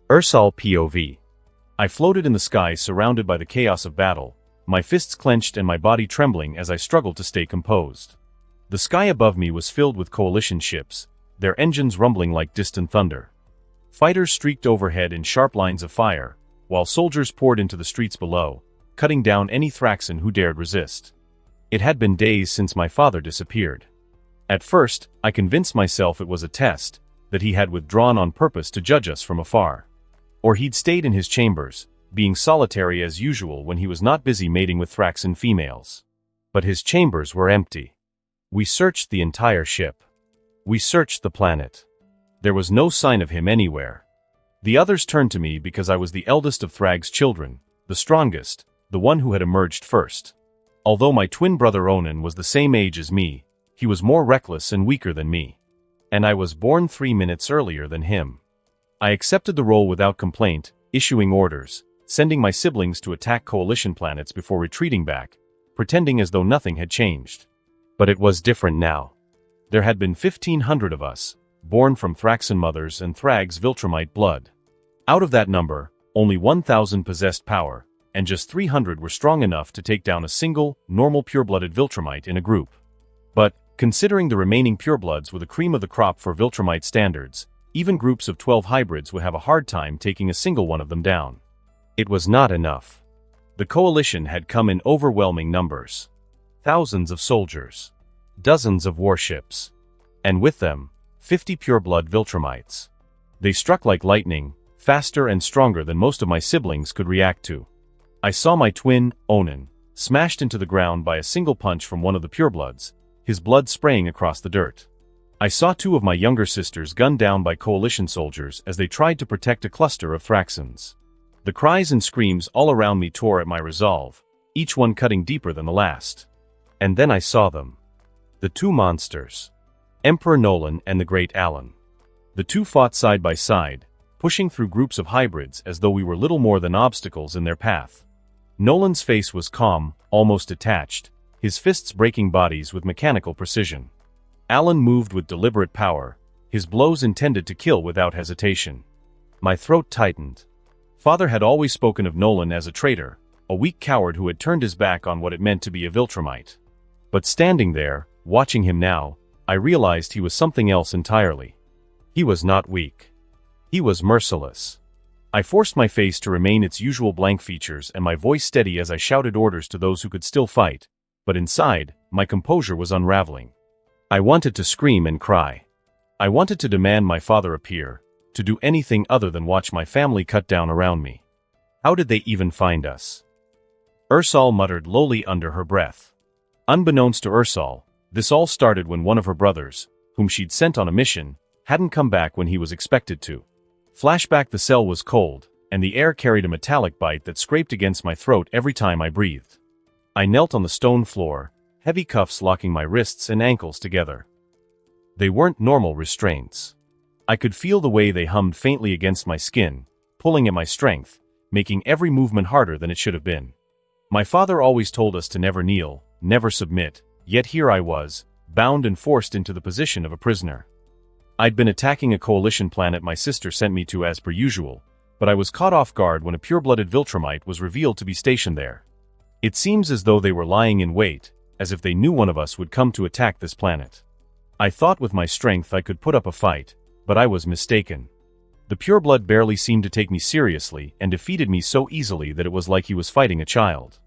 Ursal POV. I floated in the sky surrounded by the chaos of battle, my fists clenched and my body trembling as I struggled to stay composed. The sky above me was filled with coalition ships, their engines rumbling like distant thunder. Fighters streaked overhead in sharp lines of fire, while soldiers poured into the streets below, cutting down any Thraxan who dared resist. It had been days since my father disappeared. At first, I convinced myself it was a test, that he had withdrawn on purpose to judge us from afar. Or he'd stayed in his chambers, being solitary as usual when he was not busy mating with Thraxan females. But his chambers were empty. We searched the entire ship. We searched the planet. There was no sign of him anywhere. The others turned to me because I was the eldest of Thrag's children, the strongest, the one who had emerged first. Although my twin brother Onan was the same age as me, he was more reckless and weaker than me. And I was born 3 minutes earlier than him. I accepted the role without complaint, issuing orders, sending my siblings to attack coalition planets before retreating back, pretending as though nothing had changed. But it was different now. There had been 1,500 of us, born from Thraxan mothers and Thrag's Viltrumite blood. Out of that number, only 1,000 possessed power, and just 300 were strong enough to take down a single, normal pure-blooded Viltrumite in a group. But, considering the remaining purebloods were the cream of the crop for Viltrumite standards, even groups of 12 hybrids would have a hard time taking a single one of them down. It was not enough. The coalition had come in overwhelming numbers. Thousands of soldiers. Dozens of warships. And with them, 50 pureblood Viltrumites. They struck like lightning, faster and stronger than most of my siblings could react to. I saw my twin, Onan, smashed into the ground by a single punch from one of the purebloods, his blood spraying across the dirt. I saw 2 of my younger sisters gunned down by coalition soldiers as they tried to protect a cluster of Thraxans. The cries and screams all around me tore at my resolve, each one cutting deeper than the last. And then I saw them. The 2 monsters. Emperor Nolan and the Great Alan. The 2 fought side by side, pushing through groups of hybrids as though we were little more than obstacles in their path. Nolan's face was calm, almost detached, his fists breaking bodies with mechanical precision. Alan moved with deliberate power, his blows intended to kill without hesitation. My throat tightened. Father had always spoken of Nolan as a traitor, a weak coward who had turned his back on what it meant to be a Viltrumite. But standing there, watching him now, I realized he was something else entirely. He was not weak. He was merciless. I forced my face to remain its usual blank features and my voice steady as I shouted orders to those who could still fight, but inside, my composure was unraveling. I wanted to scream and cry. I wanted to demand my father appear, to do anything other than watch my family cut down around me. How did they even find us? Ursal muttered lowly under her breath. Unbeknownst to Ursal, this all started when one of her brothers, whom she'd sent on a mission, hadn't come back when he was expected to. Flashback: the cell was cold, and the air carried a metallic bite that scraped against my throat every time I breathed. I knelt on the stone floor, heavy cuffs locking my wrists and ankles together. They weren't normal restraints. I could feel the way they hummed faintly against my skin, pulling at my strength, making every movement harder than it should have been. My father always told us to never kneel, never submit, yet here I was, bound and forced into the position of a prisoner. I'd been attacking a coalition planet my sister sent me to as per usual, but I was caught off guard when a pure-blooded Viltrumite was revealed to be stationed there. It seems as though they were lying in wait, as if they knew one of us would come to attack this planet. I thought with my strength I could put up a fight, but I was mistaken. The pureblood barely seemed to take me seriously and defeated me so easily that it was like he was fighting a child.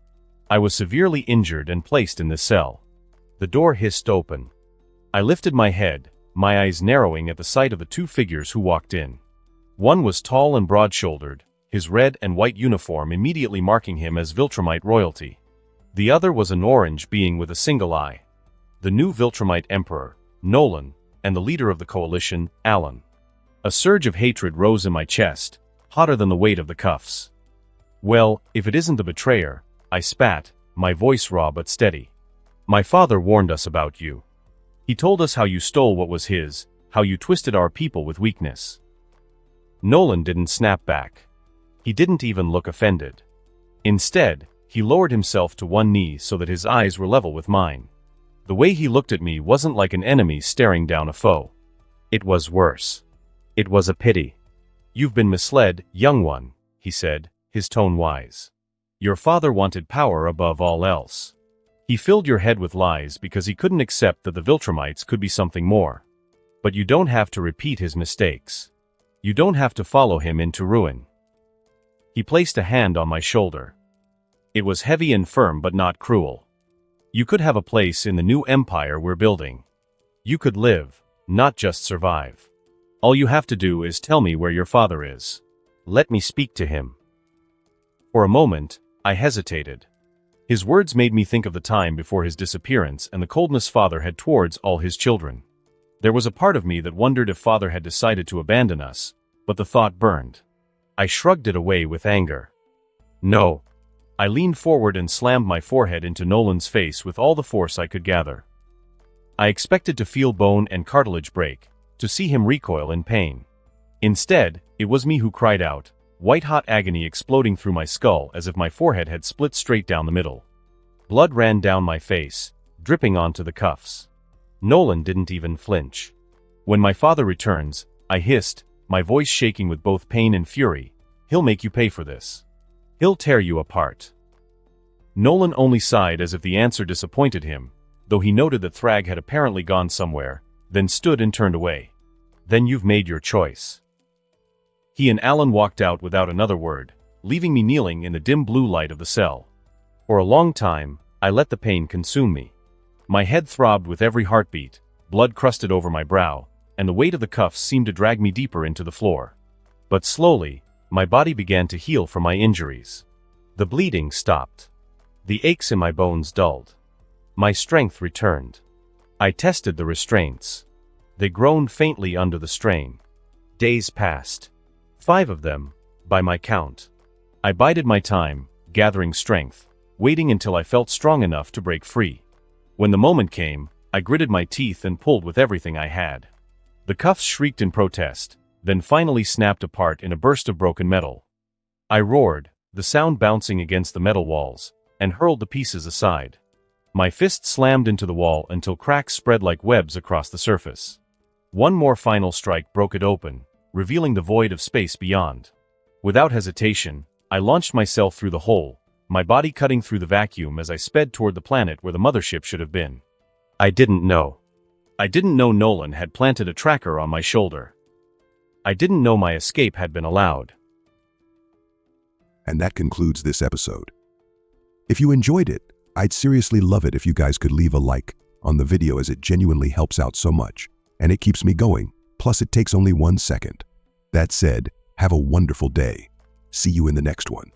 I was severely injured and placed in this cell. The door hissed open. I lifted my head, my eyes narrowing at the sight of the two figures who walked in. One was tall and broad-shouldered, his red and white uniform immediately marking him as Viltrumite royalty. The other was an orange being with a single eye. The new Viltrumite Emperor, Nolan, and the leader of the coalition, Alan. A surge of hatred rose in my chest, hotter than the weight of the cuffs. Well, if it isn't the betrayer, I spat, my voice raw but steady. My father warned us about you. He told us how you stole what was his, how you twisted our people with weakness. Nolan didn't snap back. He didn't even look offended. Instead, he lowered himself to one knee so that his eyes were level with mine. The way he looked at me wasn't like an enemy staring down a foe. It was worse. It was a pity. You've been misled, young one, he said, his tone wise. Your father wanted power above all else. He filled your head with lies because he couldn't accept that the Viltrumites could be something more. But you don't have to repeat his mistakes. You don't have to follow him into ruin. He placed a hand on my shoulder. It was heavy and firm but not cruel. You could have a place in the new empire we're building. You could live, not just survive. All you have to do is tell me where your father is. Let me speak to him. For a moment, I hesitated. His words made me think of the time before his disappearance and the coldness father had towards all his children. There was a part of me that wondered if father had decided to abandon us, but the thought burned. I shrugged it away with anger. No. I leaned forward and slammed my forehead into Nolan's face with all the force I could gather. I expected to feel bone and cartilage break, to see him recoil in pain. Instead, it was me who cried out, white-hot agony exploding through my skull as if my forehead had split straight down the middle. Blood ran down my face, dripping onto the cuffs. Nolan didn't even flinch. When my father returns, I hissed, my voice shaking with both pain and fury, he'll make you pay for this. He'll tear you apart. Nolan only sighed as if the answer disappointed him, though he noted that Thrag had apparently gone somewhere, then stood and turned away. Then you've made your choice. He and Alan walked out without another word, leaving me kneeling in the dim blue light of the cell. For a long time, I let the pain consume me. My head throbbed with every heartbeat, blood crusted over my brow, and the weight of the cuffs seemed to drag me deeper into the floor. But slowly, my body began to heal from my injuries. The bleeding stopped. The aches in my bones dulled. My strength returned. I tested the restraints. They groaned faintly under the strain. Days passed. 5 of them, by my count. I bided my time, gathering strength, waiting until I felt strong enough to break free. When the moment came, I gritted my teeth and pulled with everything I had. The cuffs shrieked in protest, then finally snapped apart in a burst of broken metal. I roared, the sound bouncing against the metal walls, and hurled the pieces aside. My fist slammed into the wall until cracks spread like webs across the surface. One more final strike broke it open, revealing the void of space beyond. Without hesitation, I launched myself through the hole, my body cutting through the vacuum as I sped toward the planet where the mothership should have been. I didn't know. I didn't know Nolan had planted a tracker on my shoulder. I didn't know my escape had been allowed. And that concludes this episode. If you enjoyed it, I'd seriously love it if you guys could leave a like on the video, as it genuinely helps out so much, and it keeps me going, plus it takes only 1 second. That said, have a wonderful day. See you in the next one.